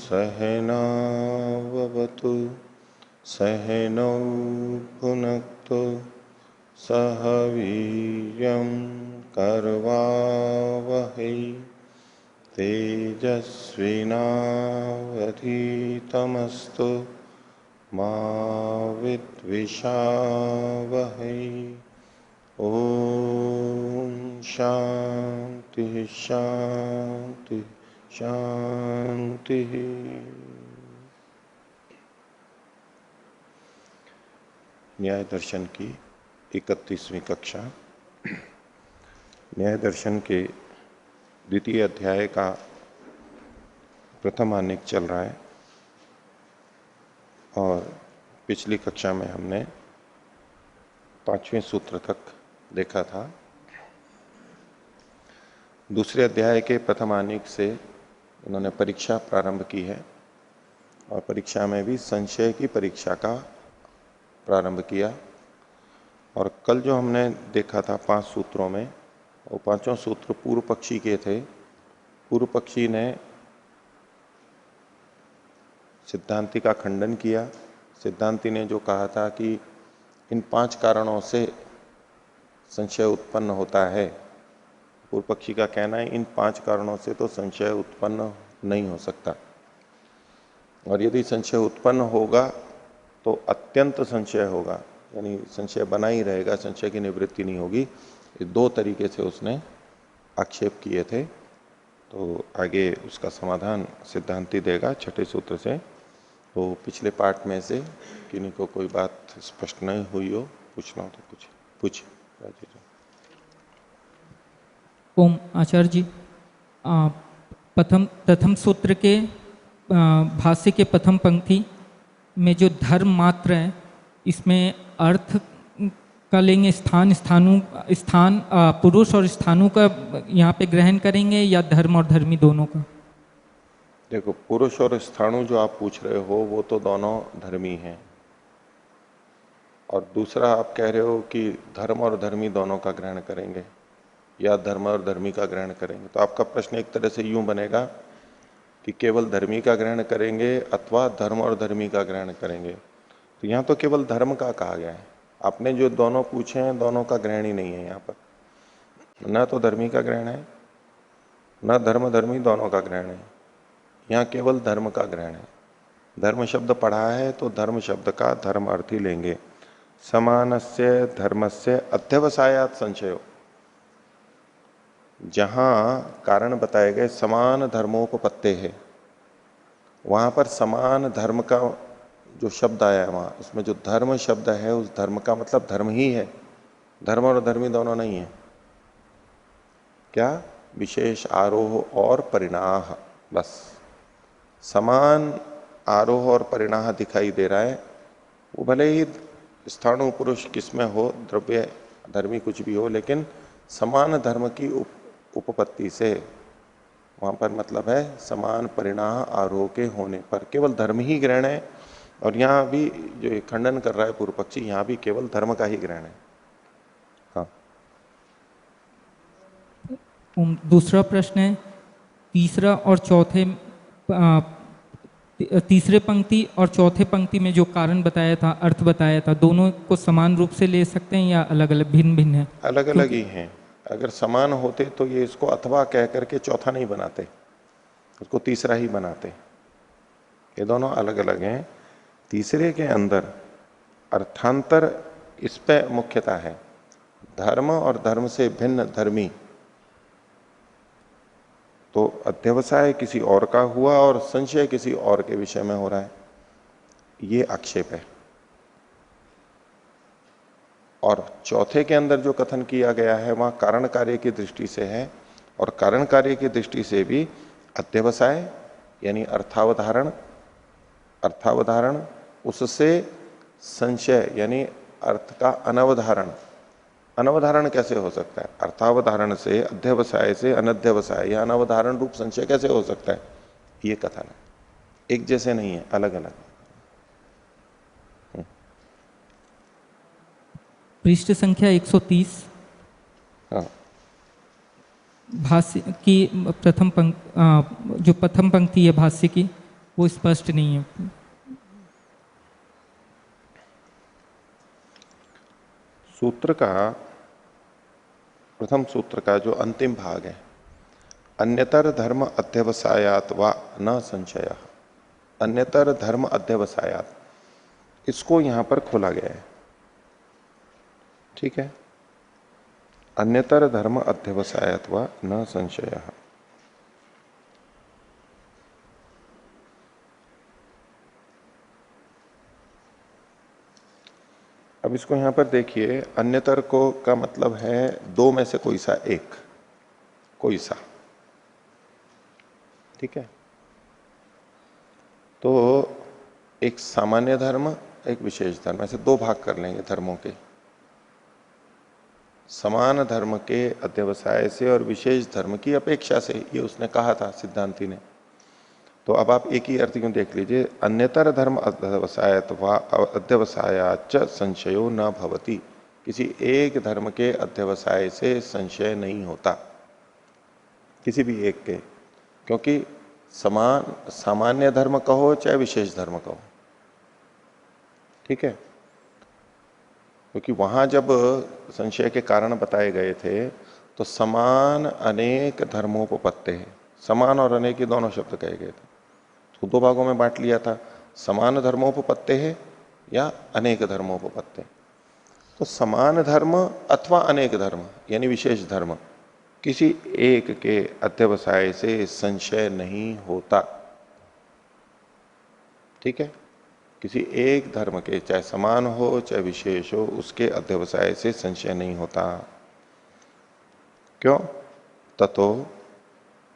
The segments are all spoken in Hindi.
सहनावतु सहनौ भुनक्तु सह वीर्यं करवावहै तेजस्विनावधीतमस्तु मा विद्विषावहै। ओम शांति शांति शांति। न्याय दर्शन की 31वीं कक्षा न्याय दर्शन के द्वितीय अध्याय का प्रथम आनेक चल रहा है और पिछली कक्षा में हमने 5वें सूत्र तक देखा था। दूसरे अध्याय के प्रथम आनेक से उन्होंने परीक्षा प्रारंभ की है और परीक्षा में भी संशय की परीक्षा का प्रारंभ किया। और कल जो हमने देखा था 5 सूत्रों में, वो 5 सूत्र पूर्व पक्षी के थे। पूर्व पक्षी ने सिद्धांति का खंडन किया। सिद्धांति ने जो कहा था कि इन 5 कारणों से संशय उत्पन्न होता है, पूर्व पक्षी का कहना है इन 5 कारणों से तो संशय उत्पन्न नहीं हो सकता, और यदि संशय उत्पन्न होगा तो अत्यंत संशय होगा, यानी संशय बना ही रहेगा, संशय की निवृत्ति नहीं होगी। ये 2 तरीके से उसने आक्षेप किए थे। तो आगे उसका समाधान सिद्धांति देगा 6ठे सूत्र से। तो पिछले पाठ में से किन्हीं को कोई बात स्पष्ट नहीं हुई हो, पूछना हो तो कुछ पूछ। ओम आचार्य जी, प्रथम सूत्र के भाष्य के प्रथम पंक्ति में जो धर्म मात्र है, इसमें अर्थ का लेंगे स्थान पुरुष और स्थानु का यहाँ पे ग्रहण करेंगे या धर्म और धर्मी दोनों का? देखो, पुरुष और स्थाणु जो आप पूछ रहे हो वो तो दोनों धर्मी हैं, और दूसरा आप कह रहे हो कि धर्म और धर्मी दोनों का ग्रहण करेंगे या धर्म और धर्मी का ग्रहण करेंगे। तो आपका प्रश्न एक तरह से यूं बनेगा कि केवल धर्मी का ग्रहण करेंगे अथवा धर्म और धर्मी का ग्रहण करेंगे। तो यहाँ तो केवल धर्म का कहा गया है। आपने जो दोनों पूछे हैं दोनों का ग्रहण ही नहीं है यहाँ पर। न तो धर्मी का ग्रहण है न धर्म धर्मी दोनों का ग्रहण है, यहाँ केवल धर्म का ग्रहण है। धर्म शब्द पढ़ा है तो धर्म शब्द का धर्म अर्थ ही लेंगे। समानस्य धर्मस्य अध्यवसायात संशयो, जहां कारण बताए गए समान धर्मोपपत्ते है, वहां पर समान धर्म का जो शब्द आया है वहां, उसमें जो धर्म शब्द है उस धर्म का मतलब धर्म ही है, धर्म और धर्मी दोनों नहीं है। क्या? विशेष आरोह और परिणाह, बस समान आरोह और परिणाह दिखाई दे रहा है। वो भले ही स्थाणु पुरुष किसमें हो, द्रव्य धर्मी कुछ भी हो, लेकिन समान धर्म की उपपत्ति से वहां पर मतलब है समान परिणाम आरोह के होने पर केवल धर्म ही ग्रहण है। और यहाँ भी जो खंडन कर रहा है पूर्व पक्षी, यहाँ भी केवल धर्म का ही ग्रहण है। हाँ, दूसरा प्रश्न है, तीसरे पंक्ति और चौथे पंक्ति में जो कारण बताया था, अर्थ बताया था, दोनों को समान रूप से ले सकते हैं या अलग अलग भिन्न भिन्न है? अलग अलग ही हैं। अगर समान होते तो ये इसको अथवा कह करके चौथा नहीं बनाते, उसको तीसरा ही बनाते। ये दोनों अलग अलग हैं। तीसरे के अंदर अर्थांतर इस पे मुख्यता है। धर्म और धर्म से भिन्न धर्मी, तो अध्यवसाय किसी और का हुआ और संशय किसी और के विषय में हो रहा है, ये आक्षेप है। और चौथे के अंदर जो कथन किया गया है वहां कारण कार्य की दृष्टि से है, और कारण कार्य की दृष्टि से भी अध्यवसाय यानी अर्थावधारण उससे संशय यानी अर्थ का अनवधारण, अनवधारण कैसे हो सकता है? अर्थावधारण से, अध्यवसाय से अनध्यवसाय या अनवधारण रूप संशय कैसे हो सकता है? ये कथन है, एक जैसे नहीं है, अलग अलग। पृष्ठ संख्या 130, हाँ, भाष्य की जो प्रथम पंक्ति है भाष्य की, वो स्पष्ट नहीं है। सूत्र का, प्रथम सूत्र का जो अंतिम भाग है, अन्यतर धर्म अध्यवसायात वा न संशय, अन्यतर धर्म अध्यवसायात, इसको यहां पर खोला गया है। ठीक है, अन्यतर धर्म अध्यवसायत वा न संशय। अब इसको यहां पर देखिए, अन्यतर को का मतलब है दो में से कोई सा एक, कोई सा। ठीक है, तो एक सामान्य धर्म, एक विशेष धर्म, ऐसे दो भाग कर लेंगे धर्मों के। समान धर्म के अध्यवसाय से और विशेष धर्म की अपेक्षा से, ये उसने कहा था सिद्धांति ने। तो अब आप एक ही अर्थ क्यों देख लीजिए, अन्यतर धर्म अध्यवसायत वा अध्यवसायाच संशयो न भवति, किसी एक धर्म के अध्यवसाय से संशय नहीं होता, किसी भी एक के। क्योंकि समान, सामान्य धर्म कहो चाहे विशेष धर्म कहो, ठीक है, क्योंकि वहां जब संशय के कारण बताए गए थे तो समान अनेक धर्मोपपत्ते है, समान और अनेक ही दोनों शब्द कहे गए थे, तो दो भागों में बांट लिया था, समान धर्मोपपत्ते है या अनेक धर्मोपपत्ते। तो समान धर्म अथवा अनेक धर्म यानी विशेष धर्म, किसी एक के अध्यवसाय से संशय नहीं होता। ठीक है, किसी एक धर्म के, चाहे समान हो चाहे विशेष हो, उसके अध्यवसाय से संशय नहीं होता। क्यों? ततो,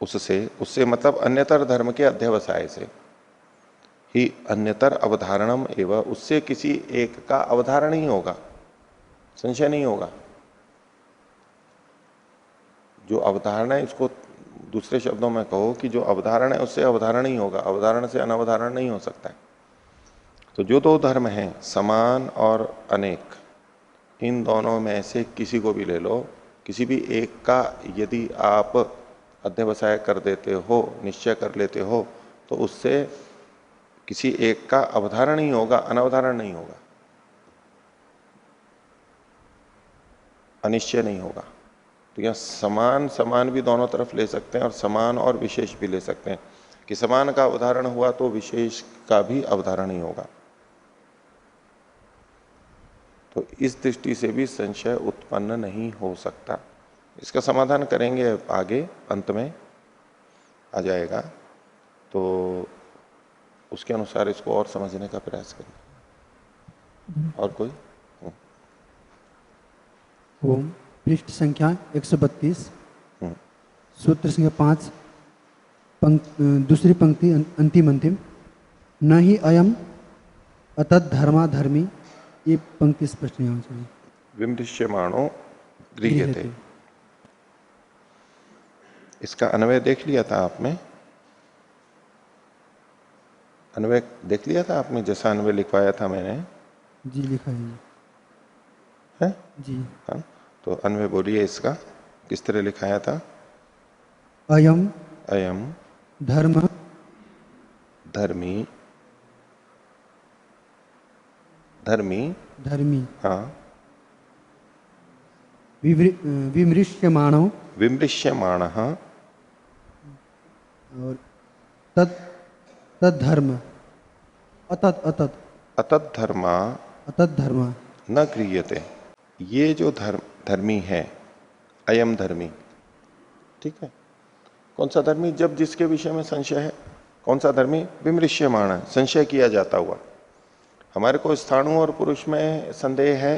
उससे, उससे मतलब अन्यतर धर्म के अध्यवसाय से ही अन्यतर अवधारणम एवं, उससे किसी एक का अवधारण ही होगा, संशय नहीं होगा। जो अवधारणा है, इसको दूसरे शब्दों में कहो कि जो अवधारण है उससे अवधारण ही होगा, अवधारण से अनवधारण नहीं हो सकता है। तो जो दो धर्म हैं, समान और अनेक, इन दोनों में से किसी को भी ले लो, किसी भी एक का यदि आप अध्यवसाय कर देते हो, निश्चय कर लेते हो, तो उससे किसी एक का अवधारण ही होगा, अनवधारण नहीं होगा, अनिश्चय नहीं होगा। तो यह समान समान भी दोनों तरफ ले सकते हैं और समान और विशेष भी ले सकते हैं, कि समान का अवधारण हुआ तो विशेष का भी अवधारण ही होगा। तो इस दृष्टि से भी संशय उत्पन्न नहीं हो सकता। इसका समाधान करेंगे आगे, अंत में आ जाएगा, तो उसके अनुसार इसको और समझने का प्रयास करें। और कोई? ओम। पृष्ठ संख्या 132, सूत्र संख्या 5, दूसरी पंक्ति, अंतिम, न ही अयम अतद धर्माधर्मी, ये पंक्ति स्पष्ट नहीं होनी चाहिए। विमृश्यमाणो गृह्यते, इसका अन्वय देख लिया था आपने, अन्वय देख लिया था आपने, जैसा अन्वय लिखवाया था मैंने। जी लिखा है जी। हाँ, तो अन्वय बोलिए इसका, किस तरह लिखाया था? अयम अयम धर्म धर्मी, धर्मी, धर्मी, हाँ, विमृश्यमाणो, विमृश्यमाण, और तद तद धर्म, अतत अतत अतत धर्मा अतत धर्म न गृह्यते, ये जो धर्मी है, अयम धर्मी, ठीक है, कौन सा धर्मी? जब जिसके विषय में संशय है। कौन सा धर्मी? विमृश्यमाण, संशय किया जाता हुआ। हमारे को स्थाणु और पुरुष में संदेह है,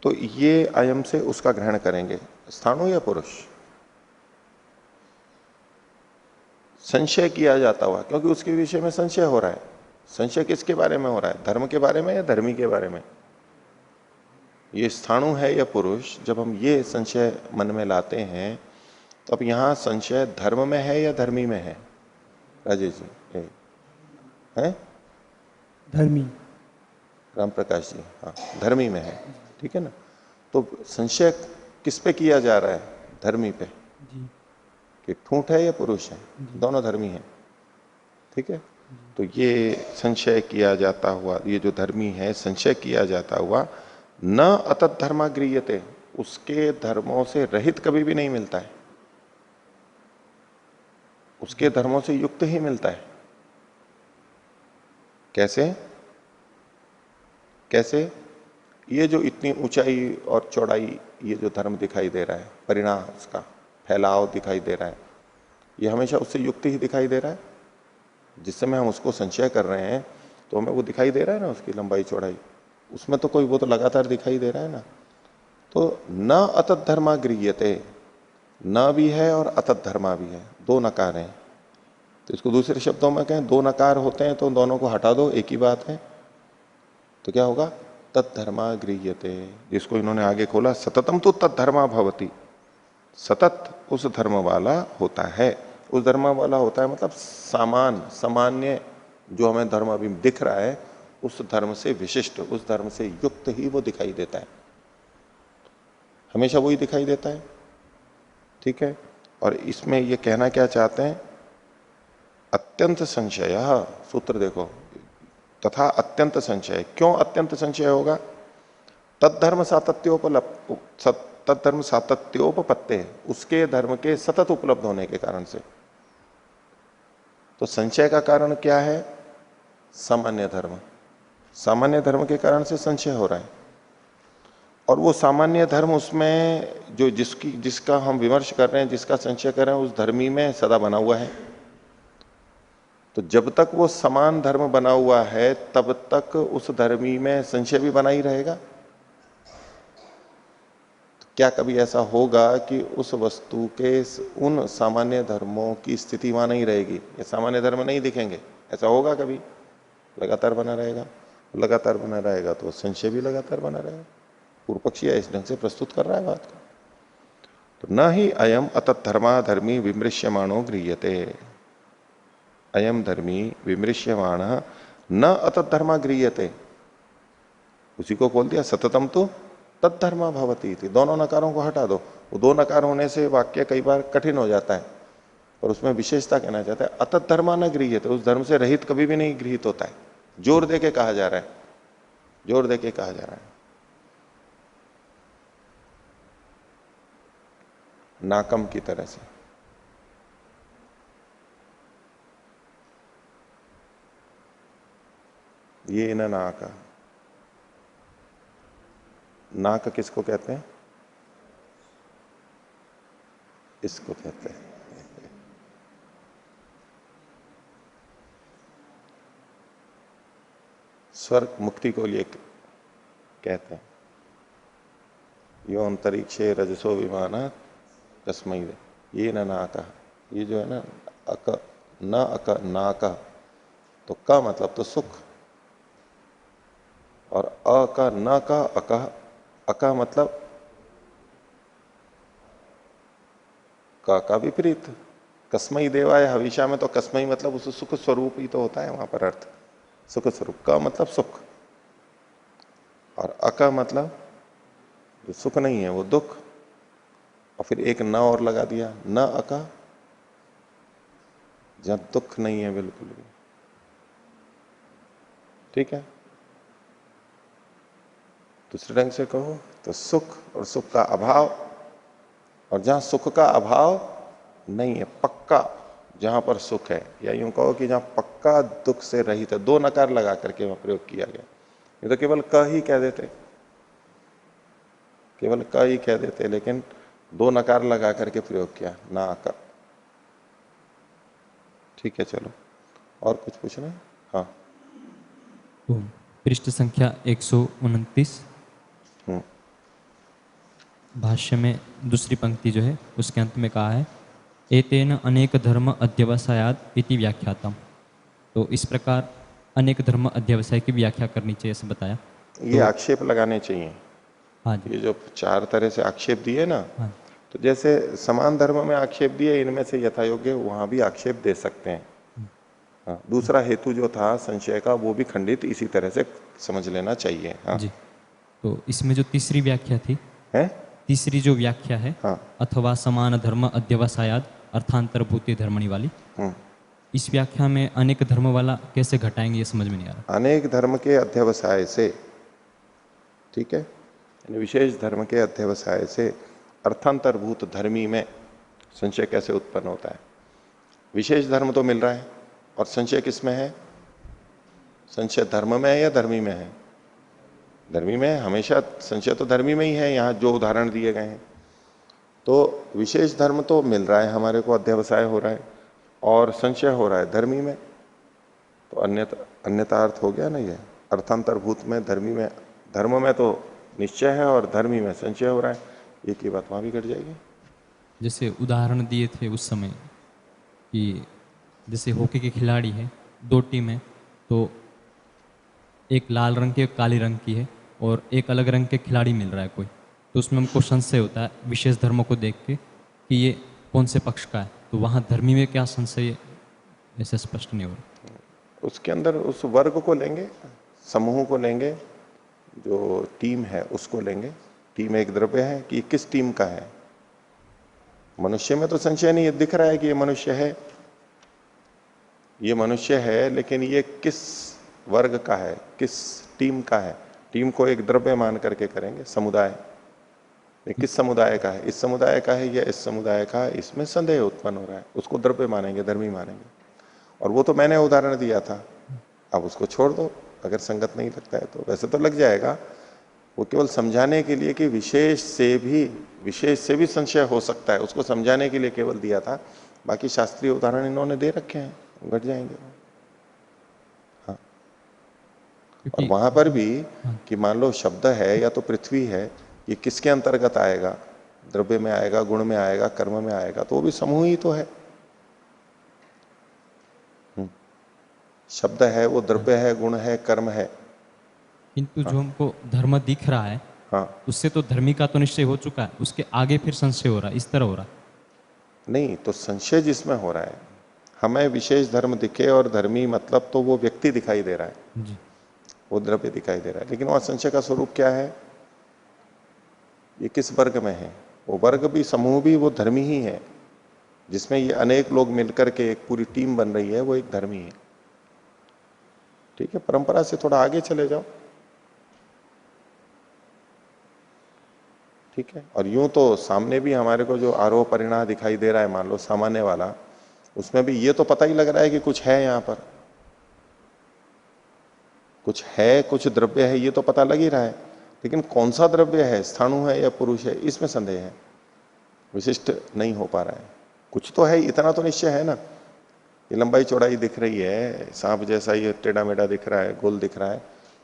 तो ये अयम से उसका ग्रहण करेंगे, स्थाणु या पुरुष, संशय किया जाता हुआ, क्योंकि उसके विषय में संशय हो रहा है। संशय किसके बारे में हो रहा है? धर्म के बारे में या धर्मी के बारे में? ये स्थाणु है या पुरुष, जब हम ये संशय मन में लाते हैं तो अब यहां संशय धर्म में है या धर्मी में है? राजेश जी है? धर्मी। राम प्रकाश जी, हाँ धर्मी में है, ठीक है ना। तो संशय किस पे किया जा रहा है? धर्मी पे। जी। कि ठूंठ है या पुरुष है? दोनों धर्मी है, ठीक है। तो ये संशय किया जाता हुआ, ये जो धर्मी है संशय किया जाता हुआ, न अतत धर्मा गृह्यते, उसके धर्मों से रहित कभी भी नहीं मिलता है, उसके धर्मों से युक्त ही मिलता है। कैसे? कैसे? ये जो इतनी ऊंचाई और चौड़ाई, ये जो धर्म दिखाई दे रहा है, परिणाम उसका फैलाव दिखाई दे रहा है, ये हमेशा उससे युक्त ही दिखाई दे रहा है। जिस समय हम उसको संशय कर रहे हैं तो हमें वो दिखाई दे रहा है ना, उसकी लंबाई चौड़ाई, उसमें तो कोई, वो तो लगातार दिखाई दे रहा है ना। तो न अतत धर्मा गृह्यते, न भी है और अतत धर्मा भी है, दो नकार हैं। तो इसको दूसरे शब्दों में कहें, दो नकार होते हैं तो दोनों को हटा दो, एक ही बात है, तो क्या होगा? तत्धर्मा गृह्यते। जिसको इन्होंने आगे खोला, सततम तो तत्धर्मा भवति, सतत उस धर्म वाला होता है, उस धर्म वाला होता है मतलब सामान्य जो हमें धर्म अभी दिख रहा है, उस धर्म से विशिष्ट, उस धर्म से युक्त ही वो दिखाई देता है, हमेशा वही दिखाई देता है, ठीक है। और इसमें ये कहना क्या चाहते हैं? अत्यंत संशय, सूत्र देखो, तथा अत्यंत संशय। क्यों अत्यंत संशय होगा? तत्धर्म तत्धर्म सातत्योपपत्ते, उसके धर्म के सतत उपलब्ध होने के कारण से। तो संशय का कारण क्या है? सामान्य धर्म, सामान्य धर्म के कारण से संशय हो रहा है। और वो सामान्य धर्म, उसमें जो जिसका हम विमर्श कर रहे हैं, जिसका संशय कर रहे हैं, उस धर्मी में सदा बना हुआ है। तो जब तक वो समान धर्म बना हुआ है तब तक उस धर्मी में संशय भी बना ही रहेगा। तो क्या कभी ऐसा होगा कि उस वस्तु के उन सामान्य धर्मों की स्थिति वहां नहीं रहेगी, ये सामान्य धर्म नहीं दिखेंगे? ऐसा होगा कभी? लगातार बना रहेगा, लगातार बना रहेगा तो संशय भी लगातार बना रहेगा। पूर्व पक्षी इस ढंग से प्रस्तुत कर रहा है बात को। तो न ही अयम अतत धर्मा धर्मी विमृश्यमाणो गृह्यते, अयम धर्मी विमृश्यमाण न अतत धर्मा गृह्यते, उसी को खोल दिया, सततम तो तत्धर्मा भवती थी। दोनों नकारों को हटा दो, वो दो नकार होने से वाक्य कई बार कठिन हो जाता है, और उसमें विशेषता कहना चाहता है अतत धर्मा न गृह्यते, उस धर्म से रहित कभी भी नहीं गृहित होता है। जोर दे के कहा जा रहा है, जोर दे के कहा जा रहा है। नाकम की तरह से। ये न नाक, नाक किसको कहते हैं? इसको कहते हैं। स्वर्ग मुक्ति को लिए कहते हैं। यो अंतरिक्षे रजसो विमान तस्मै, ये न नाका, ये जो है ना अक न अक नाका, तो का मतलब तो सुख, और अ का न का अका, अका मतलब का विपरीत। कस्मई देवाय हविषा में तो कस्मई मतलब उस सुख स्वरूप ही तो होता है वहां पर अर्थ, सुख स्वरूप। का मतलब सुख, और अका मतलब जो सुख नहीं है वो दुख, और फिर एक न और लगा दिया, न अका, जहां दुख नहीं है बिल्कुल भी, ठीक है। दूसरे ढंग से कहो तो सुख और सुख का अभाव, और जहां सुख का अभाव नहीं है, पक्का जहां पर सुख है, या यूं कहो कि जहां पक्का दुख से रहित है। दो नकार लगा करके वहां प्रयोग किया गया। ये तो केवल क ही कह देते, केवल क ही कह देते, लेकिन दो नकार लगा करके प्रयोग किया, ना कर। ठीक है, चलो और कुछ पूछना है? हाँ, पृष्ठ संख्या 129, भाष्य में दूसरी पंक्ति जो है उसके अंत में कहा है एतेन अनेक धर्म अध्यवसायात इति व्याख्यातम। तो इस प्रकार अनेक धर्म अध्यवसाय की व्याख्या करनी चाहिए, ऐसे बताया। ये आक्षेप लगाने चाहिए। हाँ जी। ये जो 4 तरह से आक्षेप दिए ना, हाँ तो जैसे समान धर्म में आक्षेप दिए, इनमें से यथा योग्य वहां भी आक्षेप दे सकते हैं। हाँ, दूसरा हेतु जो था संशय का, वो भी खंडित इसी तरह से समझ लेना चाहिए। हाँ जी। तो इसमें जो तीसरी व्याख्या थी, है। तीसरी जो व्याख्या है, हाँ। अथवा समान धर्म अध्यवसायाद अर्थांतरभूति धर्मणि वाली, इस व्याख्या में अनेक धर्म वाला कैसे घटाएंगे ये समझ में नहीं आ रहा। अनेक धर्म के अध्यवसाय से, ठीक है, यानी विशेष धर्म के अध्यवसाय से अर्थांतरभूत धर्मी में संशय कैसे उत्पन्न होता है। विशेष धर्म तो मिल रहा है, और संशय किस में है? संशय धर्म में है या धर्मी में है? धर्मी में है। हमेशा संशय तो धर्मी में ही है, यहां जो उदाहरण दिए गए हैं। तो विशेष धर्म तो मिल रहा है हमारे को, अध्यवसाय हो रहा है, और संशय हो रहा है धर्मी में, तो अन्यतार्थ हो गया ना ये। अर्थांतरभूत में धर्मी में, धर्म में तो निश्चय है और धर्मी में संशय हो रहा है, ये की बात वहां भी घट जाएगी। जैसे उदाहरण दिए थे उस समय कि जैसे हॉकी के खिलाड़ी है, 2 टीम है, तो एक लाल रंग की एक काली रंग की है, और एक अलग रंग के खिलाड़ी मिल रहा है कोई, तो उसमें हमको संशय होता है विशेष धर्मों को देख के कि ये कौन से पक्ष का है। तो वहाँ धर्मी में क्या संशय ऐसे स्पष्ट नहीं हो रहा। उसके अंदर उस वर्ग को लेंगे, समूह को लेंगे, जो टीम है उसको लेंगे। टीम एक द्रव्य है कि किस टीम का है। मनुष्य में तो संशय नहीं, ये दिख रहा है कि ये मनुष्य है, ये मनुष्य है, लेकिन ये किस वर्ग का है, किस टीम का है। टीम को एक द्रव्य मान करके करेंगे। समुदाय, ये किस समुदाय का है, इस समुदाय का है या इस समुदाय का है, इसमें संदेह उत्पन्न हो रहा है, उसको द्रव्य मानेंगे, धर्मी मानेंगे। और वो तो मैंने उदाहरण दिया था, अब उसको छोड़ दो अगर संगत नहीं लगता है तो। वैसे तो लग जाएगा, वो केवल समझाने के लिए कि विशेष से भी संशय हो सकता है, उसको समझाने के लिए केवल दिया था। बाकी शास्त्रीय उदाहरण इन्होंने दे रखे हैं, घट जाएंगे। हाँ। और वहां पर भी कि मान लो शब्द है या तो पृथ्वी है, ये किसके अंतर्गत आएगा? द्रव्य में आएगा, गुण में आएगा, कर्म में आएगा, तो वो भी समूह ही तो है। शब्द है, वो द्रव्य है, गुण है, कर्म है। किंतु जो हमको धर्म दिख रहा है, हाँ, उससे तो धर्मी का तो निश्चय हो चुका है, उसके आगे फिर संशय हो रहा है, इस तरह हो रहा है। नहीं तो संशय जिसमें हो रहा है, हमें विशेष धर्म दिखे और धर्मी मतलब तो वो व्यक्ति दिखाई दे रहा है, जी। वो द्रव्य दिखाई दे रहा है, लेकिन वहां संशय का स्वरूप क्या है? ये किस वर्ग में है? वो वर्ग भी, समूह भी वो धर्मी ही है। जिसमें ये अनेक लोग मिलकर के एक पूरी टीम बन रही है, वो एक धर्मी है। ठीक है, परंपरा से थोड़ा आगे चले जाओ। ठीक है, और यूं तो सामने भी हमारे को जो आरोह परिणाम दिखाई दे रहा है, मान लो सामान्य वाला, उसमें भी ये तो पता ही लग रहा है कि कुछ है, यहां पर कुछ है, कुछ द्रव्य है, ये तो पता लग ही रहा है। लेकिन कौन सा द्रव्य है, स्थाणु है या पुरुष है, इसमें संदेह है, विशिष्ट नहीं हो पा रहा है। कुछ तो है, इतना तो निश्चय है ना। ये लंबाई चौड़ाई दिख रही है, सांप जैसा ये टेढ़ा मेढ़ा दिख रहा है, गोल दिख रहा है,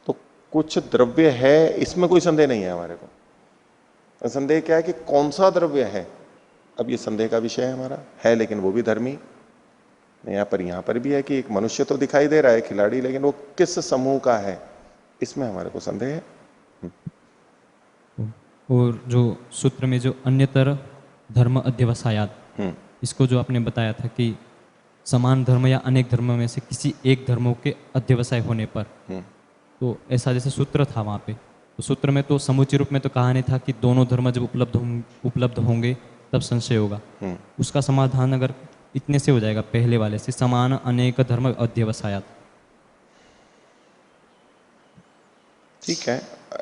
तो कुछ द्रव्य है, इसमें कोई संदेह नहीं है हमारे को। संदेह क्या है कि कौन सा द्रव्य है, अब ये संदेह का विषय है हमारा, है लेकिन वो भी धर्मी। यहां पर भी है कि एक मनुष्य तो दिखाई दे रहा है खिलाड़ी, लेकिन वो किस समूह का है, इसमें हमारे को संदेह है। और जो सूत्र में जो अन्यतर धर्म अध्यवसायात, इसको जो आपने बताया था कि समान धर्म या अनेक धर्म में से किसी एक धर्मों के अध्यवसाय होने पर, तो ऐसा जैसे सूत्र था वहाँ पे, तो सूत्र में तो समुचित रूप में तो कहा नहीं था कि दोनों धर्म जब उपलब्ध होंगे तब संशय होगा। उसका समाधान अगर इतने से हो जाएगा, पहले वाले से, समान अनेक धर्म अध्यवसायात। ठीक है,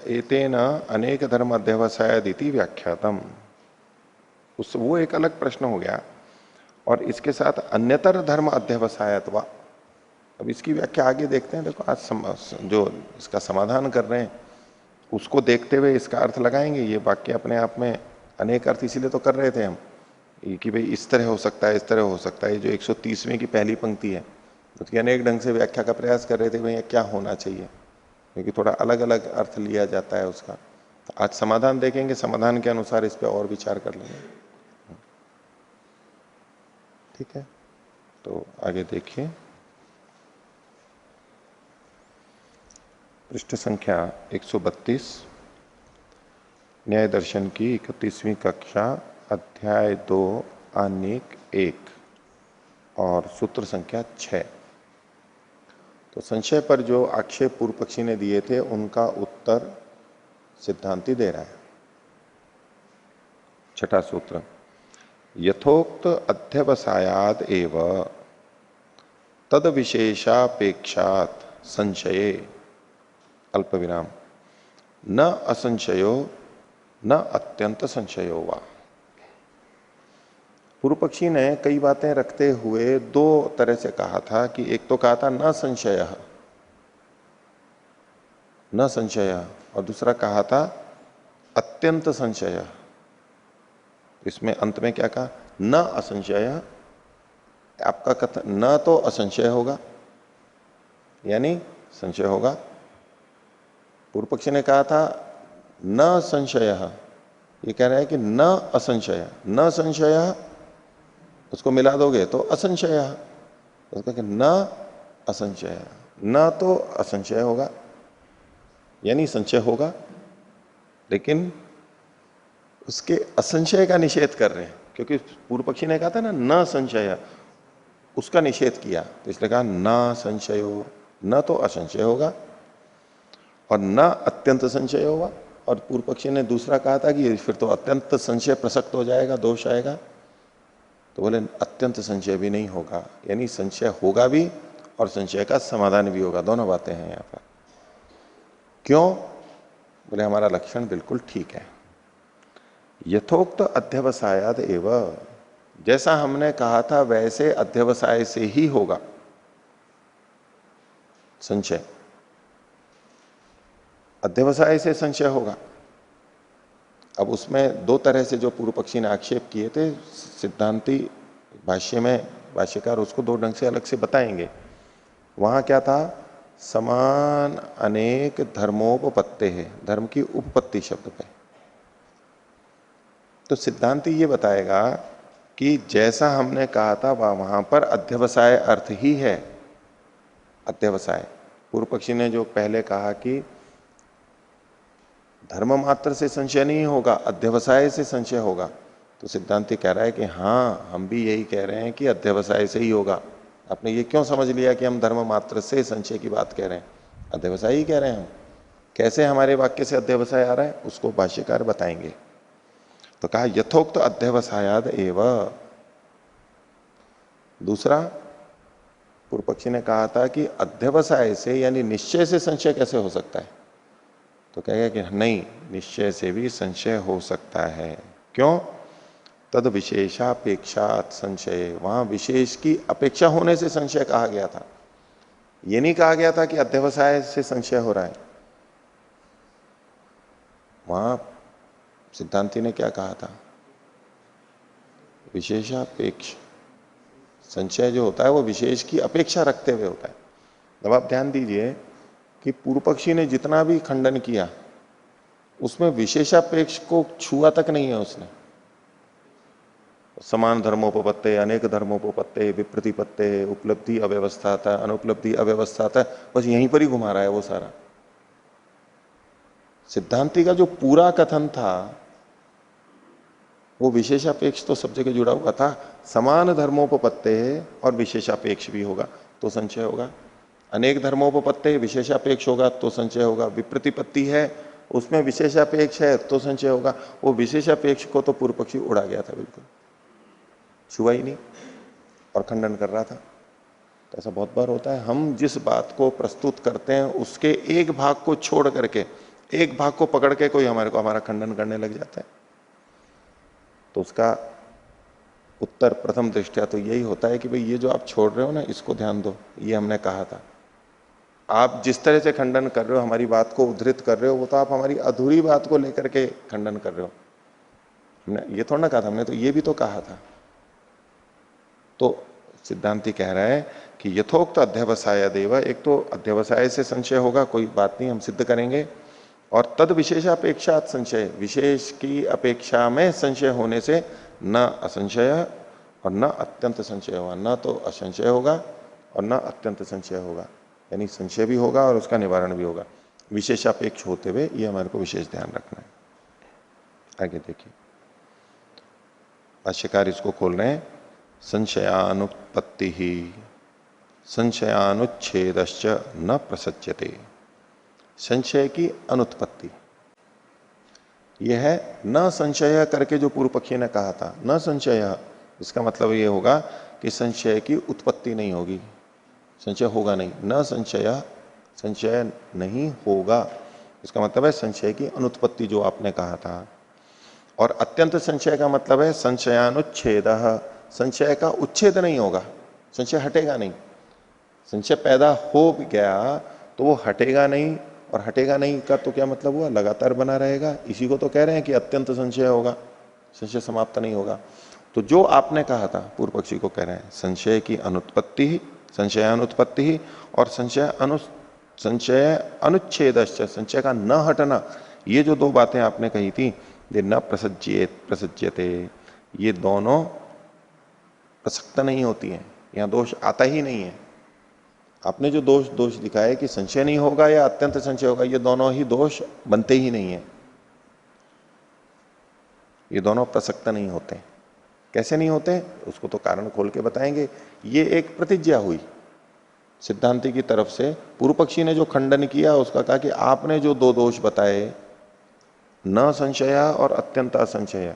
एतेन अनेक धर्म अध्यवसायदिति व्याख्यातम, उस वो एक अलग प्रश्न हो गया। और इसके साथ अन्यतर धर्म अध्यवसायत्वा, अब इसकी व्याख्या आगे देखते हैं। देखो आज जो इसका समाधान कर रहे हैं उसको देखते हुए इसका अर्थ लगाएंगे। ये वाक्य अपने आप में अनेक अर्थ इसीलिए तो कर रहे थे हम, कि भाई इस तरह हो सकता है, इस तरह हो सकता है। जो 130वें की पहली पंक्ति है उसकी अनेक ढंग से व्याख्या का प्रयास कर रहे थे, भैया क्या होना चाहिए, क्योंकि थोड़ा अलग अलग अर्थ लिया जाता है उसका। तो आज समाधान देखेंगे, समाधान के अनुसार इस पर और विचार कर लेंगे। ठीक है, तो आगे देखिए, पृष्ठ संख्या 132, न्याय दर्शन की 31वीं कक्षा, अध्याय 2, आनिक 1 और सूत्र संख्या 6। तो संशय पर जो आक्षेप पूर्व पक्षी ने दिए थे उनका उत्तर सिद्धांती दे रहा है। छठा सूत्र, यथोक्त अध्यवसायाद एव तद विशेषापेक्षात संशये अल्प विराम न असंशयो न अत्यंत संशयो वा। पूर्व पक्षी ने कई बातें रखते हुए दो तरह से कहा था कि एक तो कहा था न संशय, न संशय, और दूसरा कहा था अत्यंत संशय। इसमें अंत में क्या कहा? न असंशय। आपका कथन न तो असंशय होगा, यानी संशय होगा। पूर्व पक्षी ने कहा था न संशय, ये कह रहा है कि न असंशय। न संशय उसको मिला दोगे तो असंशय, उसका न असंशय, न तो असंशय होगा यानी संशय होगा, लेकिन उसके असंशय का निषेध कर रहे हैं, क्योंकि पूर्व पक्षी ने कहा था ना न संशय, उसका निषेध किया, तो इसलिए कहा न संशयो, न तो असंशय होगा और न अत्यंत संशय होगा। और पूर्व पक्षी ने दूसरा कहा था कि फिर तो अत्यंत संशय प्रसक्त हो जाएगा, दोष आएगा, तो बोले अत्यंत संशय भी नहीं होगा, यानी संशय होगा भी और संशय का समाधान भी होगा। दोनों बातें हैं यहां पर। क्यों? बोले हमारा लक्षण बिल्कुल ठीक है। यथोक्त अध्यवसायाद एव, जैसा हमने कहा था वैसे अध्यवसाय से ही होगा संशय। अध्यवसाय से संशय होगा। अब उसमें दो तरह से जो पूर्व पक्षी ने आक्षेप किए थे, सिद्धांती भाष्य में भाष्यकार उसको दो ढंग से अलग से बताएंगे। वहां क्या था? समान अनेक धर्मोपपत्ते है, धर्म की उपपत्ति शब्द पे। तो सिद्धांती ये बताएगा कि जैसा हमने कहा था वहां पर अध्यवसाय अर्थ ही है। अध्यवसाय, पूर्व पक्षी ने जो पहले कहा कि धर्म मात्र से संशय नहीं होगा, अध्यवसाय से संशय होगा, तो सिद्धांती कह रहा है कि हाँ, हम भी यही कह रहे हैं कि अध्यवसाय से ही होगा। आपने ये क्यों समझ लिया कि हम धर्म मात्र से संशय की बात कह रहे हैं? अध्यवसाय ही कह रहे हैं हम। कैसे हमारे वाक्य से अध्यवसाय आ रहा है उसको भाष्यकार बताएंगे। तो कहा यथोक्त अध्यवसायाद एव। दूसरा, पूर्व पक्षी ने कहा था कि अध्यवसाय से यानी निश्चय से संशय कैसे हो सकता है? तो कहेगा कि नहीं, निश्चय से भी संशय हो सकता है। क्यों? तद विशेषापेक्षात संशय, वहां विशेष की अपेक्षा होने से संशय कहा गया था। ये नहीं कहा गया था कि अध्यवसाय से संशय हो रहा है। वहां सिद्धांति ने क्या कहा था? विशेषापेक्ष। संशय जो होता है वो विशेष की अपेक्षा रखते हुए होता है। अब आप ध्यान दीजिए कि पूर्व पक्षी ने जितना भी खंडन किया उसमें विशेषापेक्ष को छुआ तक नहीं है उसने। समान धर्मोपपत्ते, अनेक धर्मोपपत्ते, विप्रतिपत्ते, उपलब्धि अव्यवस्था था, अनुपलब्धि अव्यवस्था था, बस यहीं पर ही घुमा रहा है वो सारा। सिद्धांति का जो पूरा कथन था वो विशेषापेक्ष तो सब जगह जुड़ा हुआ था। समान धर्मोपपत्ते और विशेषापेक्ष भी होगा तो संशय होगा। अनेक धर्मोपपत्ते विशेषापेक्ष होगा तो संशय होगा। विप्रतिपत्ति है उसमें विशेषापेक्ष है तो संशय होगा। वो विशेषापेक्ष को तो पूर्व पक्षी उड़ा गया था, बिल्कुल छुआ ही नहीं और खंडन कर रहा था। तो ऐसा बहुत बार होता है, हम जिस बात को प्रस्तुत करते हैं उसके एक भाग को छोड़ करके एक भाग को पकड़ के कोई हमारा खंडन करने लग जाता है। तो उसका उत्तर प्रथम दृष्टया तो यही होता है कि भाई ये जो आप छोड़ रहे हो ना, इसको ध्यान दो, ये हमने कहा था। आप जिस तरह से खंडन कर रहे हो, हमारी बात को उद्धृत कर रहे हो, वो तो आप हमारी अधूरी बात को लेकर के खंडन कर रहे हो। हमने ये थोड़ा ना कहा था, हमने तो ये भी तो कहा था। तो सिद्धांति कह रहा है कि यथोक्त अध्यवसाय देव, एक तो अध्यवसाय से संशय होगा, कोई बात नहीं, हम सिद्ध करेंगे। और तद विशेषापेक्षात संशय, विशेष की अपेक्षा में संशय होने से न असंशय और न अत्यंत संशय होगा। न तो असंशय होगा और न अत्यंत संशय होगा, यानी संशय भी होगा और उसका निवारण भी होगा। विशेषापेक्ष होते हुए ये हमारे को विशेष ध्यान रखना है। आगे देखिए, भाष्यकार इसको खोल रहे हैं, संशयानुत्पत्ति ही संशयानुच्छेदश्च न प्रसज्यते। संशय की अनुत्पत्ति यह है न संशय करके जो पूर्व पक्षी ने कहा था, न संशय, इसका मतलब ये होगा कि संशय की उत्पत्ति नहीं होगी, संशय होगा नहीं, न संशय, संशय नहीं होगा, इसका मतलब है संशय की अनुत्पत्ति जो आपने कहा था। और अत्यंत संशय का मतलब है संशयानुच्छेद, संशय का उच्छेद नहीं होगा, संशय हटेगा नहीं। संशय पैदा हो गया तो वो हटेगा नहीं, और हटेगा नहीं का तो क्या मतलब हुआ, लगातार बना रहेगा। इसी को तो कह रहे हैं कि अत्यंत संशय होगा, संशय समाप्त नहीं होगा। तो जो आपने कहा था, पूर्व पक्षी को कह रहे हैं संशय की अनुत्पत्ति ही, संशयानुत्पत्ति ही, और संशय अनुच्छेद, संशय का न हटना, ये जो दो बातें आपने कही थी, ये न प्रसज्यते, ये दोनों प्रसक्त नहीं होती हैं, यहां दोष आता ही नहीं है। आपने जो दोष दिखाया कि संशय नहीं होगा या अत्यंत संशय होगा, ये दोनों ही दोष बनते ही नहीं है, ये दोनों प्रसक्त नहीं होते। कैसे नहीं होते, उसको तो कारण खोल के बताएंगे। ये एक प्रतिज्ञा हुई सिद्धांति की तरफ से, पूर्व पक्षी ने जो खंडन किया उसका कहा कि आपने जो दो दोष बताए, न संशय और अत्यंत असंशय,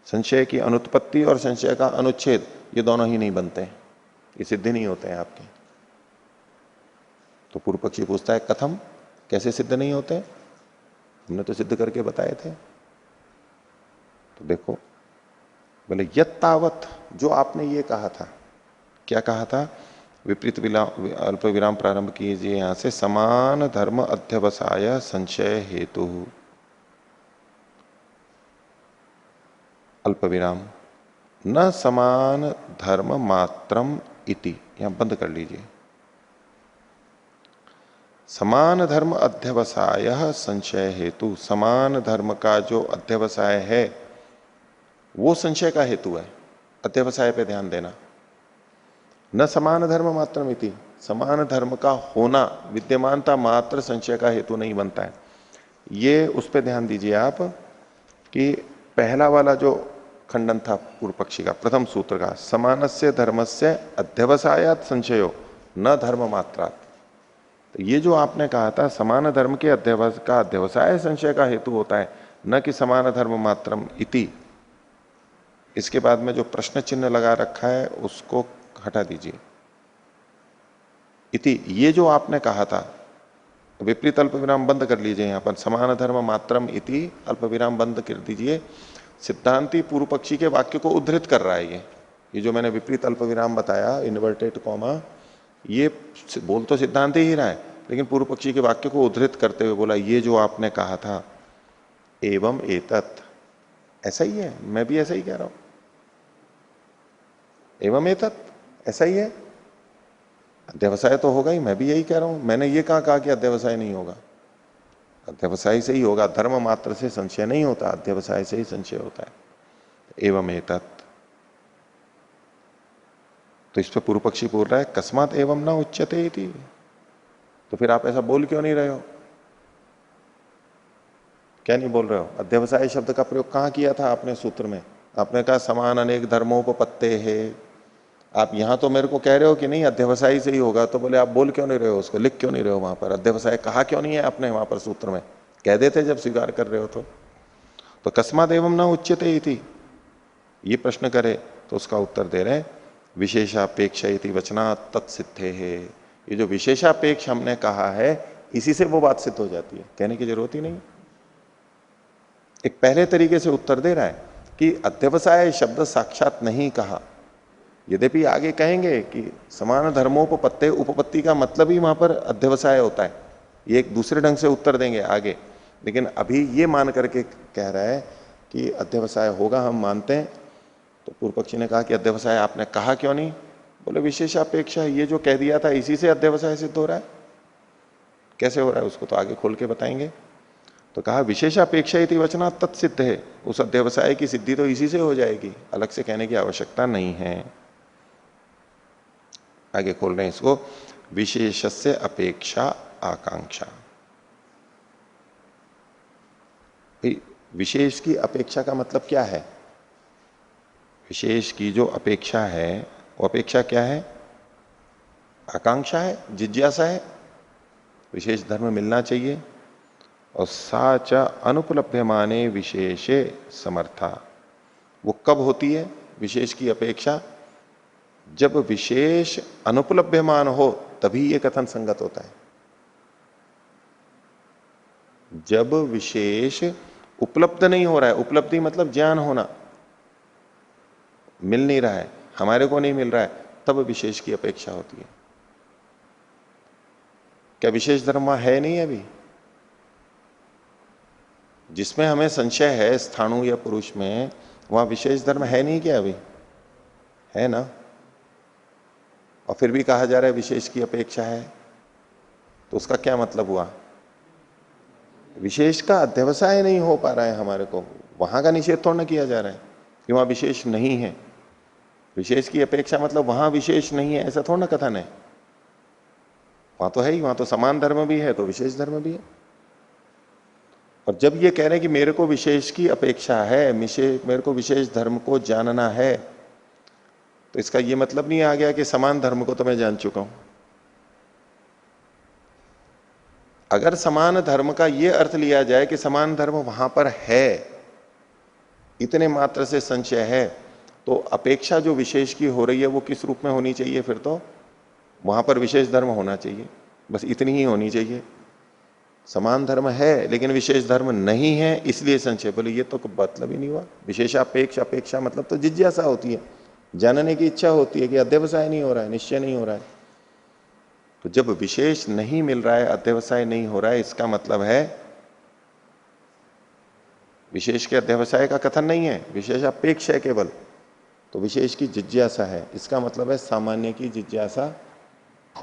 संशय की अनुत्पत्ति और संशय का अनुच्छेद, ये दोनों ही नहीं बनते, ये सिद्ध नहीं होते हैं आपके। तो पूर्व पक्षी पूछता है कथम, कैसे सिद्ध नहीं होते, हमने तो सिद्ध करके बताए थे। तो देखो, बोले यत्तावत, जो आपने ये कहा था, क्या कहा था, विपरीत अल्प विराम प्रारंभ कीजिए यहां से, समान धर्म अध्यवसाय संशय हेतु, अल्प विराम, न समान धर्म मात्रम इति, यहां बंद कर लीजिए। समान धर्म अध्यवसाय संशय हेतु, समान धर्म का जो अध्यवसाय है वो संशय का हेतु है, अध्यवसाय पे ध्यान देना। न समान धर्म मात्रम इति, समान धर्म का होना, विद्यमानता मात्र संशय का हेतु नहीं बनता है। ये उस पर ध्यान दीजिए आप कि पहला वाला जो खंडन था पूर्व पक्षी का, प्रथम सूत्र का, समानस्य धर्मस्य अध्यवसायात संशयो न धर्म मात्रात, तो ये जो आपने कहा था समान धर्म के अध्यवसाय संशय का हेतु होता है, न कि समान धर्म मात्रम इति। इसके बाद में जो प्रश्न चिन्ह लगा रखा है उसको हटा दीजिए। इति, ये जो आपने कहा था, विपरीत अल्प विराम बंद कर लीजिए, यहां पर समान धर्म मात्रम इति अल्प विराम बंद कर दीजिए। सिद्धांति पूर्व पक्षी के वाक्य को उद्धृत कर रहा है। ये जो मैंने विपरीत अल्प विराम बताया, इन्वर्टेड कॉमा, ये बोल तो सिद्धांत ही रहा है, लेकिन पूर्व पक्षी के वाक्य को उद्धृत करते हुए बोला ये जो आपने कहा था, एवं एतत्, ऐसा ही है, मैं भी ऐसा ही कह रहा हूं, एवं एतत्, ऐसा ही है, अध्यवसाय तो होगा ही, मैं भी यही कह रहा हूं। मैंने ये कहा कि अध्यवसाय नहीं होगा, अध्यवसाय से ही होगा, धर्म मात्र से संशय नहीं होता, अध्यवसाय से ही संशय होता है। एवं एतत्, तो इस पर पूर्व पक्षी बोल रहा है कस्मात एवं ना उच्यते इति, तो फिर आप ऐसा बोल क्यों नहीं रहे हो, क्या नहीं बोल रहे हो। अध्यवसाय शब्द का प्रयोग कहां किया था आपने सूत्र में, आपने कहा समान अनेक धर्मोपपत्ते है, आप यहां तो मेरे को कह रहे हो कि नहीं अध्यवसाय से ही होगा, तो बोले आप बोल क्यों नहीं रहे हो, उसको लिख क्यों नहीं रहे हो, वहां पर अध्यवसाय कहा क्यों नहीं है आपने वहां पर सूत्र में, कह देते जब स्वीकार कर रहे हो तो कस्मात एवं ना उच्यते इति, ये प्रश्न करे तो उसका उत्तर दे रहे हैं विशेषापेक्षा इति वचना तत्सिद्धे है। ये जो विशेषापेक्ष हमने कहा है इसी से वो बात सिद्ध हो जाती है, कहने की जरूरत ही नहीं। एक पहले तरीके से उत्तर दे रहा है कि अध्यवसाय शब्द साक्षात नहीं कहा, यद्यपि आगे कहेंगे कि समान धर्मोपपत्ते, उपपत्ति का मतलब ही वहां पर अध्यवसाय होता है, ये एक दूसरे ढंग से उत्तर देंगे आगे, लेकिन अभी ये मान करके कह रहा है कि अध्यवसाय होगा, हम मानते हैं। तो पूर्व पक्षी ने कहा कि अध्यवसाय आपने कहा क्यों नहीं, बोले विशेषापेक्षा, ये जो कह दिया था इसी से अध्यवसाय सिद्ध हो रहा है, कैसे हो रहा है उसको तो आगे खोल के बताएंगे। तो कहा विशेषापेक्षा इति वचना तत्सिद्ध है, उस अध्यवसाय की सिद्धि तो इसी से हो जाएगी, अलग से कहने की आवश्यकता नहीं है। आगे खोल रहे हैं इसको, विशेषस्य अपेक्षा आकांक्षा, विशेष की अपेक्षा का मतलब क्या है? विशेष की जो अपेक्षा है वो अपेक्षा क्या है? आकांक्षा है, जिज्ञासा है, विशेष धर्म मिलना चाहिए। और साच अनुपलभ्यमाने विशेषे समर्था, वो कब होती है विशेष की अपेक्षा? जब विशेष अनुपलभ्यमान हो तभी ये कथन संगत होता है। जब विशेष उपलब्ध नहीं हो रहा है, उपलब्धि मतलब ज्ञान होना, मिल नहीं रहा है, हमारे को नहीं मिल रहा है, तब विशेष की अपेक्षा होती है। क्या विशेष धर्म वहां है नहीं अभी? जिसमें हमें संशय है स्थाणु या पुरुष में, वहां विशेष धर्म है नहीं क्या अभी? है ना? और फिर भी कहा जा रहा है विशेष की अपेक्षा है, तो उसका क्या मतलब हुआ? विशेष का अध्यवसाय नहीं हो पा रहा है हमारे को, वहां का निषेध थोड़ा ना किया जा रहा है कि वहां विशेष नहीं है। विशेष की अपेक्षा मतलब वहां विशेष नहीं है ऐसा थोड़ा ना कथन है। वहां तो है ही, वहां तो समान धर्म भी है तो विशेष धर्म भी है। और जब ये कह रहे हैं कि मेरे को विशेष की अपेक्षा है, मेरे को विशेष धर्म को जानना है, तो इसका ये मतलब नहीं आ गया कि समान धर्म को तो मैं जान चुका हूं। अगर समान धर्म का ये अर्थ लिया जाए कि समान धर्म वहां पर है, इतने मात्र से संशय है, तो अपेक्षा जो विशेष की हो रही है वो किस रूप में होनी चाहिए? फिर तो वहां पर विशेष धर्म होना चाहिए, बस इतनी ही होनी चाहिए। समान धर्म है लेकिन विशेष धर्म नहीं है, इसलिए संशय। बोले ये तो मतलब ही नहीं हुआ। विशेषापेक्ष अपेक्षा मतलब तो जिज्ञासा होती है, जानने की इच्छा होती है कि अध्यवसाय नहीं हो रहा है, निश्चय नहीं हो रहा है। तो जब विशेष नहीं मिल रहा है, अध्यवसाय नहीं हो रहा है, इसका मतलब है विशेष के अध्यवसाय का कथन नहीं है, विशेषापेक्ष है केवल। तो विशेष की जिज्ञासा है, इसका मतलब है सामान्य की जिज्ञासा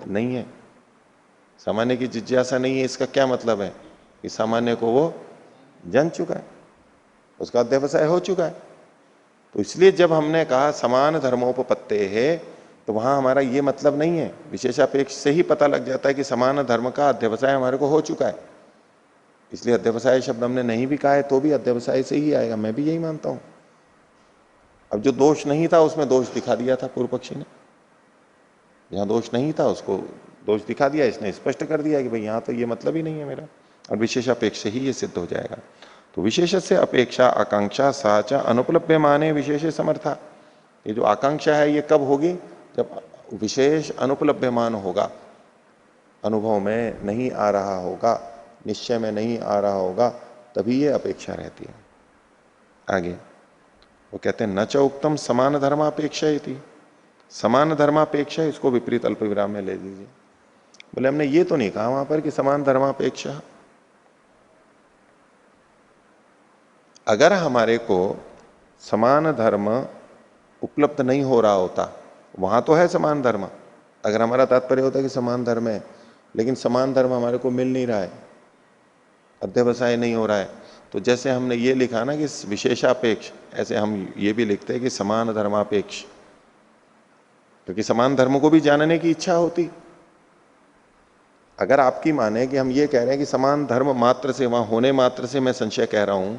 नहीं है। सामान्य की जिज्ञासा नहीं है, इसका क्या मतलब है? कि सामान्य को वो जान चुका है, उसका अध्यवसाय हो चुका है। तो इसलिए जब हमने कहा समान धर्मोपपत्ते है, तो वहां हमारा ये मतलब नहीं है। विशेषापेक्ष से ही पता लग जाता है कि समान धर्म का अध्यवसाय हमारे को हो चुका है। इसलिए अध्यवसाय शब्द हमने नहीं भी कहा है तो भी अध्यवसाय से ही आएगा, मैं भी यही मानता हूं। अब जो दोष नहीं था उसमें दोष दिखा दिया था पूर्व पक्षी ने, जहां दोष नहीं था उसको दोष दिखा दिया, इसने स्पष्ट कर दिया कि भाई यहां तो ये मतलब ही नहीं है मेरा, और विशेषापेक्ष ही ये सिद्ध हो जाएगा। तो विशेष से अपेक्षा आकांक्षा साचा अनुपलभ्य माने विशेष समर्था। ये जो आकांक्षा है ये कब होगी? जब विशेष अनुपलभ्यमान होगा, अनुभव में नहीं आ रहा होगा, निश्चय में नहीं आ रहा होगा, तभी ये अपेक्षा रहती है। आगे वो कहते हैं न च उक्तम समान धर्मापेक्षा थी। समान धर्मापेक्षा, इसको विपरीत अल्प विराम में ले लीजिए। बोले हमने ये तो नहीं कहा वहां पर कि समान धर्मापेक्षा। अगर हमारे को समान धर्म उपलब्ध नहीं हो रहा होता, वहां तो है समान धर्म। अगर हमारा तात्पर्य होता कि समान धर्म है, लेकिन समान धर्म हमारे को मिल नहीं रहा है, अध्यवसाय नहीं हो रहा है, तो जैसे हमने ये लिखा ना कि विशेषापेक्ष, ऐसे हम ये भी लिखते हैं कि समान धर्मापेक्ष, क्योंकि समान धर्म को भी जानने की इच्छा होती। अगर आपकी माने कि हम ये कह रहे हैं कि समान धर्म मात्र से, वहां होने मात्र से मैं संशय कह रहा हूं,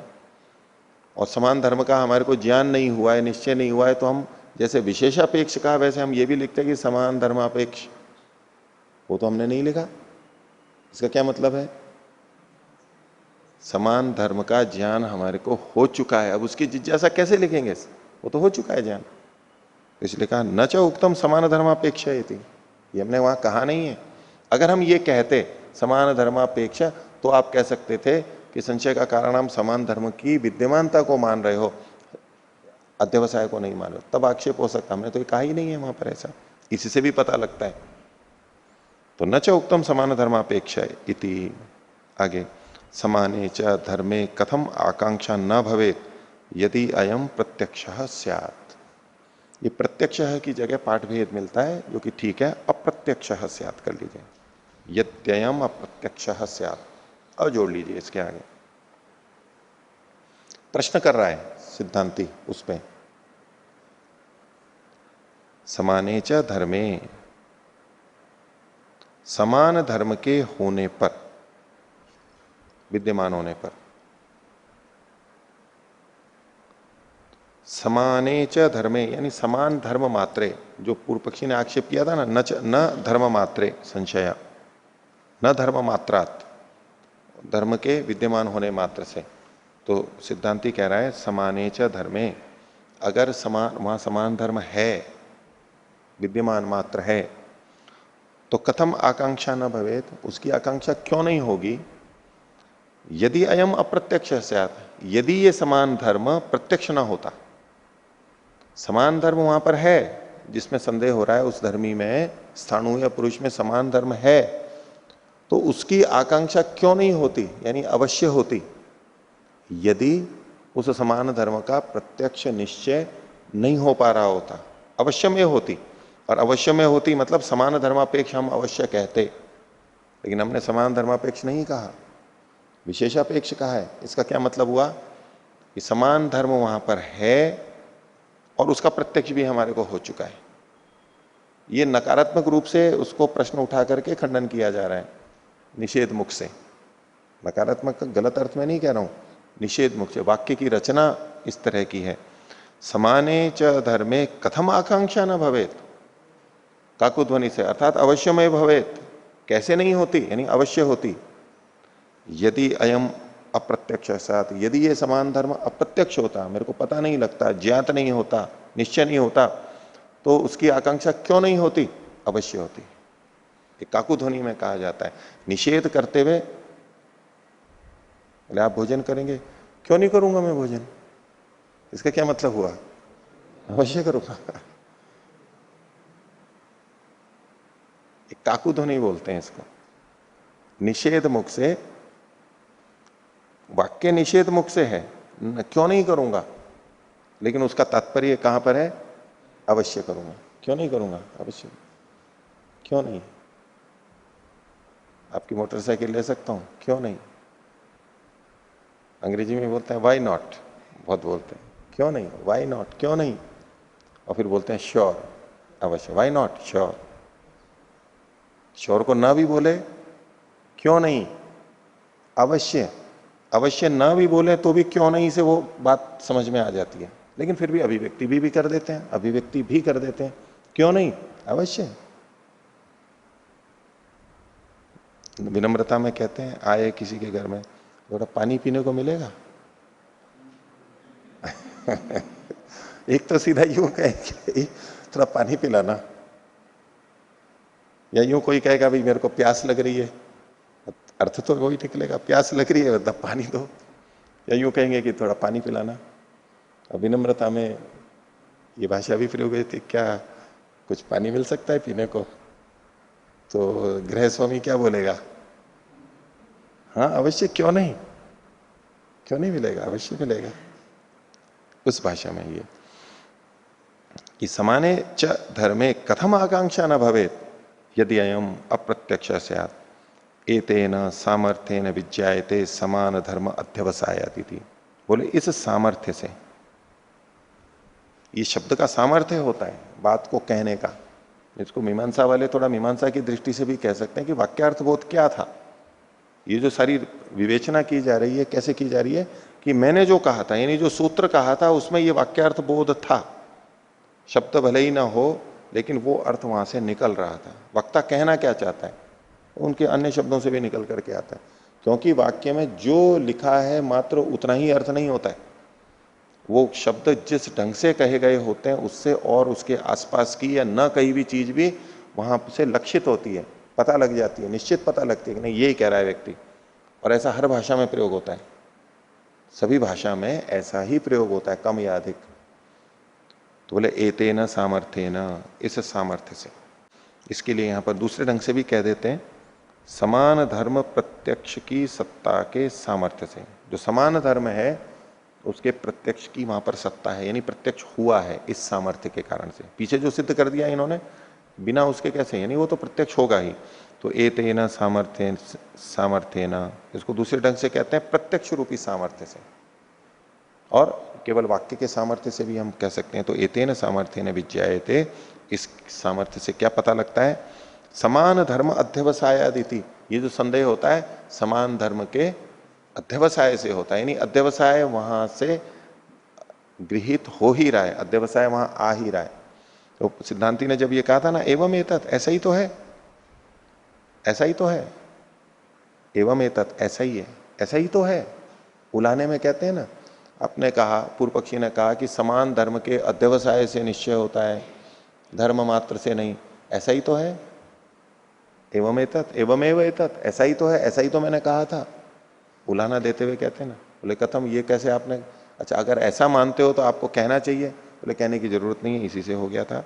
और समान धर्म का हमारे को ज्ञान नहीं हुआ है, निश्चय नहीं हुआ है, तो हम जैसे विशेषापेक्ष कहा वैसे हम ये भी लिखते हैं कि समान धर्मापेक्ष। वो तो हमने नहीं लिखा। इसका क्या मतलब है? समान धर्म का ज्ञान हमारे को हो चुका है, अब उसकी जिज्ञासा कैसे लिखेंगे? वो तो हो चुका है ज्ञान। इसलिए कहा न च उक्तम समान धर्मापेक्षा, ये हमने वहां कहा नहीं है। अगर हम ये कहते समान धर्मापेक्षा, तो आप कह सकते थे कि संशय का कारण हम समान धर्म की विद्यमानता को मान रहे हो, अध्यवसाय को नहीं मान रहे हो, तब आक्षेप हो सकता। हमने तो ये कहा ही नहीं है वहां पर ऐसा, इसी से भी पता लगता है। तो न च उक्तम समान धर्मापेक्षा इति। आगे समाने च धर्मे कथम आकांक्षा न भवेत यदि अयम प्रत्यक्षः स्यात्। ये प्रत्यक्षः की जगह पाठभेद मिलता है, जो कि ठीक है। अप्रत्यक्षः स्यात् कर लीजिए, यद्ययम अप्रत्यक्षः स्यात्, और जोड़ लीजिए इसके आगे। प्रश्न कर रहा है सिद्धांती उस पे, समाने च धर्मे, समान धर्म के होने पर, विद्यमान होने पर, समाने च धर्मे, यानी समान धर्म मात्रे, जो पूर्व पक्षी ने आक्षेप किया था ना, न धर्म मात्रे संशय, न धर्म मात्रात, धर्म के विद्यमान होने मात्र से। तो सिद्धांती कह रहा है समाने च धर्मे, अगर समान, वहां समान धर्म है, विद्यमान मात्र है, तो कथम आकांक्षा न भवेत, उसकी आकांक्षा क्यों नहीं होगी। यदि अयम अप्रत्यक्ष स्यात्, यदि ये समान धर्म प्रत्यक्ष ना होता, समान धर्म वहां पर है जिसमें संदेह हो रहा है, उस धर्मी में, स्थाणु या पुरुष में समान धर्म है, तो उसकी आकांक्षा क्यों नहीं होती, यानी अवश्य होती, यदि उस समान धर्म का प्रत्यक्ष निश्चय नहीं हो पा रहा होता। अवश्य में होती, और अवश्य में होती मतलब समान धर्मापेक्ष हम अवश्य कहते, लेकिन हमने समान धर्मापेक्ष नहीं कहा, विशेषापेक्ष कहा है। इसका क्या मतलब हुआ कि समान धर्म वहां पर है और उसका प्रत्यक्ष भी हमारे को हो चुका है। ये नकारात्मक रूप से उसको प्रश्न उठा करके खंडन किया जा रहा है निषेध मुख से। नकारात्मक गलत अर्थ में नहीं कह रहा हूं, निषेध मुख से। वाक्य की रचना इस तरह की है, समाने च धर्मे कथम आकांक्षा न भवेत, काकुध्वनि से, अर्थात अवश्यमय भवेत, कैसे नहीं होती, यानी अवश्य होती। यदि अयम अप्रत्यक्ष साथ, यदि ये समान धर्म अप्रत्यक्ष होता, मेरे को पता नहीं लगता, ज्ञात नहीं होता, निश्चय नहीं होता, तो उसकी आकांक्षा क्यों नहीं होती, अवश्य होती। एक काकुध्वनि में कहा जाता है। निषेध करते हुए बोले आप भोजन करेंगे, क्यों नहीं करूंगा मैं भोजन, इसका क्या मतलब हुआ, अवश्य करूंगा। एक काकुध्वनि बोलते हैं इसको, निषेध मुख से, वाक्य निषेध मुख से है, क्यों नहीं करूंगा, लेकिन उसका तात्पर्य कहां पर है, अवश्य करूंगा। क्यों नहीं करूंगा, अवश्य, क्यों नहीं, आपकी मोटरसाइकिल ले सकता हूं, क्यों नहीं। अंग्रेजी में बोलते हैं वाई नॉट, बहुत बोलते हैं, क्यों नहीं, वाई नॉट, क्यों नहीं, और फिर बोलते हैं श्योर, अवश्य, वाई नॉट, श्योर। श्योर को ना भी बोले, क्यों नहीं, अवश्य, अवश्य ना भी बोले तो भी क्यों नहीं से वो बात समझ में आ जाती है, लेकिन फिर भी अभिव्यक्ति भी कर देते हैं, अभिव्यक्ति भी कर देते हैं, क्यों नहीं, अवश्य। विनम्रता में कहते हैं, आए किसी के घर में, थोड़ा पानी पीने को मिलेगा। एक तो सीधा यूं कहे थोड़ा पानी पिलाना, या यूं कोई कहेगा भाई मेरे को प्यास लग रही है, अर्थ तो वही निकलेगा, प्यास लग रही है मतलब पानी दो, या यूं कहेंगे कि थोड़ा पानी पिलाना। अब विनम्रता में ये भाषा भी प्रयोग हुई थी, क्या कुछ पानी मिल सकता है पीने को, तो गृह स्वामी क्या बोलेगा, हाँ अवश्य, क्यों नहीं, क्यों नहीं मिलेगा, अवश्य मिलेगा। उस भाषा में ये कि समाने च धर्मे कथम आकांक्षा न भवेत यदि अयम अप्रत्यक्ष स्यात् एतेन सामर्थ्येन विज्ञायते समान धर्म अध्यवसायाति थी। बोले इस सामर्थ्य से, ये शब्द का सामर्थ्य होता है बात को कहने का। इसको मीमांसा वाले थोड़ा मीमांसा की दृष्टि से भी कह सकते हैं कि वाक्यार्थबोध क्या था। ये जो सारी विवेचना की जा रही है, कैसे की जा रही है कि मैंने जो कहा था, यानी जो सूत्र कहा था उसमें ये वाक्यार्थबोध था, शब्द भले ही ना हो लेकिन वो अर्थ वहां से निकल रहा था। वक्ता कहना क्या चाहता है उनके अन्य शब्दों से भी निकल करके आता है, क्योंकि वाक्य में जो लिखा है मात्र उतना ही अर्थ नहीं होता है, वो शब्द जिस ढंग से कहे गए होते हैं उससे और उसके आसपास की या न कही भी चीज भी वहां से लक्षित होती है, पता लग जाती है, निश्चित पता लगती है कि नहीं यही कह रहा है व्यक्ति। और ऐसा हर भाषा में प्रयोग होता है, सभी भाषा में ऐसा ही प्रयोग होता है, कम या अधिक। तो बोले एतेन सामर्थ्येन, इस सामर्थ्य से। इसके लिए यहां पर दूसरे ढंग से भी कह देते हैं, समान धर्म प्रत्यक्ष की सत्ता के सामर्थ्य से। जो समान धर्म है उसके प्रत्यक्ष की वहां पर सत्ता है, यानी प्रत्यक्ष हुआ है इस सामर्थ्य के कारण से। पीछे जो सिद्ध कर दिया इन्होंने, बिना उसके कैसे, यानी वो तो प्रत्यक्ष होगा ही। तो एतेन सामर्थ्येन, सामर्थ्येन, इसको दूसरे ढंग से कहते हैं प्रत्यक्ष रूपी सामर्थ्य से। और केवल वाक्य के सामर्थ्य से भी हम कह सकते हैं। तो एतेन सामर्थ्येन विज्ञायते, इस सामर्थ्य से क्या पता लगता है, समान धर्म अध्यवसायादिति। ये जो संदेह होता है समान धर्म के अध्यवसाय से होता है, यानी अध्यवसाय वहां से गृहीत हो ही रहा है, अध्यवसाय वहां आ ही रहा है। तो सिद्धांति ने जब ये कहा था ना एवं एतत्, ऐसा ही तो है, ऐसा ही तो है, एवं एतत् ऐसा ही है, ऐसा ही तो है, उलाने में कहते हैं ना। आपने कहा, पूर्व पक्षी ने कहा कि समान धर्म के अध्यवसाय से निश्चय होता है, धर्म मात्र से नहीं, ऐसा ही तो है, एवं एतत् एवमेव एतत्, ऐसा ही तो है, ऐसा ही तो मैंने कहा था। उलाना देते हुए कहते हैं ना। बोले कथम, ये कैसे आपने, अच्छा अगर ऐसा मानते हो तो आपको कहना चाहिए। बोले कहने की जरूरत नहीं है, इसी से हो गया था।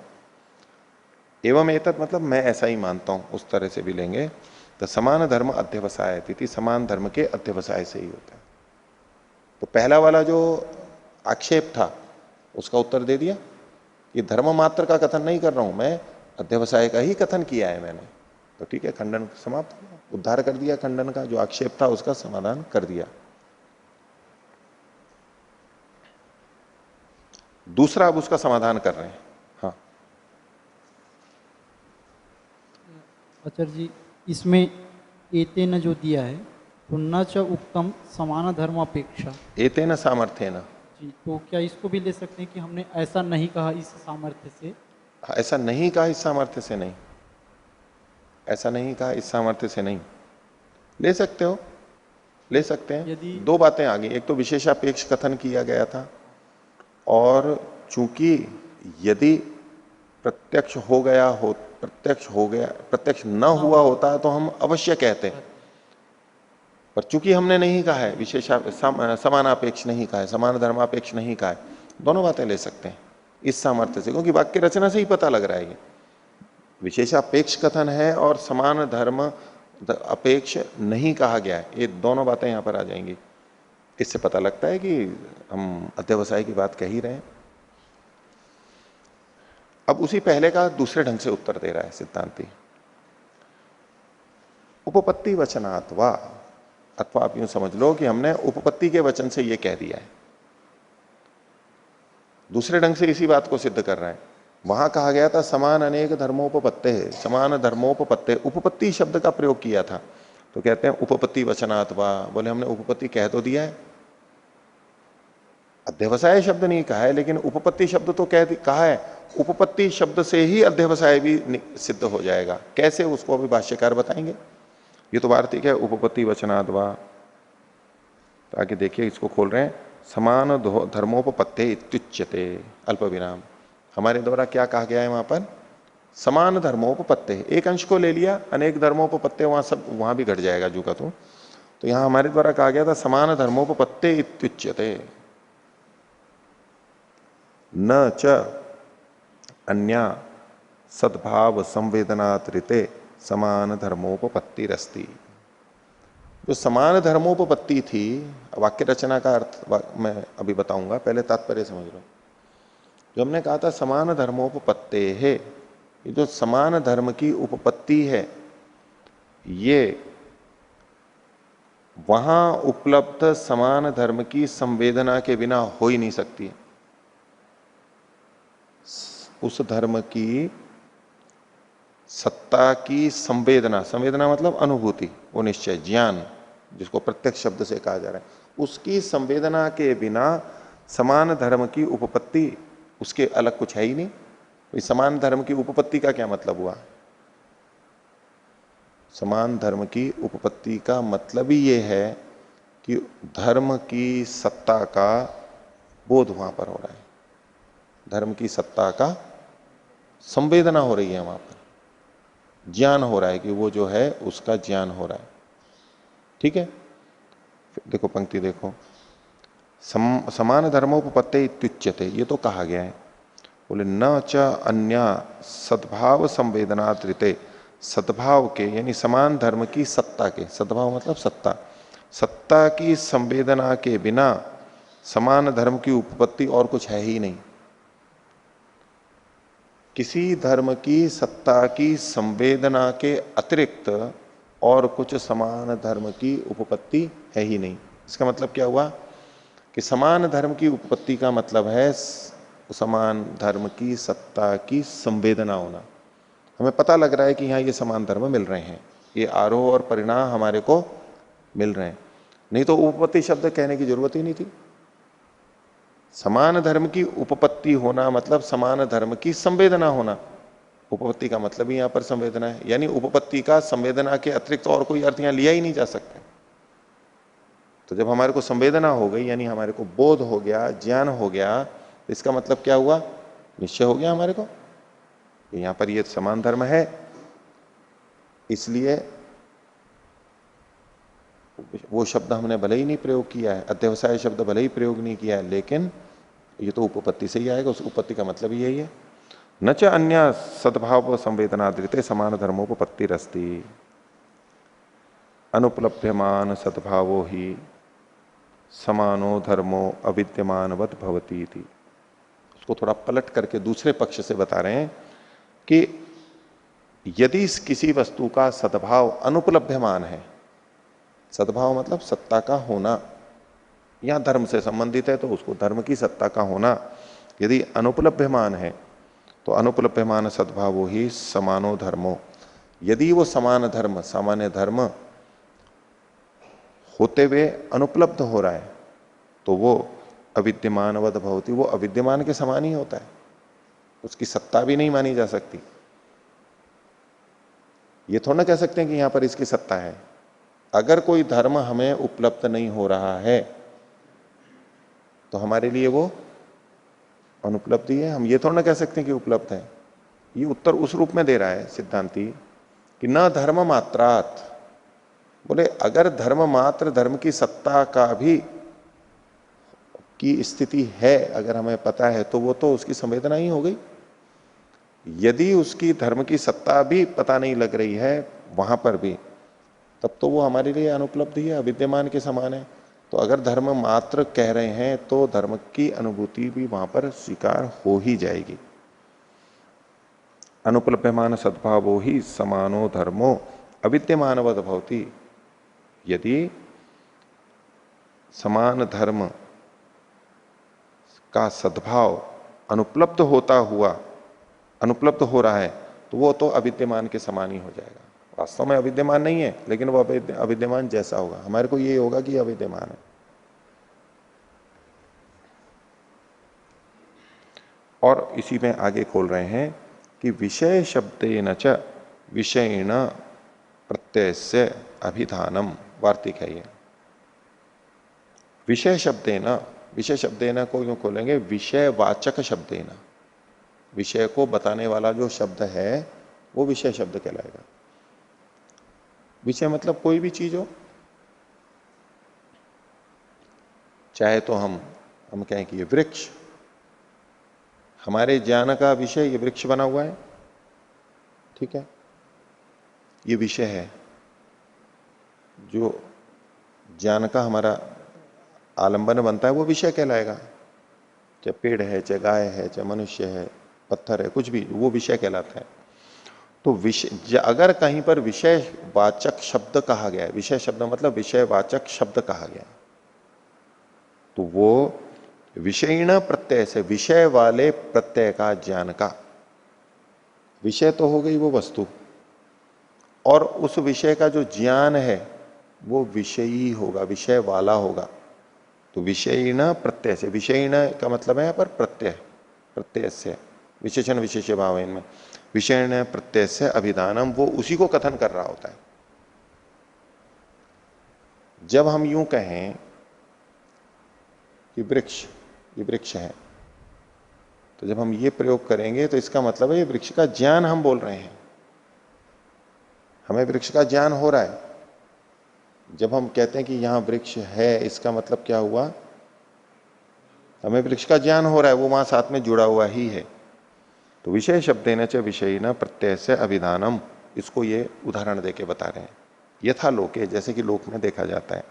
एवं एतत् मतलब मैं ऐसा ही मानता हूं, उस तरह से भी लेंगे तो समान धर्म अध्यवसाय तिथि, समान धर्म के अध्यवसाय से ही होता है। तो पहला वाला जो आक्षेप था उसका उत्तर दे दिया कि धर्म मात्र का कथन नहीं कर रहा हूं मैं, अध्यवसाय का ही कथन किया है मैंने। तो ठीक है, खंडन समाप्त, उद्धार कर दिया खंडन का, जो आक्षेप था उसका समाधान कर दिया। दूसरा अब उसका समाधान कर रहे हैं। हाँ आचार्य जी, इसमें एतेन जो दिया है तो न च उक्तम समान धर्म अपेक्षा, एतेन सामर्थ्येन, जी, तो क्या इसको भी ले सकते हैं कि हमने ऐसा नहीं कहा इस सामर्थ्य से? ऐसा नहीं कहा इस सामर्थ्य से नहीं, ऐसा नहीं कहा इस सामर्थ्य से नहीं, ले सकते हो, ले सकते हैं। यदि दो बातें आ गई, एक तो विशेषापेक्ष कथन किया गया था, और चूंकि यदि प्रत्यक्ष हो गया हो, प्रत्यक्ष हो गया, प्रत्यक्ष न हुआ होता तो हम अवश्य कहते, पर चूंकि हमने नहीं कहा है, समानापेक्ष नहीं कहा है, समान धर्मापेक्ष नहीं कहा है, दोनों बातें ले सकते हैं इस सामर्थ्य से, क्योंकि वाक्य रचना से ही पता लग रहा है ये विशेषापेक्ष कथन है और समान धर्म अपेक्ष नहीं कहा गया है, ये दोनों बातें यहां पर आ जाएंगी। इससे पता लगता है कि हम अध्यवसाय की बात कह ही रहे हैं। अब उसी पहले का दूसरे ढंग से उत्तर दे रहा है सिद्धांती। उपपत्ति वचनात्वा, अथवा आप यूं समझ लो कि हमने उपपत्ति के वचन से यह कह दिया है, दूसरे ढंग से इसी बात को सिद्ध कर रहा है। वहां कहा गया था समान अनेक धर्मोपपत्ते है, समान धर्मोपपत्ते, उपपत्ति शब्द का प्रयोग किया था, तो कहते हैं उपपत्ति वचनात्वा। बोले हमने उपपत्ति कह तो दिया है, अध्यवसाय शब्द नहीं कहा है, लेकिन उपपत्ति शब्द तो कहा है। उपपत्ति शब्द से ही अध्यवसाय भी सिद्ध हो जाएगा, कैसे उसको अभी भाष्यकार बताएंगे। ये तो वार्तिक है, उपपत्ति वचनाद्वा। तो आगे देखिए, इसको खोल रहे हैं, समान धर्मोपपत्ते इत्युच्यते अल्प विराम। हमारे द्वारा क्या कहा गया है वहां पर, समान धर्मोपपत्ते, एक अंश को ले लिया, अनेक धर्मोपपत्ते वहां सब वहां भी घट जाएगा जू का तू। तो यहां हमारे द्वारा कहा गया था समान धर्मोपपत्ते इत्युच्यते, न च अन्या सद्भाव संवेदनात्रिते समान धर्मोपपत्तिरस्ति। जो समान धर्मोपपत्ति थी, वाक्य रचना का अर्थ मैं अभी बताऊंगा, पहले तात्पर्य समझ लो। जो हमने कहा था समान धर्मोपपत्ते है, ये जो समान धर्म की उपपत्ति है, ये वहां उपलब्ध समान धर्म की संवेदना के बिना हो ही नहीं सकती। उस धर्म की सत्ता की संवेदना, संवेदना मतलब अनुभूति, वो निश्चय, ज्ञान, जिसको प्रत्यक्ष शब्द से कहा जा रहा है, उसकी संवेदना के बिना समान धर्म की उपपत्ति, उसके अलग कुछ है ही नहीं। तो समान धर्म की उपपत्ति का क्या मतलब हुआ, समान धर्म की उपपत्ति का मतलब ही ये है कि धर्म की सत्ता का बोध वहां पर हो रहा है, धर्म की सत्ता का संवेदना हो रही है, वहां पर ज्ञान हो रहा है कि वो जो है उसका ज्ञान हो रहा है। ठीक है, देखो पंक्ति देखो, समान धर्मोपपत्ते इत्युच्यते, ये तो कहा गया है। बोले न च अन्य सद्भाव संवेदनात्रिते, सद्भाव के यानी समान धर्म की सत्ता के, सद्भाव मतलब सत्ता, सत्ता की संवेदना के बिना समान धर्म की उपपत्ति और कुछ है ही नहीं। किसी धर्म की सत्ता की संवेदना के अतिरिक्त और कुछ समान धर्म की उपपत्ति है ही नहीं। इसका मतलब क्या हुआ कि समान धर्म की उपपत्ति का मतलब है समान धर्म की सत्ता की संवेदना होना। हमें पता लग रहा है कि यहाँ ये समान धर्म मिल रहे हैं, ये आरोह और परिणाम हमारे को मिल रहे हैं, नहीं तो उपपत्ति शब्द कहने की जरूरत ही नहीं थी। समान धर्म की उपपत्ति होना मतलब समान धर्म की संवेदना होना। उपपत्ति का मतलब ही यहां पर संवेदना है, यानी उपपत्ति का संवेदना के अतिरिक्त और कोई अर्थ यहां लिया ही नहीं जा सकता। तो जब हमारे को संवेदना हो गई, यानी हमारे को बोध हो गया, ज्ञान हो गया, तो इसका मतलब क्या हुआ? निश्चय हो गया हमारे को कि यहां पर ये समान धर्म है। इसलिए वो शब्द हमने भले ही नहीं प्रयोग किया है, अध्यवसाय शब्द भले ही प्रयोग नहीं किया है, लेकिन ये तो उपपत्ति से ही आएगा। उस उपपत्ति का मतलब ही यही है। न च अन्य सद्भाव संवेदनादृते समान धर्मोपपत्ति रस्ती अनुपलभ्यमान सद्भावो ही समानो धर्मो अविद्यमानवत भवती थी। उसको थोड़ा पलट करके दूसरे पक्ष से बता रहे हैं कि यदि किसी वस्तु का सद्भाव अनुपलभ्यमान है, सद्भाव मतलब सत्ता का होना, या धर्म से संबंधित है तो उसको धर्म की सत्ता का होना, यदि अनुपलभ्यमान है तो अनुपलभ्यमान सद्भावो ही समानो धर्मो, यदि वो समान धर्म, सामान्य धर्म होते हुए अनुपलब्ध हो रहा है तो वो अविद्यमानवत भवति, वो अविद्यमान के समान ही होता है, उसकी सत्ता भी नहीं मानी जा सकती। ये थोड़ा ना कह सकते हैं कि यहां पर इसकी सत्ता है। अगर कोई धर्म हमें उपलब्ध नहीं हो रहा है तो हमारे लिए वो अनुपलब्धि है। हम ये थोड़ा ना कह सकते हैं कि उपलब्ध है। ये उत्तर उस रूप में दे रहा है सिद्धांती कि न धर्म मात्रात, बोले अगर धर्म मात्र, धर्म की सत्ता का भी की स्थिति है अगर हमें पता है तो वो तो उसकी संवेदना ही हो गई। यदि उसकी धर्म की सत्ता भी पता नहीं लग रही है वहां पर भी, तब तो वो हमारे लिए अनुपलब्धि है, अविद्यमान के समान है। तो अगर धर्म मात्र कह रहे हैं तो धर्म की अनुभूति भी वहां पर स्वीकार हो ही जाएगी। अनुपलभ्यमान सद्भावो ही समानो धर्मो अविद्यमानवत भवति, यदि समान धर्म का सद्भाव अनुपलब्ध होता हुआ, अनुपलब्ध हो रहा है तो वो तो अविद्यमान के समान ही हो जाएगा। वास्तव में अविद्यमान नहीं है लेकिन वो अविद्यमान जैसा होगा, हमारे को ये होगा कि अविद्यमान है। और इसी में आगे खोल रहे हैं कि विषय शब्देन च विषयेण प्रत्यय से अभिधानम, वार्तिक है ये। विषय शब्देन, विषय शब्देन को यूं खोलेंगे विषयवाचक शब्देन, विषय को बताने वाला जो शब्द है वो विषय शब्द कहलाएगा। विषय मतलब कोई भी चीज हो, चाहे तो हम कहें कि ये वृक्ष, हमारे ज्ञान का विषय ये वृक्ष बना हुआ है, ठीक है, ये विषय है जो ज्ञान का हमारा आलंबन बनता है, वो विषय कहलाएगा। चाहे पेड़ है, चाहे गाय है, चाहे मनुष्य है, पत्थर है, कुछ भी, वो विषय कहलाता है। तो विषय, अगर कहीं पर विषय वाचक शब्द कहा गया है, विषय शब्द मतलब विषय वाचक शब्द कहा गया है, तो वो विषयीण प्रत्यय से, विषय वाले प्रत्यय का, ज्ञान का, विषय तो हो गई वो वस्तु, और उस विषय का जो ज्ञान है वो विषयी होगा, विषय वाला होगा। तो विषयीण प्रत्यय से, विषयीण का मतलब है यहां पर प्रत्यय, प्रत्यय से, विशेषण विशेष भाव इनमें, विषयीण प्रत्यय से अभिधानम, वो उसी को कथन कर रहा होता है। जब हम यूं कहें कि वृक्ष, ये वृक्ष है, तो जब हम ये प्रयोग करेंगे तो इसका मतलब है ये वृक्ष का ज्ञान हम बोल रहे हैं, हमें वृक्ष का ज्ञान हो रहा है। जब हम कहते हैं कि यहां वृक्ष है, इसका मतलब क्या हुआ, हमें वृक्ष का ज्ञान हो रहा है, वो वहां साथ में जुड़ा हुआ ही है। तो विषय शब्देन च विषयिण प्रत्यय से अभिधानम, इसको ये उदाहरण देके बता रहे हैं। यथा लोके, जैसे कि लोक में देखा जाता है।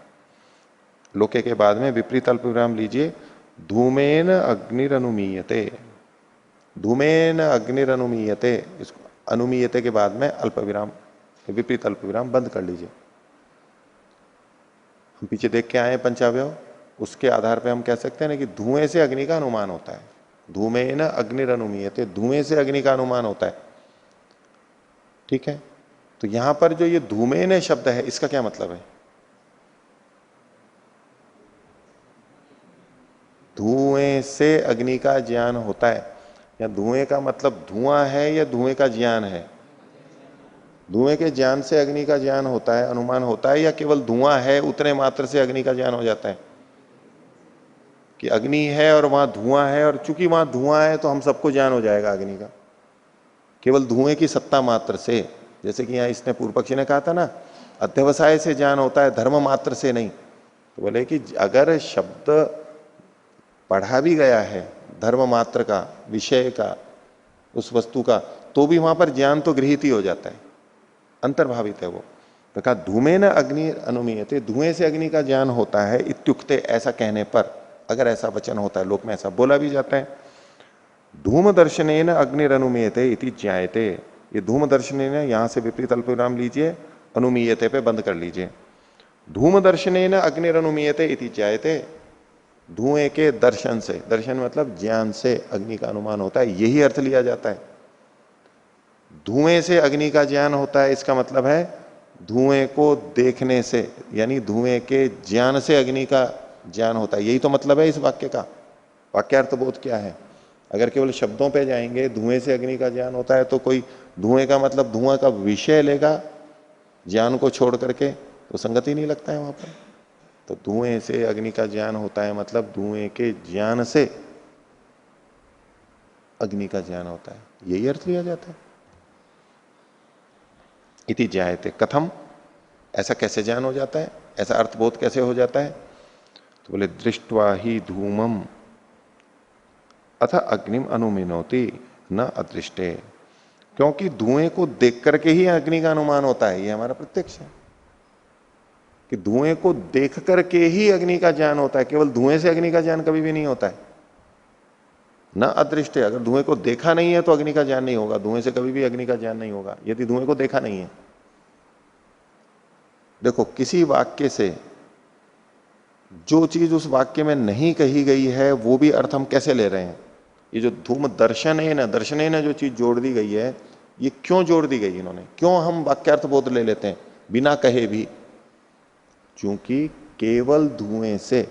लोके के बाद में विपरीत अल्प विराम लीजिए, धूमेन अग्निरनुमीयते, धूमेन अग्निरनुमीयते, इसको अनुमीयते के बाद में अल्प विराम, विपरीत अल्प विराम बंद कर लीजिए। हम पीछे देख के आए पंचावयव, उसके आधार पे हम कह सकते हैं ना कि धुएं से अग्नि का अनुमान होता है। धूमेन अग्निरनुमीयते, धुएं से अग्नि का अनुमान होता है, ठीक है। तो यहां पर जो ये धूमेन शब्द है, इसका क्या मतलब है? धुएं से अग्नि का ज्ञान होता है, या धुएं का मतलब धुआं है या धुएं का ज्ञान है? धुएं के ज्ञान से अग्नि का ज्ञान होता है, अनुमान होता है, या केवल धुआं है उतने मात्र से अग्नि का ज्ञान हो जाता है? कि अग्नि है और वहां धुआं है, और चूंकि वहां धुआं है तो हम सबको ज्ञान हो जाएगा अग्नि का, केवल धुएं की सत्ता मात्र से। जैसे कि यहां इसने पूर्व पक्षी ने कहा था ना, अध्यवसाय से ज्ञान होता है, धर्म मात्र से नहीं। तो बोले कि अगर शब्द पढ़ा भी गया है धर्म मात्र का, विषय का, उस वस्तु का, तो भी वहां पर ज्ञान तो गृहीत ही हो जाता है, अंतर्भावित है वो। तो कहा धूमेन अग्नि अनुमीयते, धुएं से अग्नि का ज्ञान होता है, इत्युक्ते, ऐसा कहने पर, अगर ऐसा वचन होता है, लोक में ऐसा बोला भी जाता है, धूम दर्शनेन अग्निरनुमीयते इति ज्ञायते। ये धूम दर्शनेन, यहां से विपरीत अल्पविराम लीजिए, अनुमीयते पे बंद कर लीजिए। धूम दर्शनेन अग्निरनुमीयते इति ज्ञायते, धुएं के दर्शन से, दर्शन मतलब ज्ञान से अग्नि का अनुमान होता है, यही अर्थ लिया जाता है। धुएं से अग्नि का ज्ञान होता है, इसका मतलब है धुएं को देखने से, यानी धुएं के ज्ञान से अग्नि का ज्ञान होता है, यही तो मतलब है इस वाक्य का। वाक्यार्थ बोध क्या है? अगर केवल शब्दों पे जाएंगे, धुएं से अग्नि का ज्ञान होता है, तो कोई धुएं का मतलब धुआं का विषय लेगा ज्ञान को छोड़ करके, तो संगति नहीं लगता है वहां पर। तो धुएं से अग्नि का ज्ञान होता है मतलब धुएं के ज्ञान से अग्नि का ज्ञान होता है, यही अर्थ लिया जाता है। इति ज्ञायते, कथम, ऐसा कैसे ज्ञान हो जाता है, ऐसा अर्थबोध कैसे हो जाता है? तो बोले दृष्टवा ही धूमम अथ अग्निम अनुमिनोति न अदृष्टे, क्योंकि धुएं को देख करके ही अग्नि का अनुमान होता है, ये हमारा प्रत्यक्ष है कि धुएं को देख करके ही अग्नि का ज्ञान होता है, केवल धुएं से अग्नि का ज्ञान कभी भी नहीं होता है। न अदृष्टे, अगर धुएं को देखा नहीं है तो अग्नि का ज्ञान नहीं होगा, धुएं से कभी भी अग्नि का ज्ञान नहीं होगा यदि धुएं को देखा नहीं है। देखो, किसी वाक्य से जो चीज उस वाक्य में नहीं कही गई है वो भी अर्थ हम कैसे ले रहे हैं? ये जो धूम दर्शन है ना जो चीज जोड़ दी गई है, ये क्यों जोड़ दी गई इन्होंने? क्यों हम वाक्यार्थ बोध ले लेते हैं बिना कहे भी? क्योंकि केवल धुएं से,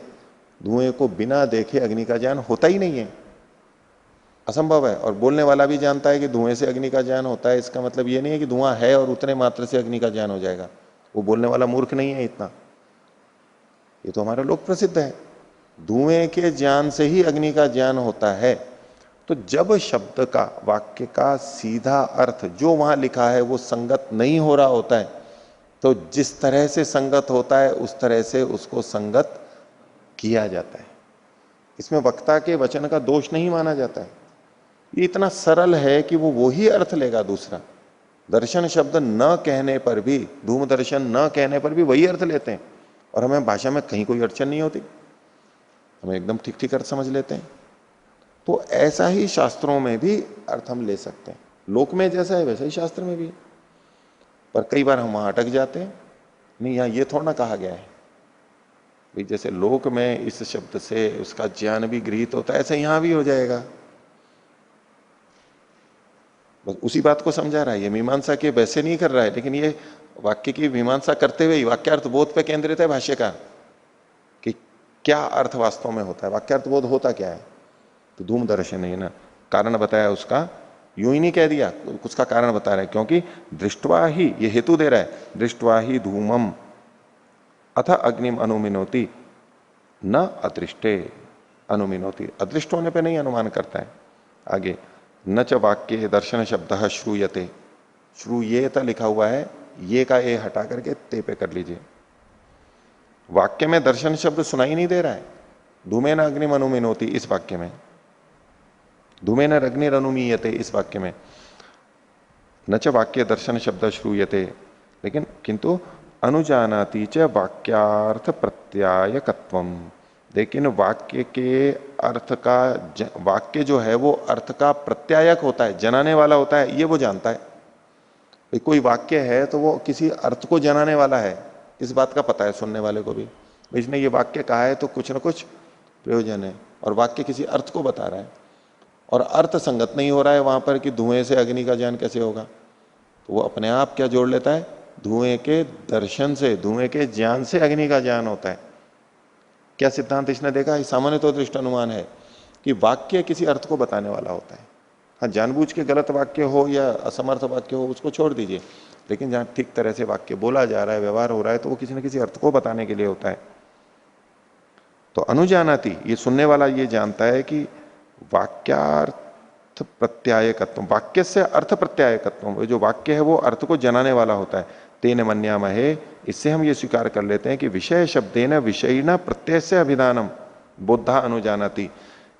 धुएं को बिना देखे अग्नि का ज्ञान होता ही नहीं है, असंभव है। और बोलने वाला भी जानता है कि धुएं से अग्नि का ज्ञान होता है, इसका मतलब ये नहीं है कि धुआं है और उतने मात्र से अग्नि का ज्ञान हो जाएगा। वो बोलने वाला मूर्ख नहीं है इतना, ये तो हमारा लोक प्रसिद्ध है, धुएं के ज्ञान से ही अग्नि का ज्ञान होता है। तो जब शब्द का, वाक्य का सीधा अर्थ जो वहां लिखा है वो संगत नहीं हो रहा होता है, तो जिस तरह से संगत होता है उस तरह से उसको संगत किया जाता है। इसमें वक्ता के वचन का दोष नहीं माना जाता है, ये इतना सरल है कि वो ही अर्थ लेगा दूसरा। दर्शन शब्द न कहने पर भी, धूम दर्शन न कहने पर भी वही अर्थ लेते हैं, और हमें भाषा में कहीं कोई अड़चन नहीं होती, हमें एकदम ठीक ठीक अर्थ समझ लेते हैं। तो ऐसा ही शास्त्रों में भी अर्थ हम ले सकते हैं, लोक में जैसा है वैसा ही शास्त्र में भी। पर कई बार हम वहां अटक जाते हैं, नहीं यहाँ ये थोड़ा ना कहा गया है भाई, जैसे लोक में इस शब्द से उसका ज्ञान भी गृहीत होता है, ऐसे यहां भी हो जाएगा। बस उसी बात को समझा रहा है, ये मीमांसा के वैसे नहीं कर रहा है, लेकिन ये वाक्य की मीमांसा करते हुए वाक्यार्थ बोध पे केंद्रित है भाष्यकार, कि क्या अर्थ वास्तव में होता है, वाक्यार्थ बोध होता क्या है। तो धूम दर्शन है ना, कारण बताया उसका, यूं ही नहीं कह दिया, उसका कारण बता रहे हैं, क्योंकि दृष्टवा ही, ये हेतु दे रहा है, दृष्टवा ही धूमम अथ अग्निम अनुमिनोति न अदृष्टे अनुमिनोति, अदृष्ट होने पे नहीं अनुमान करता है। आगे, न च वाक्य दर्शन शब्द श्रूयते, श्रूयेत लिखा हुआ है, ये का ए हटा करके ते पे कर लीजिए। वाक्य में दर्शन शब्द सुनाई नहीं दे रहा है, धूमेन अग्निम अनुमिनोति इस वाक्य में, धूमेन अग्निर अनुमीयते इस वाक्य में, न च वाक्य दर्शन शब्द श्रूयते, लेकिन किंतु अनुजानाति च वाक्यार्थ प्रत्यायकत्वम, लेकिन वाक्य के अर्थ का, वाक्य जो है वो अर्थ का प्रत्यायक होता है, जनाने वाला होता है, ये वो जानता है। कोई वाक्य है तो वो किसी अर्थ को जनाने वाला है, इस बात का पता है सुनने वाले को भी, इसने ये वाक्य कहा है तो कुछ ना कुछ प्रयोजन है, और वाक्य किसी अर्थ को बता रहा है, और अर्थ संगत नहीं हो रहा है वहां पर कि धुएं से अग्नि का ज्ञान कैसे होगा, तो वो अपने आप क्या जोड़ लेता है, धुएं के दर्शन से, धुएं के ज्ञान से अग्नि का ज्ञान होता है। क्या सिद्धांत इसने देखा? ये सामान्य तो दृष्ट अनुमान है कि वाक्य किसी अर्थ को बताने वाला होता है। हाँ, जानबूझ के गलत वाक्य हो या असमर्थ वाक्य हो उसको छोड़ दीजिए, लेकिन जहां ठीक तरह से वाक्य बोला जा रहा है, व्यवहार हो रहा है, तो वो किसी न किसी अर्थ को बताने के लिए होता है। तो अनुजानाति, ये सुनने वाला ये जानता है कि वाक्यार्थ प्रत्यायकत्व, वाक्य से अर्थ प्रत्यायकत्व, जो वाक्य है वो अर्थ को जनाने वाला होता है। तेन मन्यामहे, इससे हम ये स्वीकार कर लेते हैं कि विषय शब्देन विषयिना प्रत्यय से अभिधानम बुद्धा अनुजानाति,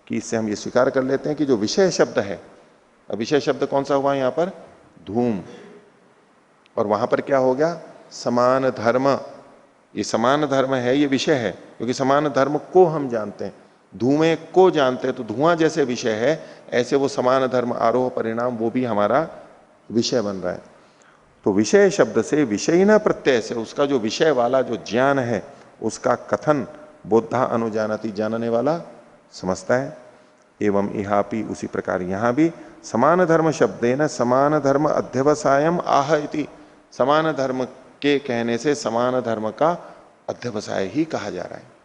कि इससे हम ये स्वीकार कर लेते हैं कि जो विषय शब्द है, अब विषय शब्द कौन सा हुआ यहां पर? धूम। और वहां पर क्या हो गया? समान धर्म। ये समान धर्म है, ये विषय है, क्योंकि समान धर्म को हम जानते हैं, धुएं को जानते हैं, तो धुआं जैसे विषय है ऐसे वो समान धर्म आरोह परिणाम वो भी हमारा विषय बन रहा है। तो विषय शब्द से विषयिना प्रत्यय से उसका जो विषय वाला जो ज्ञान है उसका कथन बुद्धा अनुजानति, जानने वाला समझता है। एवं इहापि, उसी प्रकार यहां भी समान धर्म शब्देन समान धर्म अध्यवसायम आह इति, समान धर्म के कहने से समान धर्म का अध्यवसाय ही कहा जा रहा है।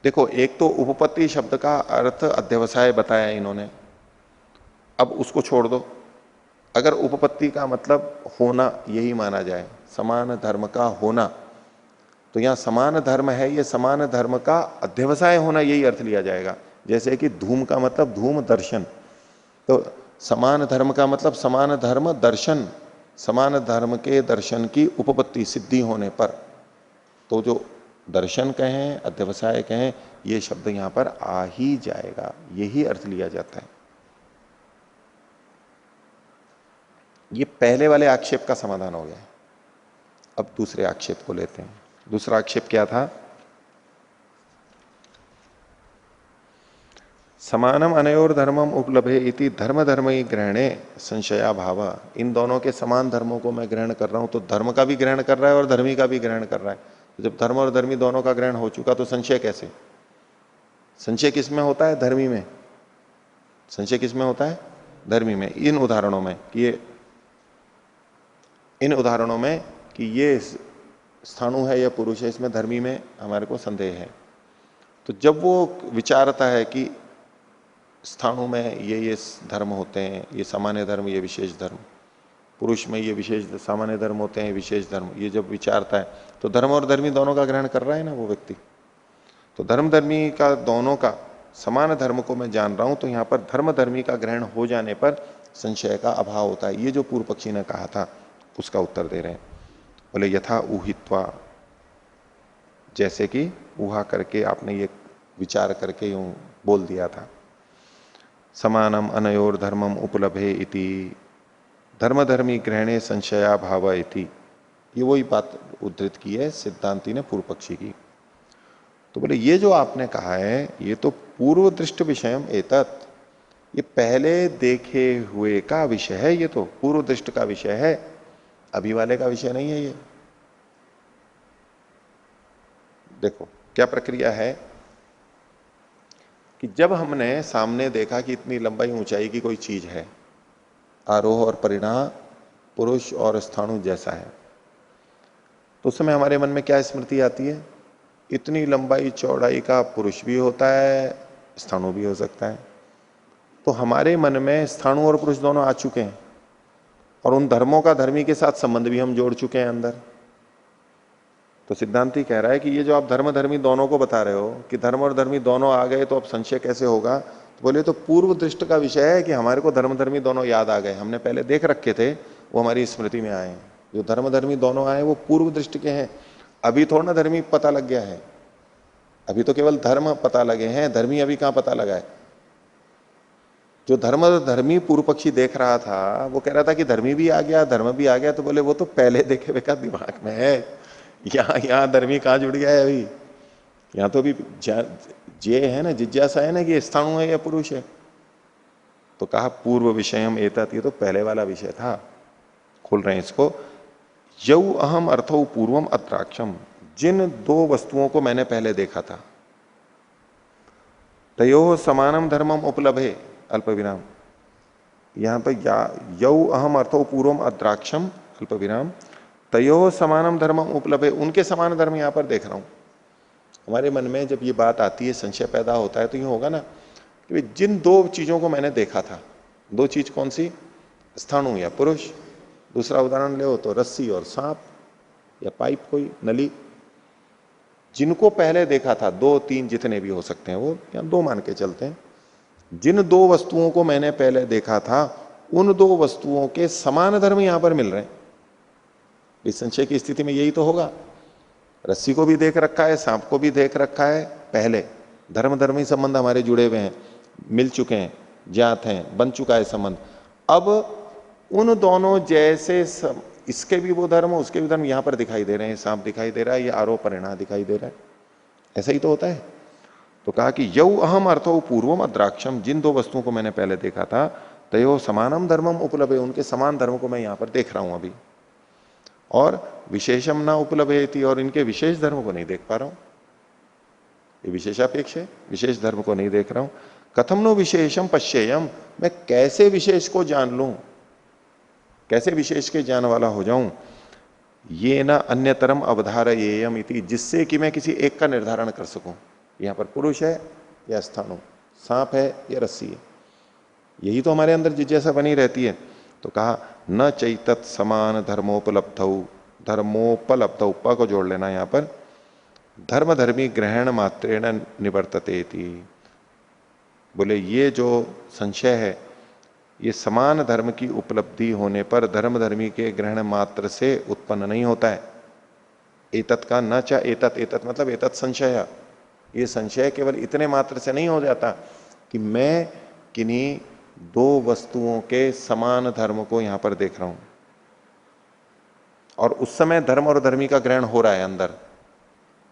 देखो, एक तो उपपत्ति शब्द का अर्थ अध्यवसाय बताया इन्होंने, अब उसको छोड़ दो। अगर उपपत्ति का मतलब होना यही माना जाए, समान धर्म का होना, तो यहां समान धर्म है, ये समान धर्म का अध्यवसाय होना यही अर्थ लिया जाएगा। जैसे कि धूम का मतलब धूम दर्शन, तो समान धर्म का मतलब समान धर्म दर्शन, समान धर्म के दर्शन की उपपत्ति सिद्धि होने पर, तो जो दर्शन कहें अध्यवसाय कहें ये शब्द यहां पर आ ही जाएगा, यही अर्थ लिया जाता है। ये पहले वाले आक्षेप का समाधान हो गया। अब दूसरे आक्षेप को लेते हैं। दूसरा आक्षेप क्या था? समानम अनयोर धर्मम उपलभे इति धर्म धर्मी ग्रहणे संशया भाव। इन दोनों के समान धर्मों को मैं ग्रहण कर रहा हूं, तो धर्म का भी ग्रहण कर रहा है और धर्मी का भी ग्रहण कर रहा है। तो जब धर्म और धर्मी दोनों का ग्रहण हो चुका तो संशय कैसे? संशय किसमें होता है? धर्मी में। संशय किसमें होता है? धर्मी में। इन उदाहरणों में कि ये स्थाणु है या पुरुष है, इसमें धर्मी में हमारे को संदेह है। तो जब वो विचारता है कि स्थाणु में ये धर्म होते हैं, ये सामान्य धर्म, ये विशेष धर्म, पुरुष में ये विशेष सामान्य धर्म होते हैं, विशेष धर्म, ये जब विचारता है तो धर्म और धर्मी दोनों का ग्रहण कर रहा है ना वो व्यक्ति। तो धर्म धर्मी का दोनों का समान धर्म को मैं जान रहा हूं, तो यहां पर धर्म धर्मी का ग्रहण हो जाने पर संशय का अभाव होता है। ये जो पूर्व पक्षी ने कहा था उसका उत्तर दे रहे हैं। बोले यथा ऊहित्वा, जैसे कि ऊहा करके आपने ये विचार करके यूं बोल दिया था। समानम अनयोर धर्मम उपलभे इति धर्म धर्मी ग्रहणे संशया भाव इति, ये वही बात उद्धृत की है सिद्धांति ने पूर्व पक्षी की। तो बोले ये जो आपने कहा है ये तो पूर्व दृष्ट विषयम एतत्, ये पहले देखे हुए का विषय है, ये तो पूर्व दृष्ट का विषय है, अभी वाले का विषय नहीं है ये। देखो क्या प्रक्रिया है कि जब हमने सामने देखा कि इतनी लंबाई ऊंचाई की कोई चीज है, आरोह और परिणाम पुरुष और स्थाणु जैसा है, तो उस समय हमारे मन में क्या स्मृति आती है? इतनी लंबाई चौड़ाई का पुरुष भी होता है, स्थाणु भी हो सकता है। तो हमारे मन में स्थाणु और पुरुष दोनों आ चुके हैं और उन धर्मों का धर्मी के साथ संबंध भी हम जोड़ चुके हैं अंदर। तो सिद्धांति कह रहा है कि ये जो आप धर्म धर्मी दोनों को बता रहे हो कि धर्म और धर्मी दोनों आ गए, तो अब संशय कैसे होगा? तो बोले तो पूर्व दृष्ट का विषय है कि हमारे को धर्म धर्मी दोनों याद आ गए, हमने पहले देख रखे थे, वो हमारी स्मृति में आए हैं। जो धर्म धर्मी दोनों आए वो पूर्व दृष्टि के हैं, अभी थोड़ा ना धर्मी पता लग गया है, अभी तो केवल धर्म पता लगे हैं, धर्मी अभी कहां पता लगा है। जो धर्म धर्मी पूर्व पक्षी देख रहा था वो कह रहा था कि धर्मी भी आ गया, धर्म भी आ गया, तो बोले वो तो पहले देखे हुए का दिमाग में है, यहां धर्मी कहां जुड़ गया है अभी? यहां तो अभी जे है ना, जिज्ञासा है ना कि स्थाणु है या पुरुष है। तो कहा पूर्व विषयम एतत्, ये तो पहले वाला विषय था। खोल रहे हैं इसको। यौ अहम अर्थो पूर्वम अत्राक्षम, जिन दो वस्तुओं को मैंने पहले देखा था, तयो समानम धर्मम उपलभे अल्प विराम, यहां पर यौ अहम अर्थो पूर्वम अद्राक्षम अल्प विराम तयो समानम धर्मम उपलभे, उनके समान धर्म यहां पर देख रहा हूं। हमारे मन में जब ये बात आती है, संशय पैदा होता है, तो ये होगा ना कि भाई जिन दो चीजों को मैंने देखा था, दो चीज कौन सी, स्थाणु या पुरुष, दूसरा उदाहरण ले तो रस्सी और सांप या पाइप, कोई नली, जिनको पहले देखा था, दो तीन जितने भी हो सकते हैं वो, या दो मान के चलते हैं, जिन दो वस्तुओं को मैंने पहले देखा था उन दो वस्तुओं के समान धर्म यहां पर मिल रहे हैं। इस संशय की स्थिति में यही तो होगा। रस्सी को भी देख रखा है, सांप को भी देख रखा है, पहले धर्म धर्मी संबंध हमारे जुड़े हुए हैं, मिल चुके हैं, ज्ञात हैं, बन चुका है संबंध। अब उन दोनों जैसे इसके भी वो धर्म, उसके भी धर्म यहां पर दिखाई दे रहे हैं, सांप दिखाई दे रहा है, ये आरोप परिणाम दिखाई दे रहा है, ऐसा ही तो होता है। तो कहा कि यौ अहम अर्थो पूर्वम अद्राक्षम, जिन दो वस्तुओं को मैंने पहले देखा था, तयो समानम धर्मम उपलब्धे, उनके समान धर्म को मैं यहां पर देख रहा हूं अभी, और विशेषम ना उपलब्धेति, और इनके विशेष धर्म को नहीं देख पा रहा हूं, ये विशेषापेक्ष है, विशेष धर्म को नहीं देख रहा हूं। कथम नो विशेषम पश्येयम, मैं कैसे विशेष को जान लूं, कैसे विशेष के ज्ञान वाला हो जाऊं। ये ना अन्यतरम अवधारयेयम इति, जिससे कि मैं किसी एक का निर्धारण कर सकूं, यहां पर पुरुष है या स्थाणु, सांप है या रस्सी है, यही तो हमारे अंदर जिज्ञासा बनी रहती है। तो कहा न चैतत समान धर्मोपलब्धौ, धर्मोपलब्धौ, प को जोड़ लेना यहां पर, धर्म धर्मी ग्रहण मात्रेण निवर्तते थी। बोले ये जो संशय है ये समान धर्म की उपलब्धि होने पर धर्म धर्मी के ग्रहण मात्र से उत्पन्न नहीं होता है। एतत् का न चा एतत्, एतत् मतलब एतत् संशय, ये संशय केवल इतने मात्र से नहीं हो जाता कि मैं किन्हीं दो वस्तुओं के समान धर्म को यहां पर देख रहा हूं और उस समय धर्म और धर्मी का ग्रहण हो रहा है अंदर,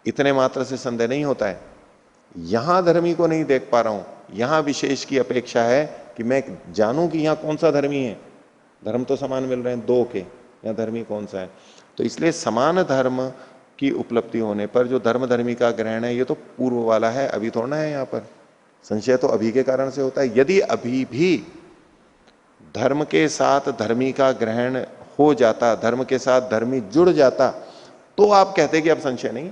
इतने मात्र से संदेह नहीं होता है। यहां धर्मी को नहीं देख पा रहा हूं, यहां विशेष की अपेक्षा है कि मैं जानूं कि यहां कौन सा धर्मी है, धर्म तो समान मिल रहे हैं दो के, यहां धर्मी कौन सा है। तो इसलिए समान धर्म की उपलब्धि होने पर जो धर्म धर्मी का ग्रहण है ये तो पूर्व वाला है, अभी थोड़ा है यहां पर, संशय तो अभी के कारण से होता है। यदि अभी भी धर्म के साथ धर्मी का ग्रहण हो जाता, धर्म के साथ धर्मी जुड़ जाता, तो आप कहते कि अब संशय नहीं।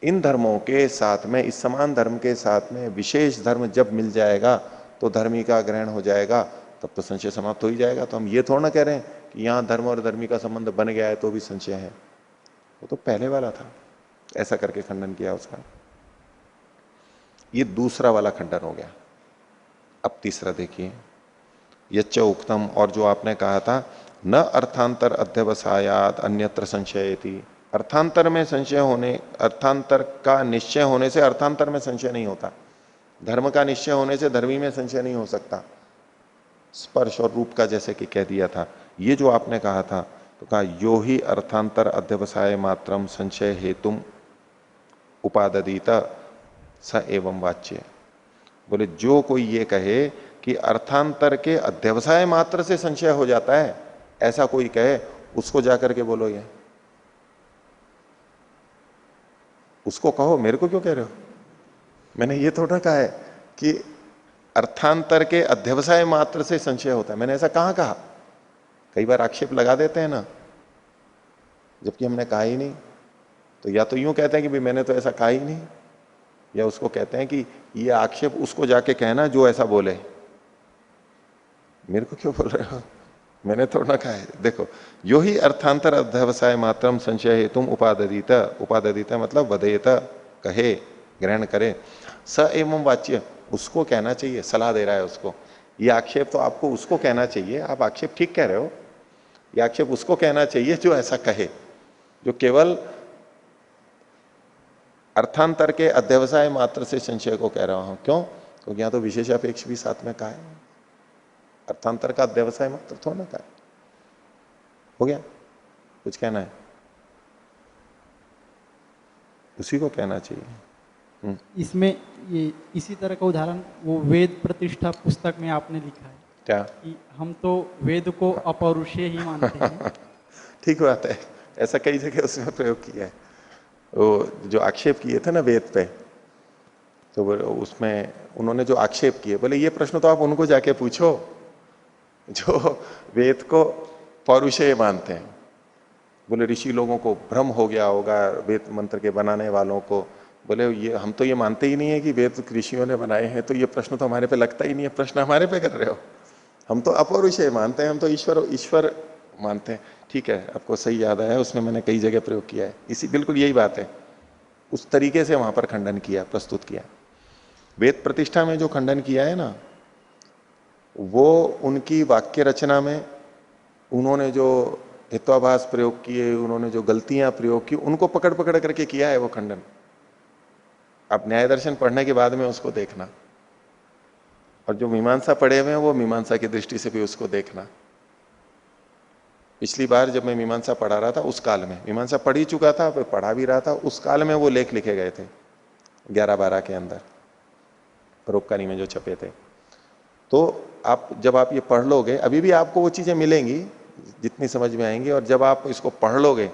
इन धर्मों के साथ में, इस समान धर्म के साथ में विशेष धर्म जब मिल जाएगा तो धर्मी का ग्रहण हो जाएगा, तब तो संशय समाप्त हो ही जाएगा। तो हम ये थोड़ा ना कह रहे हैं कि यहां धर्म और धर्मी का संबंध बन गया है तो भी संशय है, वो तो पहले वाला था, ऐसा करके खंडन किया उसका। ये दूसरा वाला खंडन हो गया। अब तीसरा देखिए, यच्च उक्तम, और जो आपने कहा था न अर्थांतर अध्यवसायात अन्यत्र संशयति, अर्थांतर में संशय होने, अर्थांतर का निश्चय होने से अर्थांतर में संशय नहीं होता, धर्म का निश्चय होने से धर्मी में संशय नहीं हो सकता। स्पर्श और रूप का जैसे कि कह दिया था, ये जो आपने कहा था, तो कहा यो ही अर्थांतर अध्यवसाय मात्रम संशय हेतुम उपाददीत स एवं वाच्य। बोले जो कोई ये कहे कि अर्थांतर के अध्यवसाय मात्र से संशय हो जाता है, ऐसा कोई कहे, उसको जाकर के बोलो ये, उसको कहो, मेरे को क्यों कह रहे हो। मैंने ये थोड़ा कहा है कि अर्थांतर के अध्यवसाय मात्र से संशय होता है, मैंने ऐसा कहां कहा। कई बार आक्षेप लगा देते हैं ना, जबकि हमने कहा ही नहीं। तो या तो यूं कहते हैं कि भाई मैंने तो ऐसा कहा ही नहीं, या उसको कहते हैं कि ये आक्षेप उसको जाके कहना जो ऐसा बोले, मेरे को क्यों बोल रहे हो, मैंने थोड़ा कहा है। देखो, यो ही अर्थांतर अध्यवसाय मात्रम संशय हेतुम उपाददीत, उपाददीत मतलब वदेत, कहे, ग्रहण करे, स एवं वाच्य, उसको कहना चाहिए, सलाह दे रहा है उसको। ये आक्षेप तो आपको उसको कहना चाहिए, आप आक्षेप ठीक कह रहे हो, ये आक्षेप उसको कहना चाहिए जो ऐसा कहे, जो केवल अर्थांतर के अध्यवसाय मात्र से संशय को कह रहा हूं। क्यों? क्योंकि यहां तो विशेषापेक्ष भी साथ में कहा है, अर्थांतर का अध्यवसाय मात्र थोड़ा ना कहा है। हो गया, कुछ कहना है, उसी को कहना चाहिए। इसमें ये इसी तरह का उदाहरण वो वेद प्रतिष्ठा पुस्तक में आपने लिखा है क्या? कि हम तो वेद को अपौरुषेय ही मानते हैं। ठीक बात है, ऐसा कई जगह उसमें प्रयोग किया है। वो जो आक्षेप किए थे ना वेद पे, तो उसमें उन्होंने जो आक्षेप किए, बोले ये प्रश्न तो आप उनको जाके पूछो जो वेद को पौरुषेय मानते हैं। बोले ऋषि लोगों को भ्रम हो गया होगा वेद मंत्र के बनाने वालों को, बोले ये हम तो ये मानते ही नहीं है कि वेद ऋषियों ने बनाए हैं, तो ये प्रश्न तो हमारे पे लगता ही नहीं है, प्रश्न हमारे पे कर रहे हो। हम तो अपौरुषेय मानते हैं, हम तो ईश्वर ईश्वर मानते हैं। ठीक है, आपको सही याद आया, उसमें मैंने कई जगह प्रयोग किया है, इसी बिल्कुल यही बात है। उस तरीके से वहां पर खंडन किया, प्रस्तुत किया। वेद प्रतिष्ठा में जो खंडन किया है ना, वो उनकी वाक्य रचना में उन्होंने जो हित्वाभास प्रयोग किए, उन्होंने जो गलतियां प्रयोग की, उनको पकड़ पकड़ करके किया है वो खंडन। आप न्याय दर्शन पढ़ने के बाद में उसको देखना, और जो मीमांसा पढ़े हुए हैं वो मीमांसा की दृष्टि से भी उसको देखना। पिछली बार जब मैं मीमांसा पढ़ा रहा था, उस काल में मीमांसा पढ़ ही चुका था, पढ़ा भी रहा था, उस काल में वो लेख लिखे गए थे 11-12 के अंदर, परोपकारी में जो छपे थे। तो आप जब आप ये पढ़ लोगे, अभी भी आपको वो चीजें मिलेंगी जितनी समझ में आएंगी, और जब आप इसको पढ़ लोगे,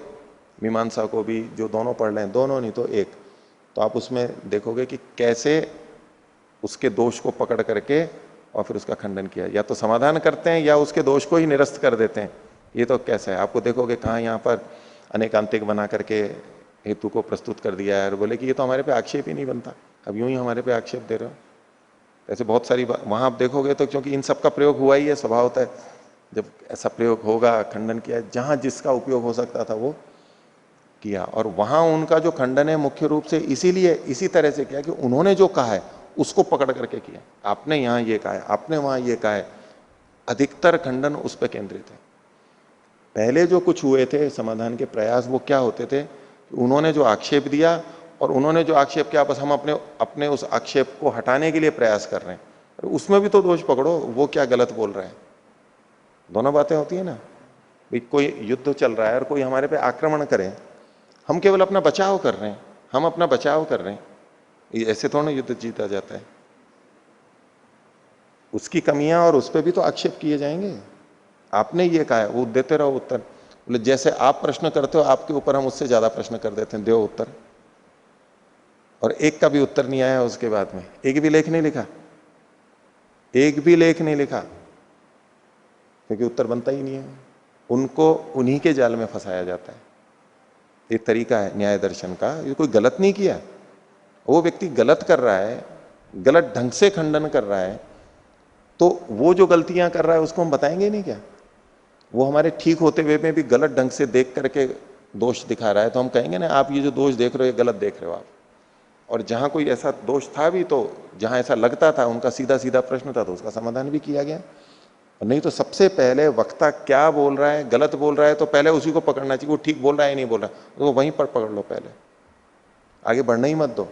मीमांसा को भी जो दोनों पढ़ लें, दोनों नहीं तो एक, तो आप उसमें देखोगे कि कैसे उसके दोष को पकड़ करके और फिर उसका खंडन किया, या तो समाधान करते हैं या उसके दोष को ही निरस्त कर देते हैं। ये तो कैसा है, आपको देखोगे कहाँ यहाँ पर अनेकांतिक बना करके हेतु को प्रस्तुत कर दिया है, और बोले कि ये तो हमारे पे आक्षेप ही नहीं बनता, अब यूं ही हमारे पे आक्षेप दे रहे हो। ऐसे बहुत सारी वहां आप देखोगे तो, क्योंकि इन सब का प्रयोग हुआ ही है, स्वभाव होता है जब ऐसा प्रयोग होगा, खंडन किया, जहां जिसका उपयोग हो सकता था वो किया। और वहां उनका जो खंडन है मुख्य रूप से इसीलिए इसी तरह से किया कि उन्होंने जो कहा है उसको पकड़ करके किया। आपने यहां ये कहा है, आपने वहां ये कहा है, अधिकतर खंडन उस पर केंद्रित है। पहले जो कुछ हुए थे समाधान के प्रयास, वो क्या होते थे, उन्होंने जो आक्षेप दिया और उन्होंने जो आक्षेप किया, बस हम अपने अपने उस आक्षेप को हटाने के लिए प्रयास कर रहे हैं, उसमें भी तो दोष पकड़ो, वो क्या गलत बोल रहे हैं। दोनों बातें होती है ना, भाई कोई युद्ध चल रहा है और कोई हमारे पे आक्रमण करे, हम केवल अपना बचाव कर रहे हैं, हम अपना बचाव कर रहे हैं, ये ऐसे थोड़ा युद्ध जीता जाता है। उसकी कमियां और उस पर भी तो आक्षेप किए जाएंगे। आपने ये कहा है, वो देते रहो उत्तर, बोले जैसे आप प्रश्न करते हो आपके ऊपर हम उससे ज्यादा प्रश्न कर देते हैं, दो उत्तर। और एक का भी उत्तर नहीं आया उसके बाद में, एक भी लेख नहीं लिखा, एक भी लेख नहीं लिखा, क्योंकि उत्तर बनता ही नहीं है। उनको उन्हीं के जाल में फंसाया जाता है। एक तरीका है न्याय दर्शन का, ये कोई गलत नहीं किया, वो व्यक्ति गलत कर रहा है, गलत ढंग से खंडन कर रहा है, तो वो जो गलतियां कर रहा है उसको हम बताएंगे नहीं क्या? वो हमारे ठीक होते हुए में भी गलत ढंग से देख करके दोष दिखा रहा है, तो हम कहेंगे ना आप ये जो दोष देख रहे हो ये गलत देख रहे हो आप। और जहां कोई ऐसा दोष था भी, तो जहां ऐसा लगता था, उनका सीधा सीधा प्रश्न था, तो उसका समाधान भी किया गया। और नहीं तो सबसे पहले वक्ता क्या बोल रहा है, गलत बोल रहा है, तो पहले उसी को पकड़ना चाहिए, वो ठीक बोल रहा है नहीं बोल रहा, तो वहीं पर पकड़ लो, पहले आगे बढ़ना ही मत दो।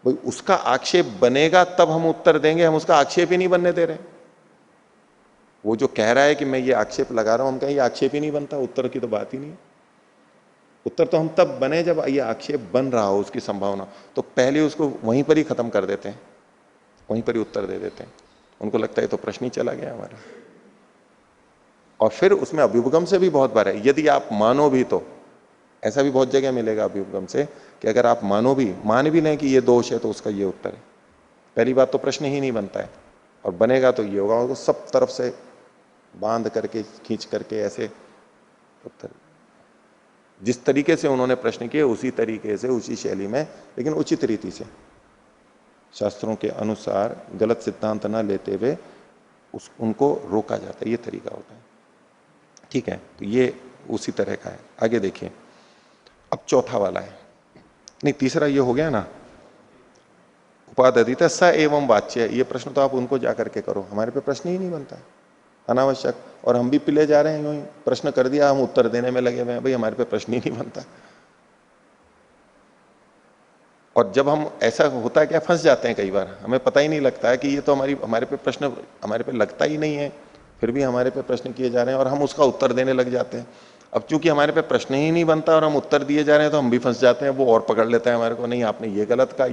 भाई उसका आक्षेप बनेगा तब हम उत्तर देंगे, हम उसका आक्षेप ही नहीं बनने दे रहे। वो जो कह रहा है कि मैं ये आक्षेप लगा रहा हूं, हम कहें ये आक्षेप ही नहीं बनता, उत्तर की तो बात ही नहीं। उत्तर तो हम तब बने जब ये आक्षेप बन रहा हो, उसकी संभावना, तो पहले उसको वहीं पर ही खत्म कर देते हैं, वहीं पर ही उत्तर दे देते हैं। उनको लगता है तो प्रश्न ही चला गया हमारा। और फिर उसमें अभ्युपगम से भी बहुत बार है, यदि आप मानो भी, तो ऐसा भी बहुत जगह मिलेगा अभ्युपगम से कि अगर आप मान भी लें कि ये दोष है, तो उसका ये उत्तर है। पहली बात तो प्रश्न ही नहीं बनता है, और बनेगा तो ये होगा, उसको सब तरफ से बांध करके खींच करके ऐसे उत्तर, जिस तरीके से उन्होंने प्रश्न किए उसी तरीके से, उसी शैली में, लेकिन उचित रीति से, शास्त्रों के अनुसार गलत सिद्धांत ना लेते हुए उनको रोका जाता है, ये तरीका होता है। ठीक है, तो ये उसी तरह का है। आगे देखिए, अब चौथा वाला है, नहीं तीसरा ये हो गया ना, उपाददित स एवं वाच्य। ये प्रश्न तो आप उनको जाकर के करो, हमारे पे प्रश्न ही नहीं बनता है, अनावश्यक। और हम भी पिले जा रहे हैं, यूं ही प्रश्न कर दिया, हम उत्तर देने में लगे हुए हैं, भाई हमारे पे प्रश्न ही नहीं बनता। और जब हम ऐसा होता है क्या, फंस जाते हैं कई बार, हमें पता ही नहीं लगता है कि ये तो हमारे पे प्रश्न हमारे पे लगता ही नहीं है, फिर भी हमारे पे प्रश्न किए जा रहे हैं और हम उसका उत्तर देने लग जाते हैं। अब चूंकि हमारे पे प्रश्न ही नहीं बनता और हम उत्तर दिए जा रहे हैं, तो हम भी फंस जाते हैं, वो और पकड़ लेता है हमारे को, नहीं आपने ये गलत कहा,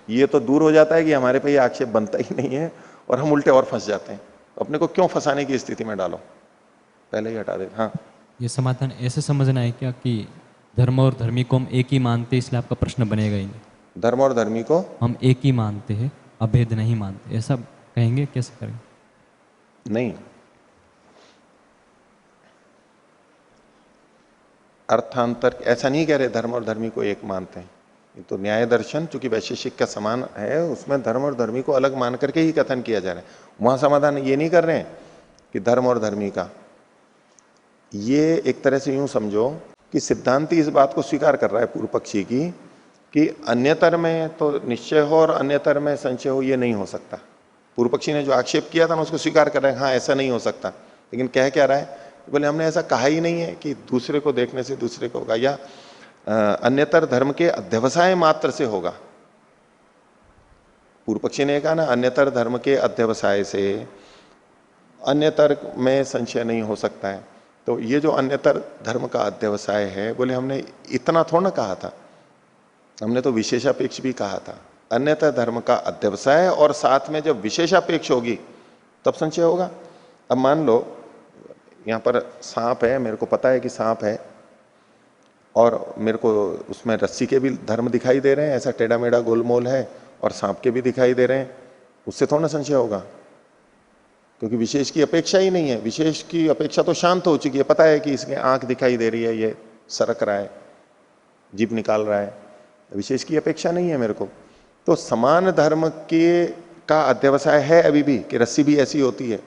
ये तो दूर हो जाता है कि हमारे पे ये आक्षेप बनता ही नहीं है, और हम उल्टे और फंस जाते हैं। तो अपने को क्यों फंसाने की स्थिति में डालो, पहले ही हटा दे। हाँ, ये समाधान ऐसे समझना है क्या कि धर्म और धर्मी को हम एक ही मानते, इसलिए आपका प्रश्न बनेगा ही नहीं। धर्म और धर्मी को हम एक ही मानते हैं, अभेद नहीं मानते, ऐसा कहेंगे, कैसे करेंगे? नहीं, अर्थांतर ऐसा नहीं कह रहे धर्म और धर्मी को एक मानते हैं। ये तो न्याय दर्शन चूंकि वैशेषिक का समान है, उसमें धर्म और धर्मी को अलग मान करके ही कथन किया जा रहा है। वहां समाधान ये नहीं कर रहे हैं कि धर्म और धर्मी का। ये एक तरह से यूं समझो कि सिद्धांती इस बात को स्वीकार कर रहा है पूर्व पक्षी की कि अन्यतर में तो निश्चय हो और अन्यतर में संशय हो, ये नहीं हो सकता। पूर्व पक्षी ने जो आक्षेप किया था ना उसको स्वीकार कर रहे हैं, हाँ ऐसा नहीं हो सकता। लेकिन कह क्या रहा है, बोले हमने ऐसा कहा ही नहीं है कि दूसरे को देखने से दूसरे को होगा, या अन्यतर धर्म के अध्यवसाय मात्र से होगा। पूर्व पक्षी ने कहा ना अन्यतर धर्म के अध्यवसाय से अन्यतर में संशय नहीं हो सकता है। तो ये जो अन्यतर धर्म का अध्यवसाय है, बोले हमने इतना थोड़ा ना कहा था, हमने तो विशेषापेक्ष भी कहा था। अन्यतर धर्म का अध्यवसाय और साथ में जब विशेषापेक्ष होगी तब संशय होगा। अब मान लो यहां पर सांप है, मेरे को पता है कि सांप है और मेरे को उसमें रस्सी के भी धर्म दिखाई दे रहे हैं, ऐसा टेढ़ा मेढ़ा गोलमोल है, और सांप के भी दिखाई दे रहे हैं, उससे थोड़ा ना संशय होगा, क्योंकि विशेष की अपेक्षा ही नहीं है। विशेष की अपेक्षा तो शांत हो चुकी है, पता है कि इसके आंख दिखाई दे रही है, ये सरक रहा है, जीभ निकाल रहा है, विशेष की अपेक्षा नहीं है मेरे को। तो समान धर्म के का अध्यवसाय है अभी भी कि रस्सी भी ऐसी होती है,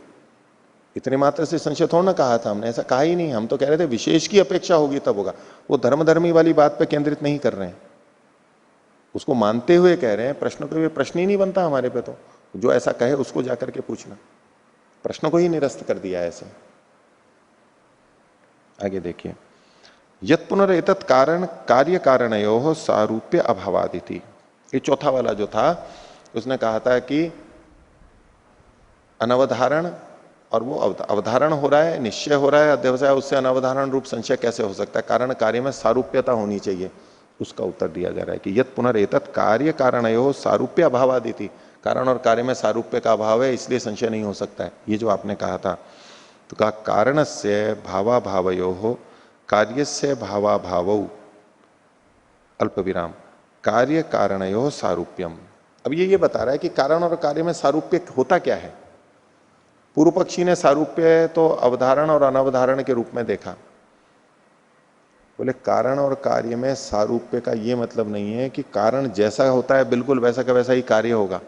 इतने मात्र से संशय थोड़ा ना कहा था हमने, ऐसा कहा ही नहीं। हम तो कह रहे थे विशेष की अपेक्षा होगी तब होगा। वो धर्म धर्मी वाली बात पे केंद्रित नहीं कर रहे हैं, उसको मानते हुए कह रहे हैं। प्रश्न पे प्रश्न ही नहीं बनता हमारे पे, तो जो ऐसा कहे उसको जाकर के पूछना, प्रश्न को ही निरस्त कर दिया ऐसे। आगे देखिए, यत पुनरेतत् कारण कार्य कारणयोः सारूप्य अभावादिति। ये चौथा वाला जो था उसने कहा था कि अनवधारण, और वो अवधारण हो रहा है, निश्चय हो रहा है अध्यवसाय, उससे अनवधारण रूप संशय कैसे हो सकता है, कारण कार्य में सारूप्यता होनी चाहिए। उसका उत्तर दिया जा रहा है कि यत पुनरेतत् कार्य कारणयोः सारूप्य अभावादिति। कारण और कार्य में सारूप्य का अभाव है, इसलिए संशय नहीं हो सकता है, ये जो आपने कहा था। तो कहा कारणस्य भावाभावयोः कार्यस्य भावाभावौ अल्प विराम कार्य कारणयोः सारूप्यम। अब ये बता रहा है कि कारण और कार्य में सारूप्य होता क्या है। पूर्व पक्षी ने सारूप्य तो अवधारण और अनवधारण के रूप में देखा। बोले कारण और कार्य में सारूप्य का ये मतलब नहीं है कि कारण जैसा होता है बिल्कुल वैसा का वैसा ही कार्य होगा।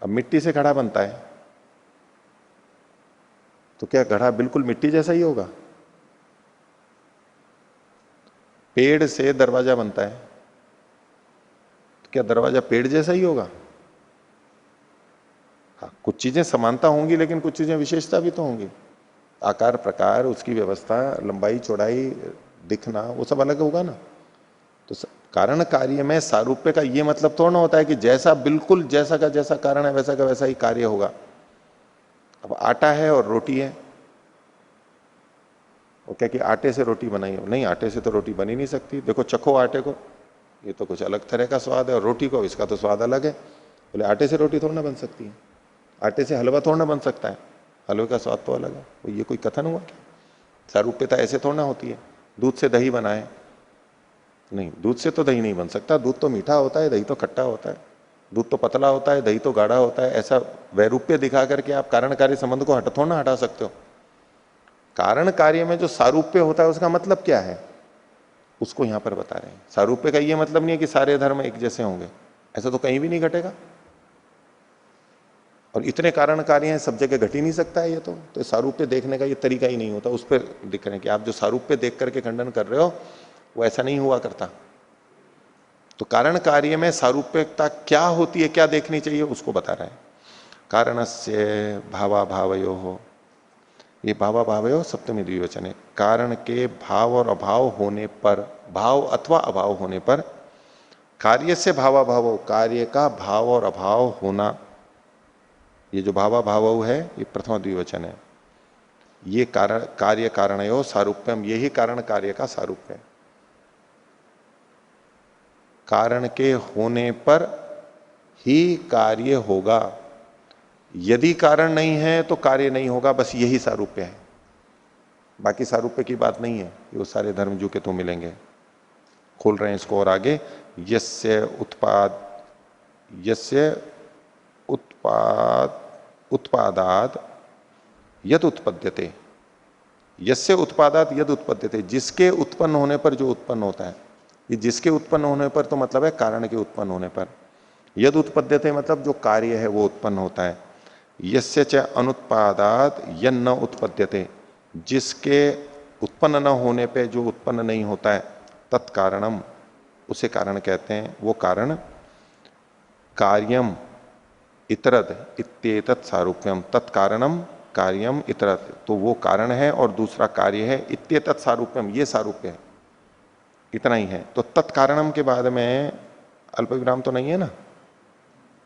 अब मिट्टी से घड़ा बनता है तो क्या घड़ा बिल्कुल मिट्टी जैसा ही होगा? पेड़ से दरवाजा बनता है तो क्या दरवाजा पेड़ जैसा ही होगा? हाँ, कुछ चीजें समानता होंगी लेकिन कुछ चीजें विशेषता भी तो होंगी। आकार प्रकार, उसकी व्यवस्था, लंबाई चौड़ाई, दिखना, वो सब अलग होगा ना। तो कारण कार्य में सारूप्य का ये मतलब थोड़ा ना होता है कि जैसा बिल्कुल जैसा का जैसा कारण है वैसा का वैसा ही कार्य होगा। अब आटा है और रोटी है, वो क्या कि आटे से रोटी बनाई हो, नहीं आटे से तो रोटी बनी नहीं सकती। देखो चखो आटे को, ये तो कुछ अलग तरह का स्वाद है, और रोटी को इसका तो स्वाद अलग है। बोले आटे से रोटी थोड़ा ना बन सकती है, आटे से हलवा थोड़ा ना बन सकता है, हलवे का स्वाद तो अलग है। तो ये कोई कथन हुआ क्या? सारूप्यता ऐसे थोड़ा ना होती है। दूध से दही बनाए, नहीं, दूध से तो दही नहीं बन सकता। दूध तो मीठा होता है, दही तो खट्टा होता है। दूध तो पतला होता है, दही तो गाढ़ा होता है। ऐसा वैरूप्य दिखा करके आप कारण कार्य संबंध को थोड़ा ना हटा सकते हो। कारण कार्य में जो सारूप्य होता है उसका मतलब क्या है, उसको यहां पर बता रहे हैं। सारूप्य का ये मतलब नहीं है कि सारे धर्म एक जैसे होंगे, ऐसा तो कहीं भी नहीं घटेगा। और इतने कारण कार्य हैं, सब जगह घट ही नहीं सकता है ये तो सारूप्य देखने का ये तरीका ही नहीं होता। उस पर दिख रहे हैं कि आप जो सारूप्य देख करके खंडन कर रहे हो वो ऐसा नहीं हुआ करता। तो कारण कार्य में सारूप्यता क्या होती है, क्या देखनी चाहिए, उसको बता रहा है। कारणस्य भावाभावयोः, ये भावाभावयोः सप्तमी द्विवचन है। कारण के भाव और अभाव होने पर, भाव अथवा अभाव होने पर, कार्य से भावाभाव, कार्य का भाव और अभाव होना, ये जो भावाभाव है ये प्रथमा द्विवचन है। ये कारण कार्य कारणयोः सारूप्यम, यही कारण कार्य का सारूप्य है। कारण के होने पर ही कार्य होगा, यदि कारण नहीं है तो कार्य नहीं होगा, बस यही सारूप्य है। बाकी सारूप्य की बात नहीं है। ये वो सारे धर्म जो के तो मिलेंगे। खोल रहे हैं इसको और आगे, यस्य उत्पाद उत्पादाद यत उत्पद्यते, यस्य उत्पादात यद उत्पद्यते, जिसके उत्पन्न होने पर जो उत्पन्न होता है। ये जिसके उत्पन्न होने पर तो मतलब है कारण के उत्पन्न होने पर। यद उत्पद्यते मतलब जो कार्य है वो उत्पन्न होता है। यस्य च अनुत्पादात यन्न उत्पद्यते, जिसके उत्पन्न न होने पे जो उत्पन्न नहीं होता है, तत्कारणम, उसे कारण कहते हैं। वो कारण कार्यम इतरद इत्येतत् सारूप्यम, तत्कारणम कार्यम इतरद, तो वो कारण है और दूसरा कार्य है, इत्येतत् सारूप्यम, ये सारूप्य है, इतना ही है। तो तत्कारणम के बाद में अल्प विराम तो नहीं है ना,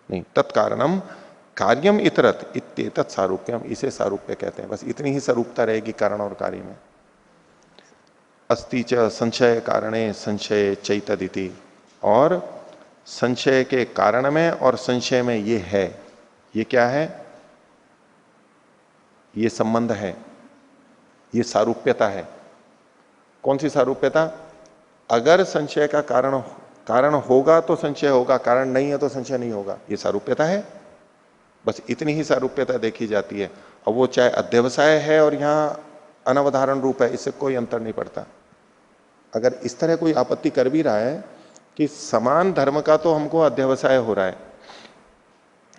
नहीं, तत्कारणम कार्यम इतरत इत्येतत् सारूप्यम, इसे सारूप्य कहते हैं। बस इतनी ही सारूपता रहेगी कारण और कार्य में। अस्ति च संशय कारणे संशय चैतदिति, और संशय के कारण में और संशय में ये है, ये क्या है, ये संबंध है, ये सारूप्यता है। कौन सी सारूप्यता? अगर संशय का कारण होगा तो संशय होगा, कारण नहीं है तो संशय नहीं होगा, ये सारूप्यता है। बस इतनी ही सारूप्यता देखी जाती है। और वो चाहे अध्यवसाय है और यहां अनवधारण रूप है, इससे कोई अंतर नहीं पड़ता। अगर इस तरह कोई आपत्ति कर भी रहा है कि समान धर्म का तो हमको अध्यवसाय हो रहा है,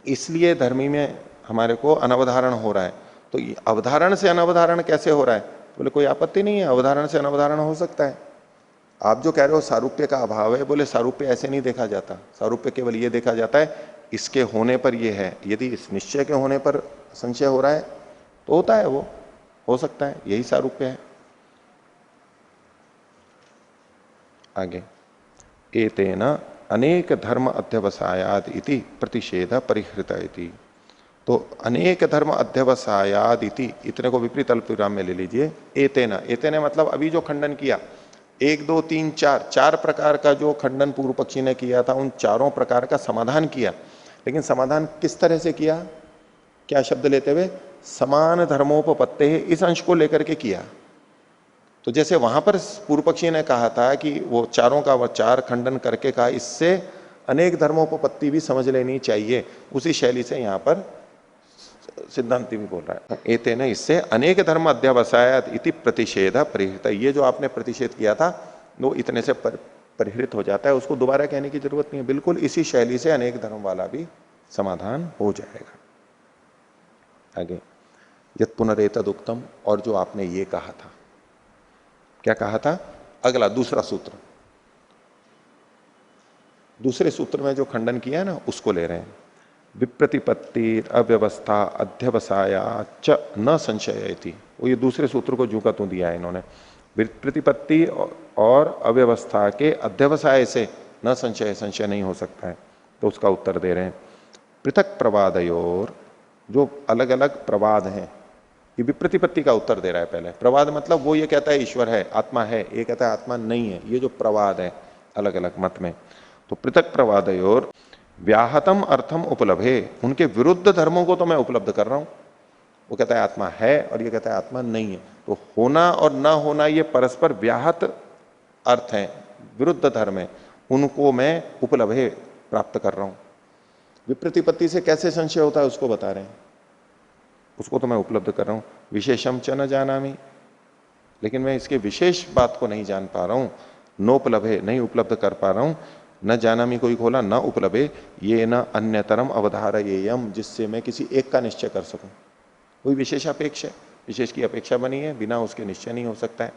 इसलिए धर्मी में हमारे को अनवधारण हो रहा है, तो अवधारण से अनवधारण कैसे हो रहा है? बोले कोई आपत्ति नहीं है, अवधारण से अनवधारण हो सकता है। आप जो कह रहे हो सारूप्य का अभाव है, बोले सारूप्य ऐसे नहीं देखा जाता। सारूप्य केवल ये देखा जाता है इसके होने पर ये है। यदि इस निश्चय के होने पर संशय हो रहा है तो होता है, वो हो सकता है, यही सारूप्य है। आगे, एतेन अनेक धर्म अध्यवसायाद इति प्रतिषेध परिहृत इति। तो अनेक धर्म अध्यवसायाद इति, इतने को विपरीत अल्प विराम में ले लीजिए। एतेन, एतेन मतलब अभी जो खंडन किया, 1 2 3 4, 4 प्रकार का जो खंडन पूर्व पक्षी ने किया था, उन चारों प्रकार का समाधान किया। लेकिन समाधान किस तरह से किया? क्या शब्द लेते हुए? समान धर्मोपपत्ते, इस अंश को लेकर के किया। तो जैसे वहां पर पूर्व पक्षी ने कहा था कि वो चारों का 4 खंडन करके कहा, इससे अनेक धर्मोपपत्ति भी समझ लेनी चाहिए, उसी शैली से यहां पर सिद्धांति भी बोल रहा है। एतेन, इससे अनेक धर्म अध्यवसायात इति प्रतिषेध परिहृत, ये जो आपने प्रतिषेध किया था वो इतने से परिहृत हो जाता है, उसको दोबारा कहने की जरूरत नहीं है। बिल्कुल इसी शैली से अनेक धर्म वाला भी समाधान हो जाएगा। आगे, यत् पुनरेतद उक्तम, और जो आपने ये कहा था, क्या कहा था? अगला दूसरा सूत्र, दूसरे सूत्र में जो खंडन किया है ना, उसको ले रहे हैं। विप्रतिपत्ति अव्यवस्था अध्यवसाया च न संशयति, वो ये दूसरे सूत्र को जू का तू दिया है इन्होंने। विप्रतिपत्ति और अव्यवस्था के अध्यवसाय से न संशय, संशय नहीं हो सकता है, तो उसका उत्तर दे रहे हैं। पृथक प्रवादयोर, जो अलग अलग प्रवाद हैं, ये विप्रतिपत्ति का उत्तर दे रहा है। पहले प्रवाद मतलब वो ये कहता है ईश्वर है, आत्मा है, ये कहता है आत्मा नहीं है, ये जो प्रवाद है अलग अलग मत में। तो पृथक प्रवादयोर व्याहतम अर्थम उपलब्धे, उनके विरुद्ध धर्मों को तो मैं उपलब्ध कर रहा हूं। वो कहता है आत्मा है और ये कहता है आत्मा नहीं है, तो होना और ना होना ये परस्पर व्याहत अर्थ है, विरुद्ध धर्म है, उनको मैं उपलब्धे प्राप्त कर रहा हूं। विप्रतिपत्ति से कैसे संशय होता है उसको बता रहे हैं, उसको तो मैं उपलब्ध कर रहा हूं। विशेषम च न जानामि, लेकिन मैं इसके विशेष बात को नहीं जान पा रहा हूं। नोपलभे, नहीं उपलब्ध कर पा रहा हूं। न जानामि कोई खोला, न उपलभे ये न अन्यतरम अवधारयेयम, जिससे मैं किसी एक का निश्चय कर सकूं। कोई विशेषापेक्ष है, विशेष की अपेक्षा बनी है, बिना उसके निश्चय नहीं हो सकता है।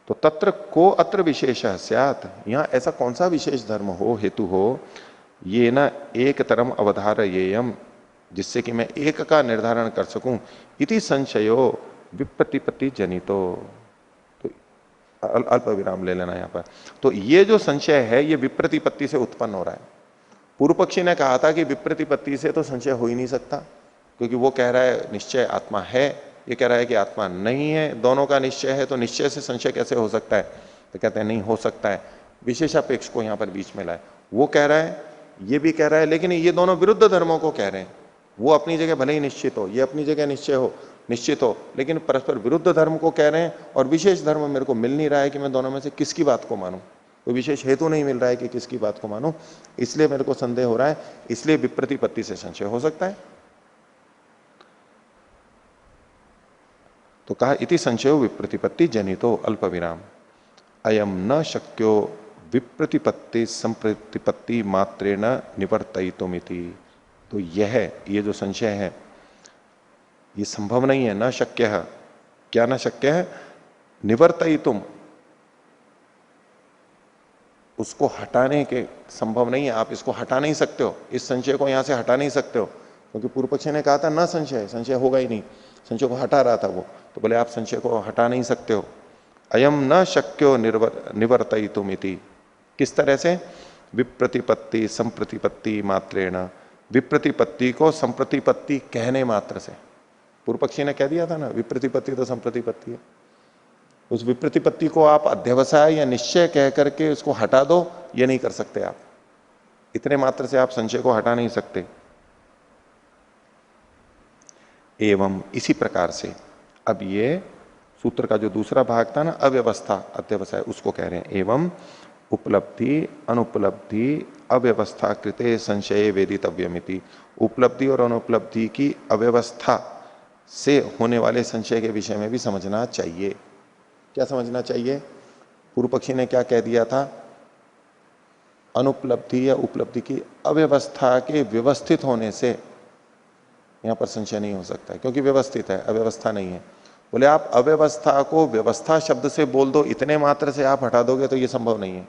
तो तत्र को अत्र विशेष स्यात्, यहां ऐसा कौन सा विशेष धर्म हो, हेतु हो, ये न एक तरम अवधारयेयम, जिससे कि मैं एक का निर्धारण कर सकूं। इति संशयो विप्रतिपत्ति जनितो, तो अल्प विराम ले लेना यहां पर। तो ये जो संशय है ये विप्रतिपत्ति से उत्पन्न हो रहा है। पूर्व पक्षी ने कहा था कि विप्रतिपत्ति से तो संशय हो ही नहीं सकता, क्योंकि वो कह रहा है निश्चय आत्मा है, ये कह रहा है कि आत्मा नहीं है, दोनों का निश्चय है, तो निश्चय से संशय कैसे हो सकता है? तो कहते हैं नहीं हो सकता है। विशेषापेक्ष को यहां पर बीच में लाए, वो कह रहा है, ये भी कह रहा है, लेकिन ये दोनों विरुद्ध धर्मों को कह रहे हैं। वो अपनी जगह भले ही निश्चित हो, ये अपनी जगह निश्चित हो, लेकिन परस्पर विरुद्ध धर्म को कह रहे हैं। और विशेष धर्म मेरे को मिल नहीं रहा है कि मैं दोनों में से किसकी बात को मानूं, कोई विशेष हेतु नहीं मिल रहा है कि किसकी बात को मानूं, इसलिए मेरे को संदेह हो रहा है, इसलिए विप्रतिपत्ति से संशय हो सकता है। तो कहा इति संशयो विप्रतिपत्ति जनितो अल्प विराम अयम न शक्यो विप्रतिपत्ति संप्रतिपत्ति मात्रेण निवर्तयितुमिति। तो ये जो संशय है ये संभव नहीं है, न शक्य है। क्या न शक्य है? निवर्तयितुम, उसको हटाने के संभव नहीं है। आप इसको हटा नहीं सकते हो, इस संशय को यहां से हटा नहीं सकते हो, क्योंकि पूर्व पक्षी ने कहा था न संशय, संशय होगा ही नहीं, संशय को हटा रहा था वो। तो बोले आप संशय को हटा नहीं सकते हो। अयम न शक्यो निवर्तयितुम इति। किस तरह से? विप्रतिपत्ति संप्रतिपत्ति मात्रेण, विप्रतिपत्ति को संप्रतिपत्ति कहने मात्र से। पूर्व पक्षी ने कह दिया था ना विप्रतिपत्ति तो संप्रतिपत्ति है। उस विप्रतिपत्ति को आप अध्यवसाय या निश्चय कह करके उसको हटा दो, ये नहीं कर सकते आप। इतने मात्र से आप संशय को हटा नहीं सकते। एवं इसी प्रकार से अब ये सूत्र का जो दूसरा भाग था ना अव्यवस्था अध्यवसाय, उसको कह रहे हैं। एवं उपलब्धि अनुपलब्धि अव्यवस्था कृते संशय वेदितव्यमिति। उपलब्धि और अनुपलब्धि की अव्यवस्था से होने वाले संशय के विषय में भी समझना चाहिए। क्या समझना चाहिए? पूर्व पक्षी ने क्या कह दिया था? अनुपलब्धि या उपलब्धि की अव्यवस्था के व्यवस्थित होने से यहां पर संशय नहीं हो सकता, क्योंकि व्यवस्थित है, अव्यवस्था नहीं है। बोले आप अव्यवस्था को व्यवस्था शब्द से बोल दो, इतने मात्र से आप हटा दोगे, तो ये संभव नहीं है।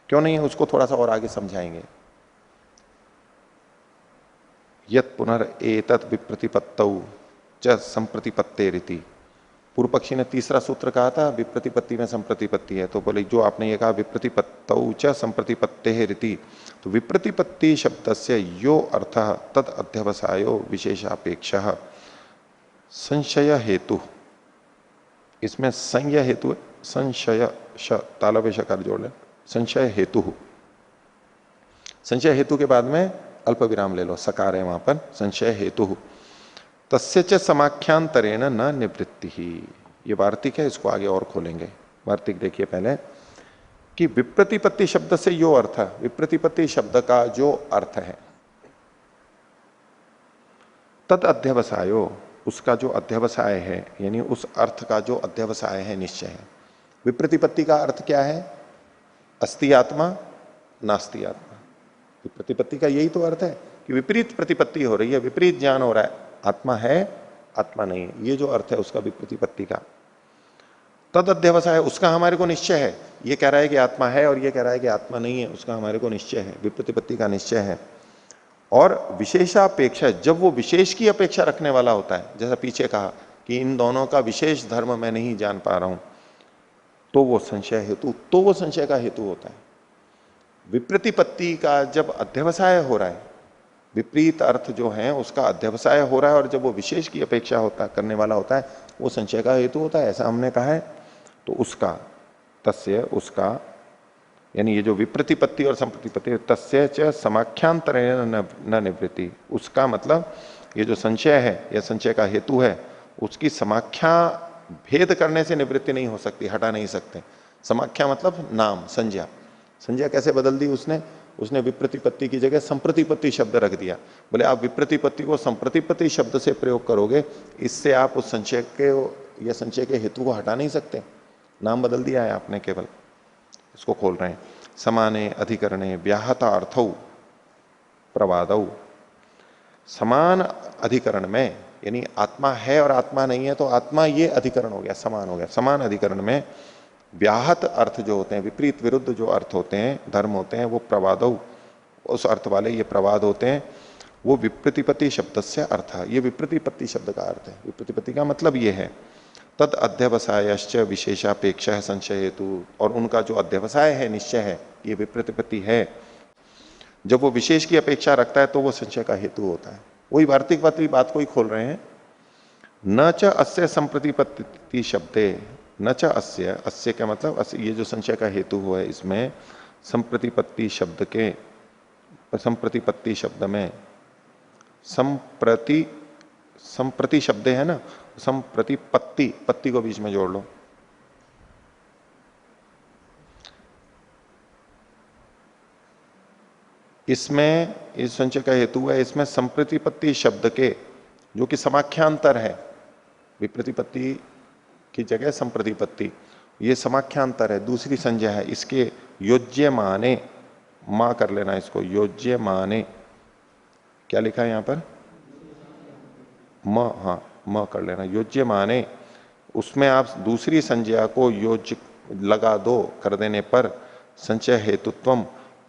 क्यों नहीं है? उसको थोड़ा सा और आगे समझाएंगे। यत पुनर्एतत् विप्रतिपत्तौ च संप्रतिपत्ते रीति। पूर्व पक्षी ने तीसरा सूत्र कहा था विप्रतिपत्ति में संप्रतिपत्ति है, तो बोले जो आपने ये कहा विप्रतिपत्तौ च संप्रतिपत्ते रीति, तो विप्रतिपत्ति शब्द से यो अर्थ तद अध्यवसायो विशेषापेक्षः संशय हेतु। इसमें संय हेतु है, संशय श तालव्य शकार जोड़ लें, संशय हेतु। संशय हेतु के बाद में अल्प विराम ले लो, सकार है वहां पर, संशय हेतु। तस्य च समाख्यांतरेण न निवृत्ति ही। ये वार्तिक है, इसको आगे और खोलेंगे। वार्तिक देखिए पहले कि विप्रतिपत्ति शब्द से यो अर्थ, विप्रतिपत्ति शब्द का जो अर्थ है तद अध्यवसायो, उसका जो अध्यवसाय है, यानी उस अर्थ का जो अध्यवसाय है, निश्चय है। विप्रतिपत्ति का अर्थ क्या है? अस्ति आत्मा नास्ति आत्मा। विप्रतिपत्ति का यही तो अर्थ है कि विपरीत प्रतिपत्ति हो रही है, विपरीत ज्ञान हो रहा है, आत्मा है आत्मा नहीं है, ये जो अर्थ है उसका विप्रतिपत्ति का। तद अध्यवसाय, उसका हमारे को निश्चय है। ये कह रहा है कि आत्मा है और ये कह रहा है कि आत्मा नहीं है, उसका हमारे को निश्चय है, विप्रतिपत्ति का निश्चय है। और विशेषापेक्षा, जब वो विशेष की अपेक्षा रखने वाला होता है, जैसा पीछे कहा कि इन दोनों का विशेष धर्म मैं नहीं जान पा रहा हूं, तो वो संशय हेतु, तो वो संशय का हेतु होता है। विप्रतिपत्ति का जब अध्यवसाय हो रहा है, विपरीत अर्थ जो है उसका अध्यवसाय हो रहा है, और जब वो विशेष की अपेक्षा होता है, करने वाला होता है, वो संशय का हेतु होता है, ऐसा हमने कहा है। तो उसका, तस्य, उसका, यानी ये जो विप्रतिपत्ति और संप्रतिपत्ति, तस्य च समाख्यांतरेण न निवृत्ति, उसका मतलब ये जो संशय है या संशय का हेतु है, उसकी समाख्या भेद करने से निवृत्ति नहीं हो सकती, हटा नहीं सकते। समाख्या मतलब नाम, संज्ञा। संज्ञा कैसे बदल दी उसने? उसने विप्रतिपत्ति की जगह संप्रतिपत्ति शब्द रख दिया। बोले आप विप्रतिपत्ति को संप्रतिपत्ति शब्द से प्रयोग करोगे, इससे आप उस संशय के या संशय के हेतु को हटा नहीं सकते। नाम बदल दिया है आपने केवल। इसको खोल रहे हैं। समाने अधिकरणे व्याहता अर्थौ प्रवादौ। समान अधिकरण में, यानी आत्मा है और आत्मा नहीं है, तो आत्मा ये अधिकरण हो गया, समान हो गया। समान अधिकरण में व्याहत अर्थ जो होते हैं, विपरीत विरुद्ध जो अर्थ होते हैं, धर्म होते हैं, वो प्रवादौ, उस अर्थ वाले ये प्रवाद होते हैं। वो विप्रतिपत्ति शब्द से अर्थ है, ये विप्रतिपत्ति शब्द का अर्थ है। विप्रतिपत्ति का मतलब ये है तद अध्यवसायश्च विशेषापेक्षा संशय हेतु, और उनका जो अध्यवसाय है, निश्चय है, ये विप्रतिपत्ति है, जब वो विशेष की अपेक्षा रखता है तो वो संशय का हेतु होता है। वही वार्तिक बात को ही खोल रहे हैं। न च अस्य संप्रतिपत्ति शब्दे, न च अस्य, अस्य का मतलब ये जो संशय का हेतु हुआ है, इसमें संप्रतिपत्ति शब्द के, संप्रतिपत्ति शब्द में संप्रति शब्द है ना, संप्रतिपत्ति, पत्ति को बीच में जोड़ लो। इसमें इस संशय का हेतु है, इसमें संप्रतिपत्ति शब्द के, जो कि समाख्यांतर है, विप्रतिपत्ति की जगह संप्रतिपत्ति, ये समाख्यांतर है, दूसरी संज्ञा है। इसके योज्य माने, मां कर लेना इसको, योज्य माने, क्या लिखा है यहां पर, म, हाँ म कर लेना, योज्य माने, उसमें आप दूसरी संज्ञा को योज्य लगा दो, कर देने पर संचय हेतुत्वम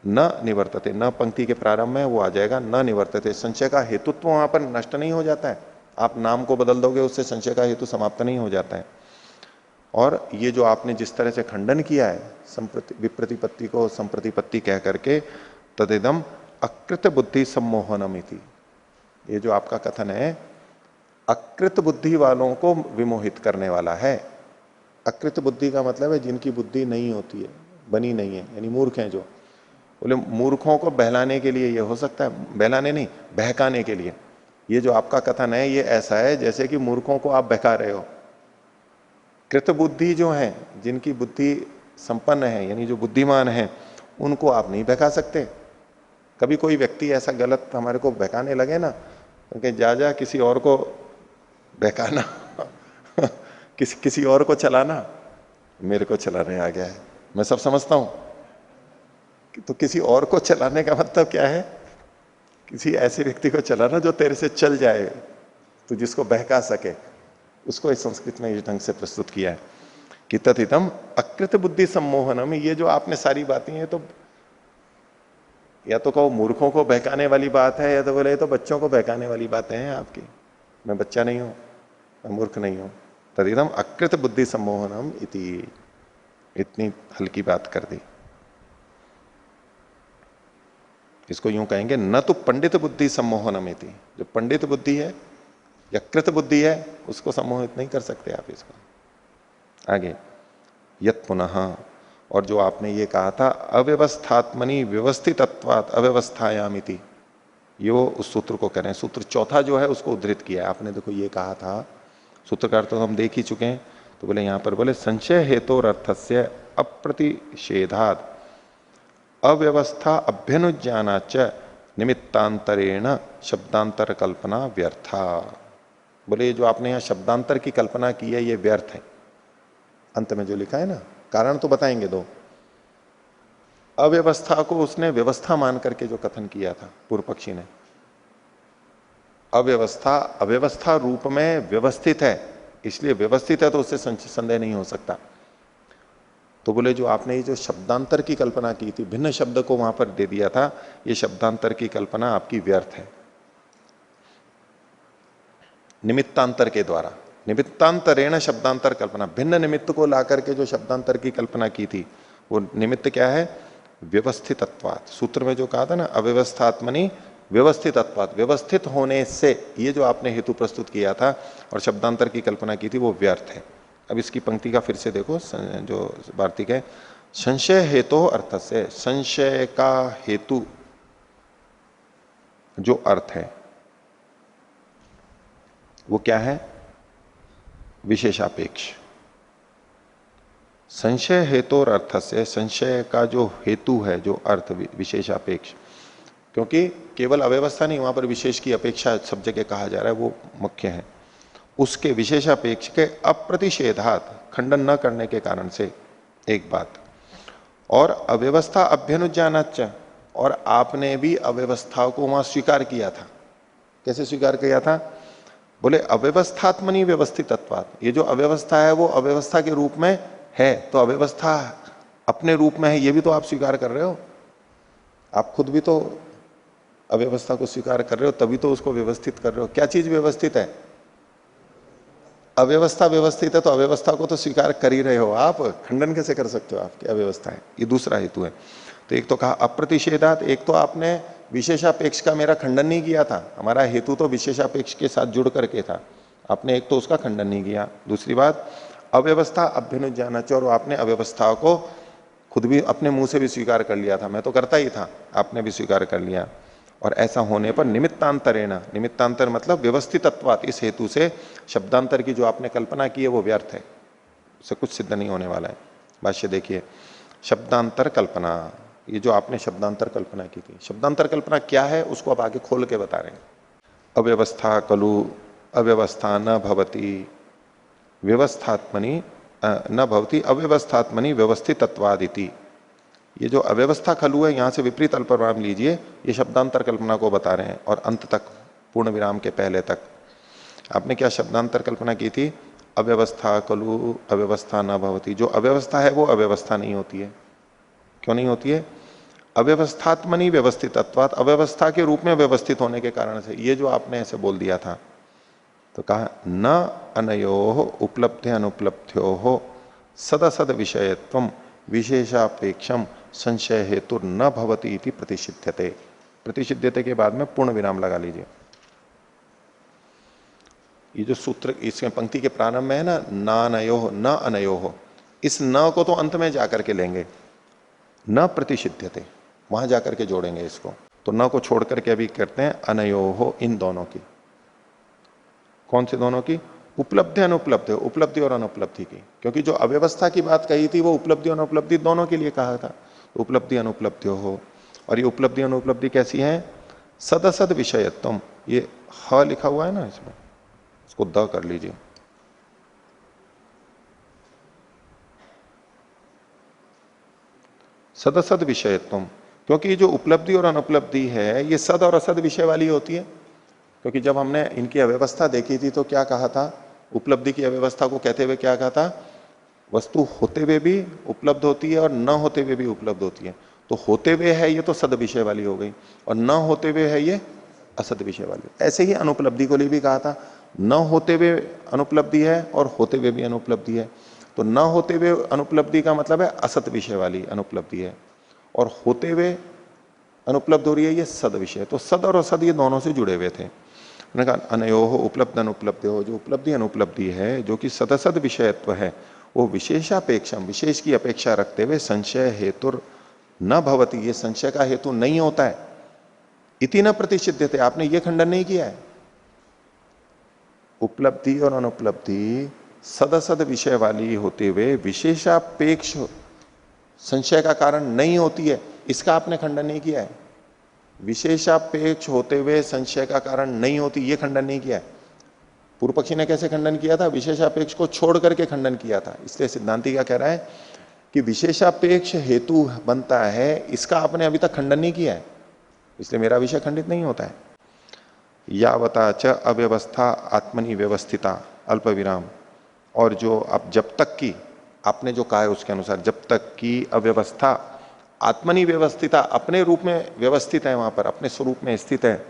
न निवर्तते, न पंक्ति के प्रारंभ में वो आ जाएगा न निवर्तते, संचय का हेतुत्व वहां पर नष्ट नहीं हो जाता है। आप नाम को बदल दोगे उससे संचय का हेतु समाप्त नहीं हो जाता है। और ये जो आपने जिस तरह से खंडन किया है विप्रतिपत्ति को संप्रतिपत्ति कह करके, तदिदम अकृत बुद्धि सम्मोहनम इति, ये जो आपका कथन है अकृत बुद्धि वालों को विमोहित करने वाला है। अकृत बुद्धि का मतलब है जिनकी बुद्धि नहीं होती है, बनी नहीं है, यानी मूर्ख हैं जो। बोले मूर्खों को बहलाने के लिए ये हो सकता है, बहलाने नहीं, बहकाने के लिए। ये जो आपका कथन है ये ऐसा है जैसे कि मूर्खों को आप बहका रहे हो। कृत बुद्धि जो है, जिनकी बुद्धि संपन्न है, यानी जो बुद्धिमान है, उनको आप नहीं बहका सकते। कभी कोई व्यक्ति ऐसा गलत हमारे को बहकाने लगे ना, क्योंकि जा किसी और को बहकाना किसी और को चलाना, मेरे को चलाने आ गया है, मैं सब समझता हूं। तो किसी और को चलाने का मतलब क्या है, किसी ऐसे व्यक्ति को चलाना जो तेरे से चल जाए, तो जिसको बहका सके, उसको इस संस्कृत में इस ढंग से प्रस्तुत किया है कि तथितम अकृत बुद्धि सम्मोहनम। ये जो आपने सारी बातें हैं, तो या तो कहो मूर्खों को बहकाने वाली बात है, या तो बोले तो बच्चों को बहकाने वाली बातें हैं आपकी। मैं बच्चा नहीं हूं, मैं मूर्ख नहीं हूं। तदिदम अकृत बुद्धि सम्मोहनम इति, इतनी हल्की बात कर दी। इसको यूं कहेंगे न तो पंडित बुद्धि सम्मोहनम इति, जो पंडित बुद्धि है या कृत बुद्धि है उसको सम्मोहित नहीं कर सकते आप इसको। आगे यत पुनः, और जो आपने ये कहा था अव्यवस्थात्मनि व्यवस्थितत्वात् अव्यवस्थायामिति, ये वो उस सूत्र को कह रहे हैं। सूत्र चौथा जो है उसको उद्धृत किया है आपने। देखो ये कहा था, सूत्रकार तो हम देख ही चुके हैं। तो बोले यहां पर बोले संशय हेतोर अर्थस्य अप्रतिषेधात् अव्यवस्था अभ्यनुज्ञानाच निमित्तांतरेण शब्दांतर कल्पना व्यर्था। बोले ये जो आपने यहां शब्दांतर की कल्पना की है ये व्यर्थ है। अंत में जो लिखा है ना, कारण तो बताएंगे दो। अव्यवस्था को उसने व्यवस्था मान करके जो कथन किया था पूर्व पक्षी ने, अव्यवस्था अव्यवस्था रूप में व्यवस्थित है, इसलिए व्यवस्थित है तो उससे संदेह नहीं हो सकता। तो बोले जो आपने ये जो शब्दांतर की कल्पना की थी, भिन्न शब्द को वहां पर दे दिया था, ये शब्दांतर की कल्पना आपकी व्यर्थ है। निमित्तांतर के द्वारा, निमित्तांतरेण शब्दांतर कल्पना, भिन्न निमित्त को ला करके जो शब्दांतर की कल्पना की थी, वो निमित्त क्या है, व्यवस्थितत्वात्। सूत्र में जो कहा था ना अव्यवस्थात्मनि व्यवस्थितत्वात्, व्यवस्थित होने से, ये जो आपने हेतु प्रस्तुत किया था और शब्दांतर की कल्पना की थी वो व्यर्थ है। अब इसकी पंक्ति का फिर से देखो, जो वार्तिक है, संशय हेतु अर्थ से, संशय का हेतु जो अर्थ है वो क्या है, विशेषापेक्ष। संशय हेतु और अर्थ से, संशय का जो हेतु है, जो अर्थ विशेषापेक्ष, क्योंकि केवल अव्यवस्था नहीं, वहां पर विशेष की अपेक्षा सब जगह कहा जा रहा है, वो मुख्य है। उसके विशेषापेक्ष के अप्रतिषेधात, खंडन न करने के कारण से एक बात, और अव्यवस्था अभ्यनुज्ञानाच्च, और आपने भी अव्यवस्था को वहां स्वीकार किया था। कैसे स्वीकार किया था, बोले अव्यवस्थात्मनि व्यवस्थितत्वात्, ये जो अव्यवस्था है वो अव्यवस्था के रूप में है, तो अव्यवस्था अपने रूप में है, ये भी तो आप स्वीकार कर रहे हो। आप खुद भी तो अव्यवस्था को स्वीकार कर रहे हो, तभी तो उसको व्यवस्थित कर रहे हो। क्या चीज व्यवस्थित है, अव्यवस्था व्यवस्थित है, तो अव्यवस्था को तो स्वीकार कर ही रहे हो आप, खंडन कैसे कर सकते हो आपकी अव्यवस्था है। ये दूसरा हेतु है। तो एक तो कहा अप्रतिषेधात, एक तो आपने विशेषापेक्ष का मेरा खंडन नहीं किया था, हमारा हेतु तो विशेषापेक्ष के साथ जुड़ करके था, आपने एक तो उसका खंडन नहीं किया। दूसरी बात अव्यवस्था अभ्यनुज्ञानाच्च, और आपने अव्यवस्था को खुद भी अपने मुंह से भी स्वीकार कर लिया था, मैं तो करता ही था, आपने भी स्वीकार कर लिया। और ऐसा होने पर निमित्तांतरेण, निमित्तांतर मतलब व्यवस्थितत्वात्, इस हेतु से शब्दांतर की जो आपने कल्पना की है वो व्यर्थ है, उससे कुछ सिद्ध नहीं होने वाला है। भाष्य देखिए, शब्दांतर कल्पना, ये जो आपने शब्दांतर कल्पना की थी, शब्दांतर कल्पना क्या है उसको आप आगे खोल के बता रहे हैं। अव्यवस्था खलु अव्यवस्था न भवति, व्यवस्थात्मनि न भवति अव्यवस्थात्मनि व्यवस्थितत्वादिति। ये जो अव्यवस्था खलु है, यहां से विपरीत अल्पविराम लीजिए, ये शब्दांतर कल्पना को बता रहे हैं। और अंत तक, पूर्ण विराम के पहले तक आपने क्या शब्दांतर कल्पना की थी? अव्यवस्था खलु अव्यवस्था न भवति। जो अव्यवस्था है वो अव्यवस्था नहीं होती है। क्यों नहीं होती है? अव्यवस्थात्मनि व्यवस्थितत्वात्, अव्यवस्था के रूप में व्यवस्थित होने के कारण से। ये जो आपने ऐसे बोल दिया था, तो कहा न अनयोः उपलब्धि अनुपलब्ध्योः सदसद विषयत्वम विशेषापेक्षम संशय हेतु न भवति इति प्रतिषिध्यते। प्रतिषिध्यते के बाद में पूर्ण विराम लगा लीजिए। ये जो सूत्र इसमें पंक्ति के प्रारंभ में है ना, नानयोः न अनयोः, इस न को तो अंत में जाकर के लेंगे, न प्रतिषिध्यते, वहां जाकर के जोड़ेंगे इसको। तो न को छोड़ करके अभी करते हैं अनयोः, इन दोनों की। कौन से दोनों की? उपलब्धि अनुपलब्धि, उपलब्धि और अनुपलब्धि की। क्योंकि जो अव्यवस्था की बात कही थी वो उपलब्धि और अनुपलब्धि दोनों के लिए कहा था। तो उपलब्धि अनुपलब्धि हो, और ये उपलब्धि अनुपलब्धि कैसी है? सदसद विषयत्वम, ये ह लिखा हुआ है ना इसमें, इसको द कर लीजिए। सदसद विषयत्वम, क्योंकि जो उपलब्धि और अनुपलब्धि है ये सद और असद विषय वाली होती है। क्योंकि जब हमने इनकी अव्यवस्था देखी थी तो क्या कहा था? उपलब्धि की अव्यवस्था को कहते हुए क्या कहा था? वस्तु होते हुए भी उपलब्ध होती है और न होते हुए भी उपलब्ध होती है। तो होते हुए है ये तो सद विषय वाली हो गई, और न होते हुए है ये असद विषय वाली। ऐसे ही अनुपलब्धि को लिए भी कहा था, न होते हुए अनुपलब्धि है और होते हुए भी अनुपलब्धि है। तो न होते हुए अनुपलब्धि का मतलब है असत विषय वाली अनुपलब्धि है, और होते हुए अनुपलब्ध हो रही है ये सद विषय। तो सद और असद ये दोनों से जुड़े हुए थे। उन्होंने कहा अनयोः उपलब्ध अनुपलब्धि हो, जो उपलब्धि अनुपलब्धि है जो कि सदसद विषयत्व है, वो विशेषापेक्षम, विशेष की अपेक्षा रखते हुए संशय हेतुर न भवति, ये संशय का हेतु नहीं होता है। इति न प्रतिषिध्यते, आपने ये खंडन नहीं किया है। उपलब्धि और अनुपलब्धि सदसद विषय वाली होते हुए विशेषापेक्ष संशय का कारण नहीं होती है, इसका आपने खंडन नहीं किया है। विशेषापेक्ष होते हुए संशय का कारण नहीं होती, ये खंडन नहीं किया है। पूर्व पक्षी ने कैसे खंडन किया था? विशेषापेक्ष को छोड़ करके खंडन किया था। इसलिए सिद्धांति क्या कह रहा है कि विशेषापेक्ष हेतु बनता है, इसका आपने अभी तक खंडन नहीं किया है, इसलिए मेरा विषय खंडित नहीं होता है। यावता च अव्यवस्था आत्मनि व्यवस्थिता अल्प विराम, और जो अब जब तक की आपने जो कहा है उसके अनुसार, जब तक की अव्यवस्था आत्मनि व्यवस्थिता, अपने रूप में व्यवस्थित है, वहां पर अपने स्वरूप में स्थित है,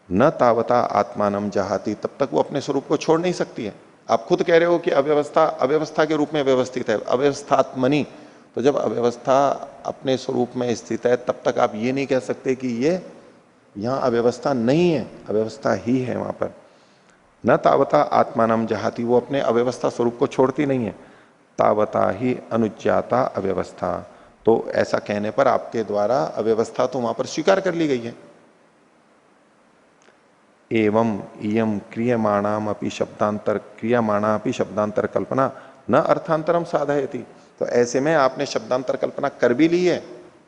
न तावता आत्मानम जहाती, तब तक वो अपने स्वरूप को छोड़ नहीं सकती है। आप खुद कह रहे हो कि अव्यवस्था अव्यवस्था के रूप में व्यवस्थित है, अव्यवस्थात्मनि। तो जब अव्यवस्था अपने स्वरूप में स्थित है तब तक आप ये नहीं कह सकते कि ये यहां अव्यवस्था नहीं है, अव्यवस्था ही है वहां पर। न तावता आत्मानम जहाती, वो अपने अव्यवस्था स्वरूप को छोड़ती नहीं है। तावता ही अनुज्ञाता अव्यवस्था, तो ऐसा कहने पर आपके द्वारा अव्यवस्था तो वहां पर स्वीकार कर ली गई है। एवं इयम क्रियमाणाम अपि शब्दांतर, क्रियमाणा अपि शब्दांतर कल्पना न अर्थांतरम साधयति। तो ऐसे में आपने शब्दांतर कल्पना कर भी ली है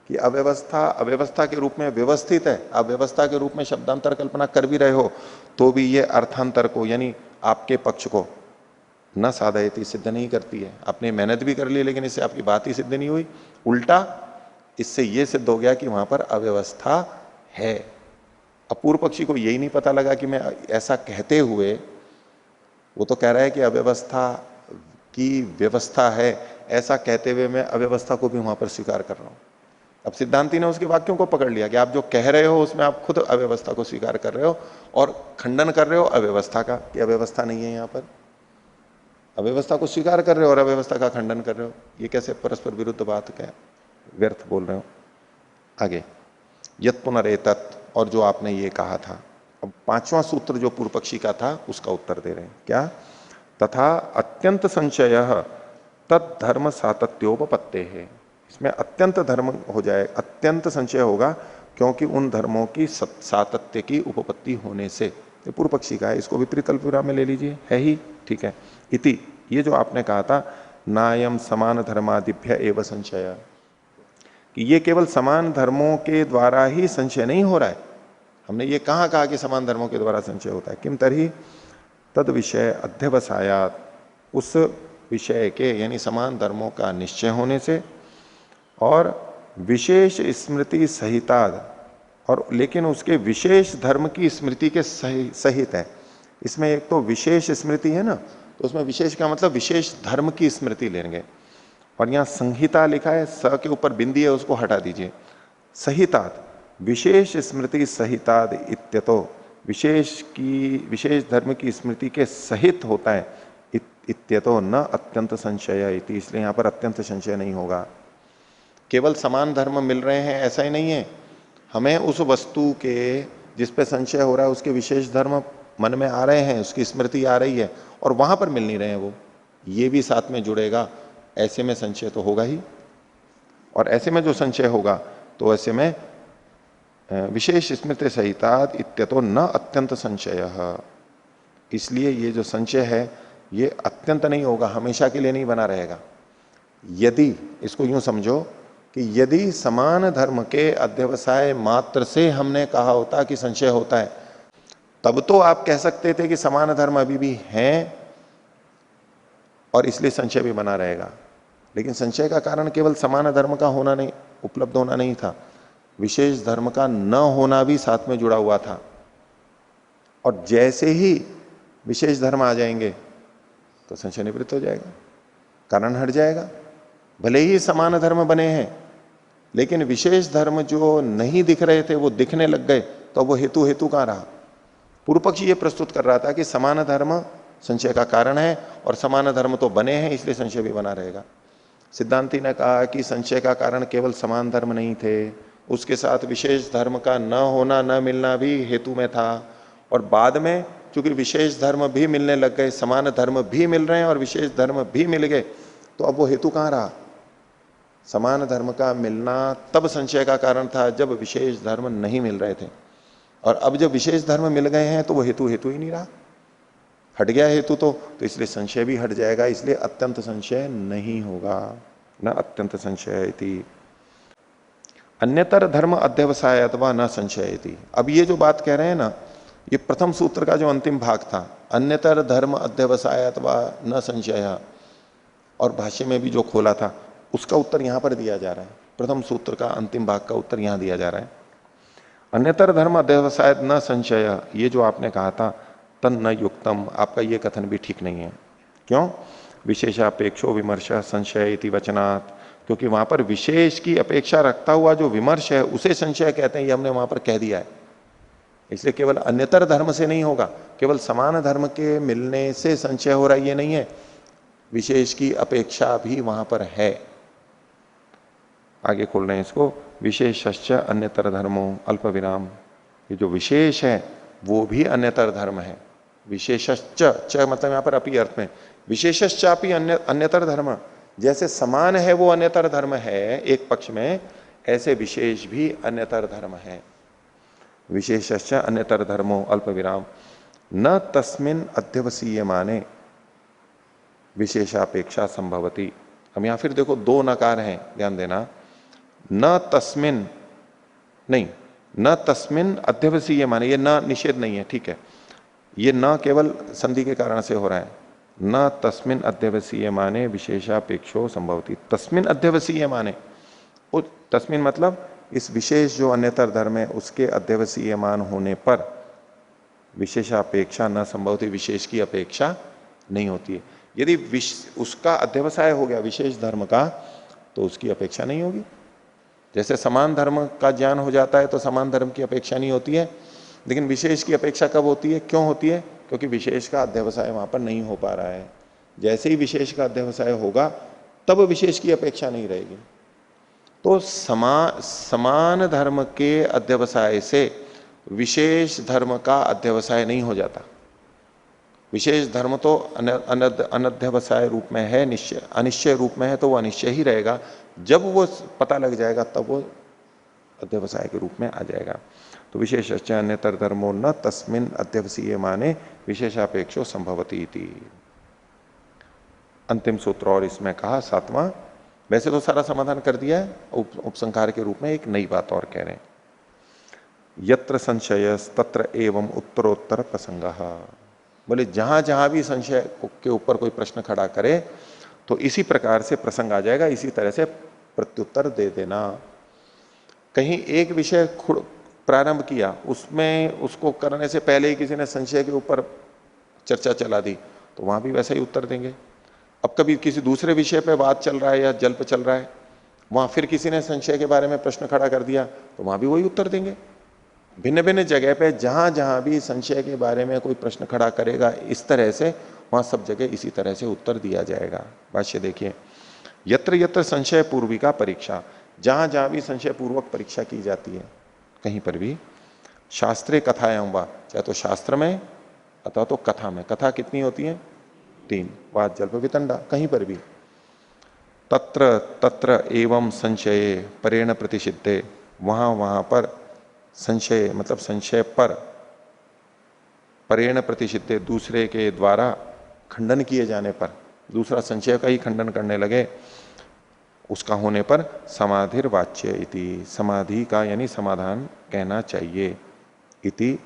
कि अव्यवस्था अव्यवस्था के रूप में व्यवस्थित है, आप व्यवस्था के रूप में शब्दांतर कल्पना कर भी रहे हो, तो भी ये अर्थांतर को, यानी आपके पक्ष को न साधयति, सिद्ध नहीं करती है। आपने मेहनत भी कर ली लेकिन इससे आपकी बात ही सिद्ध नहीं हुई, उल्टा इससे यह सिद्ध हो गया कि वहां पर अव्यवस्था है। अपूर्व पक्षी को यही नहीं पता लगा कि मैं ऐसा कहते हुए, वो तो कह रहा है कि अव्यवस्था की व्यवस्था है, ऐसा कहते हुए मैं अव्यवस्था को भी वहां पर स्वीकार कर रहा हूं। अब सिद्धांति ने उसके वाक्यों को पकड़ लिया कि आप जो कह रहे हो उसमें आप खुद अव्यवस्था को स्वीकार कर रहे हो और खंडन कर रहे हो अव्यवस्था का, कि अव्यवस्था नहीं है। यहां पर अव्यवस्था को स्वीकार कर रहे हो और अव्यवस्था का खंडन कर रहे हो, ये कैसे परस्पर विरुद्ध बात क्या, व्यर्थ बोल रहे हो। आगे यत् पुनरेतत्, और जो आपने ये कहा था, अब पांचवां सूत्र जो पूर्व पक्षी का था उसका उत्तर दे रहे हैं क्या? तथा अत्यंत संशय तत्धर्म सातत्योपपत्ते है। इसमें अत्यंत धर्म हो जाए, अत्यंत संशय होगा क्योंकि उन धर्मों की सातत्य की उपपत्ति होने से। ये पूर्व पक्षी का है, इसको विपरीत अल्पविराम में ले लीजिए, है ही ठीक है। इति, ये जो आपने कहा था नायम समान धर्मादिभ्य एवं संशय, कि ये केवल समान धर्मों के द्वारा ही संशय नहीं हो रहा है। हमने ये कहाँ कहा कि समान धर्मों के द्वारा संशय होता है? किम तरही तद विषय अध्यवसायात उस विषय के यानी समान धर्मों का निश्चय होने से और विशेष स्मृति सहिताद, और लेकिन उसके विशेष धर्म की स्मृति के सहित है। इसमें एक तो विशेष स्मृति है ना, तो उसमें विशेष का मतलब विशेष धर्म की स्मृति लेंगे। और यहां संहिता लिखा है, स के ऊपर बिंदी है, उसको हटा दीजिए। सहिताद, विशेष स्मृति सहिताद इत्यतो, विशेष धर्म की स्मृति के सहित होता है। इत्यतो न अत्यंत संशय इति, इसलिए यहां पर अत्यंत संशय नहीं होगा। केवल समान धर्म मिल रहे हैं ऐसा ही नहीं है, हमें उस वस्तु के जिस पे संशय हो रहा है उसके विशेष धर्म मन में आ रहे हैं, उसकी स्मृति आ रही है, और वहां पर मिल नहीं रहे हैं वो, ये भी साथ में जुड़ेगा। ऐसे में संशय तो होगा ही, और ऐसे में जो संशय होगा तो ऐसे में विशेष स्मृति सहिताद इत्यतो न अत्यंत संशय, इसलिए ये जो संशय है ये अत्यंत नहीं होगा, हमेशा के लिए नहीं बना रहेगा। यदि इसको यूं समझो कि यदि समान धर्म के अध्यवसाय मात्र से हमने कहा होता कि संशय होता है, तब तो आप कह सकते थे कि समान धर्म अभी भी हैं और इसलिए संशय भी बना रहेगा। लेकिन संशय का कारण केवल समान धर्म का होना नहीं, उपलब्ध होना नहीं था, विशेष धर्म का न होना भी साथ में जुड़ा हुआ था। और जैसे ही विशेष धर्म आ जाएंगे तो संशय निवृत्त हो जाएगा, कारण हट जाएगा। भले ही समान धर्म बने हैं, लेकिन विशेष धर्म जो नहीं दिख रहे थे वो दिखने लग गए, तो वो हेतु कहां रहा। पूर्व पक्षी ये प्रस्तुत कर रहा था कि समान धर्म संशय का कारण है और समान धर्म तो बने हैं इसलिए संशय भी बना रहेगा। सिद्धांती ने कहा कि संशय का कारण केवल समान धर्म नहीं थे, उसके साथ विशेष धर्म का न होना न मिलना भी हेतु में था। और बाद में चूंकि विशेष धर्म भी मिलने लग गए, समान धर्म भी मिल रहे हैं और विशेष धर्म भी मिल गए, तो अब वो हेतु कहां रहा। समान धर्म का मिलना तब संशय का कारण था जब विशेष धर्म नहीं मिल रहे थे, और अब जब विशेष धर्म मिल गए हैं तो वो हेतु ही नहीं रहा, हट गया हेतु तो इसलिए संशय भी हट जाएगा। इसलिए अत्यंत संशय नहीं होगा, न अत्यंत संशय इति। अन्यतर धर्म अध्यवसाय अथवा न संशय इति। अब ये जो बात कह रहे हैं ना, ये प्रथम सूत्र का जो अंतिम भाग था, अन्यतर धर्म अध्यवसाय अथवा न संशय, और भाष्य में भी जो खोला था उसका उत्तर यहां पर दिया जा रहा है। प्रथम सूत्र का अंतिम भाग का उत्तर यहां दिया जा रहा है। अन्यतर धर्म अध्यवसाय न संशय, ये जो आपने कहा था तन न युक्तम, आपका ये कथन भी ठीक नहीं है। क्यों? विशेषापेक्षो विमर्श संशय इति वचनात्, क्योंकि वहां पर विशेष की अपेक्षा रखता हुआ जो विमर्श है उसे संशय कहते हैं, ये हमने वहां पर कह दिया है। इसलिए केवल अन्यतर धर्म से नहीं होगा, केवल समान धर्म के मिलने से संशय हो रहा है ये नहीं है, विशेष की अपेक्षा भी वहां पर है। आगे खोल रहे हैं इसको, विशेषश्च अन्यतर धर्मो अल्प विराम, ये जो विशेष है वो भी अन्यतर धर्म है। विशेषश्च, च मतलब यहां पर अपी अर्थ में, विशेषश्चापि अन्यतर धर्म, जैसे समान है वो अन्यतर धर्म है एक पक्ष में, ऐसे विशेष भी अन्यतर धर्म है। विशेषश्च अन्यतर धर्मो अल्प विराम न तस्मिन अध्यवसीय माने विशेषापेक्षा संभवती। हम यहां फिर देखो दो नकार हैं, ध्यान देना, न तस्मिन नहीं, न तस्मिन अध्यवसीय माने, ये न निषेध नहीं है, ठीक है, ये न केवल संधि के कारण से हो रहा है। न तस्मिन अध्यवसीय माने विशेषापेक्षो संभवती, तस्मिन अध्यवसीय माने, तस्मिन मतलब इस विशेष जो अन्यतर धर्म है उसके अध्यवसीयमान होने पर विशेषापेक्षा न संभवती, विशेष की अपेक्षा नहीं होती है। यदि उसका अध्यवसाय हो गया विशेष धर्म का तो उसकी अपेक्षा नहीं होगी। जैसे समान धर्म का ज्ञान हो जाता है तो समान धर्म की अपेक्षा नहीं होती है, लेकिन विशेष की अपेक्षा कब होती है, क्यों होती है? क्योंकि विशेष का अध्यवसाय वहां पर नहीं हो पा रहा है। जैसे ही विशेष का अध्यवसाय होगा तब विशेष की अपेक्षा नहीं रहेगी। तो समान धर्म के अध्यवसाय से विशेष धर्म का अध्यवसाय नहीं हो जाता। विशेष धर्म तो अनध्यवसाय रूप में है, निश्चय अनिश्चय रूप में है, तो वो अनिश्चय ही रहेगा। जब वो पता लग जाएगा तब वो अध्यवसाय के रूप में आ जाएगा। तो विशेषश्च अन्यतर धर्मो न तस्मिन अध्यवसीय माने विशेषापेक्षो संभवती इति। अंतिम सूत्र और इसमें कहा सातवां, वैसे तो सारा समाधान कर दिया है, उपसंहार के रूप में एक नई बात और कह रहे हैं। यत्र संशयस तत्र एवं उत्तरोत्तर प्रसंगः। बोले जहां जहां भी संशय के ऊपर कोई प्रश्न खड़ा करे तो इसी प्रकार से प्रसंग आ जाएगा, इसी तरह से प्रत्युत्तर दे देना। कहीं एक विषय प्रारंभ किया, उसमें उसको करने से पहले ही किसी ने संशय के ऊपर चर्चा चला दी, तो वहां भी वैसा ही उत्तर देंगे। अब कभी किसी दूसरे विषय पे बात चल रहा है या जल्प चल रहा है, वहां फिर किसी ने संशय के बारे में प्रश्न खड़ा कर दिया, तो वहां भी वही उत्तर देंगे। भिन्न भिन्न जगह पे जहां जहां भी संशय के बारे में कोई प्रश्न खड़ा करेगा इस तरह से, वहां सब जगह इसी तरह से उत्तर दिया जाएगा। भाष्य देखिए, यत्र यत्र संशय पूर्विका परीक्षा, जहां जहां भी संशय पूर्वक परीक्षा की जाती है, कहीं पर भी शास्त्रे कथायाम वा, चाहे तो शास्त्र में अथवा तो कथा में, कथा कितनी होती है? 3, वाद जल्प वितंडा, कहीं पर भी तत्र तत्र एवं संशय परेण प्रतिषिद्धे, वहां वहां पर संशय मतलब संशय पर, परेण प्रतिषिद्धे दूसरे के द्वारा खंडन किए जाने पर, दूसरा संशय का ही खंडन करने लगे, उसका होने पर समाधिर वाच्य इति, समाधि का यानी समाधान कहना चाहिए। इति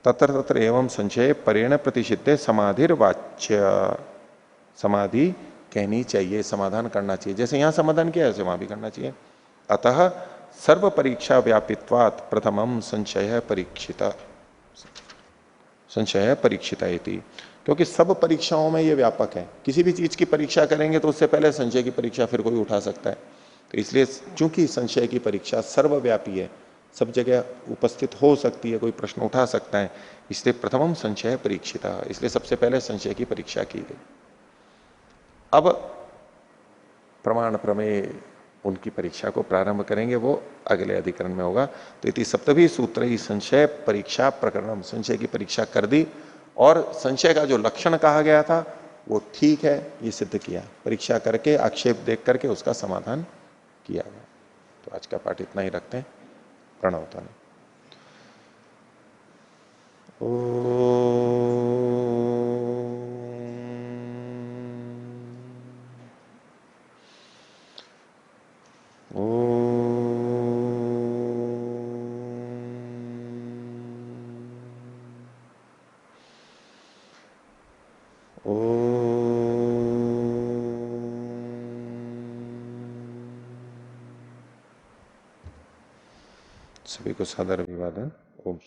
तत्र तत्र एवं संशय परेण प्रतिषिद्धे समाधिर वाच्य, समाधि कहनी चाहिए, समाधान करना चाहिए। जैसे यहां समाधान किया ऐसे वहां भी करना चाहिए। अतः सर्व परीक्षा व्यापित्वात् प्रथमम संशय परीक्षिता, संशय परीक्षिता इति, क्योंकि सब परीक्षाओं में ये व्यापक है। किसी भी चीज की परीक्षा करेंगे तो उससे पहले संशय की परीक्षा फिर कोई उठा सकता है। तो इसलिए चूंकि संशय की परीक्षा सर्वव्यापी है, सब जगह उपस्थित हो सकती है, कोई प्रश्न उठा सकता है, इसलिए प्रथमम संशय परीक्षिता, इसलिए सबसे पहले संशय की परीक्षा की गई। अब प्रमाण प्रमेय उनकी परीक्षा को प्रारंभ करेंगे, वो अगले अधिकरण में होगा। तो इति सप्तभी सूत्र ही संशय परीक्षा प्रकरणम, संशय की परीक्षा कर दी और संशय का जो लक्षण कहा गया था वो ठीक है ये सिद्ध किया, परीक्षा करके आक्षेप देख करके उसका समाधान किया गया। तो आज का पाठ इतना ही रखते हैं। प्रणवता सभी को सादर अभिवादन। ओम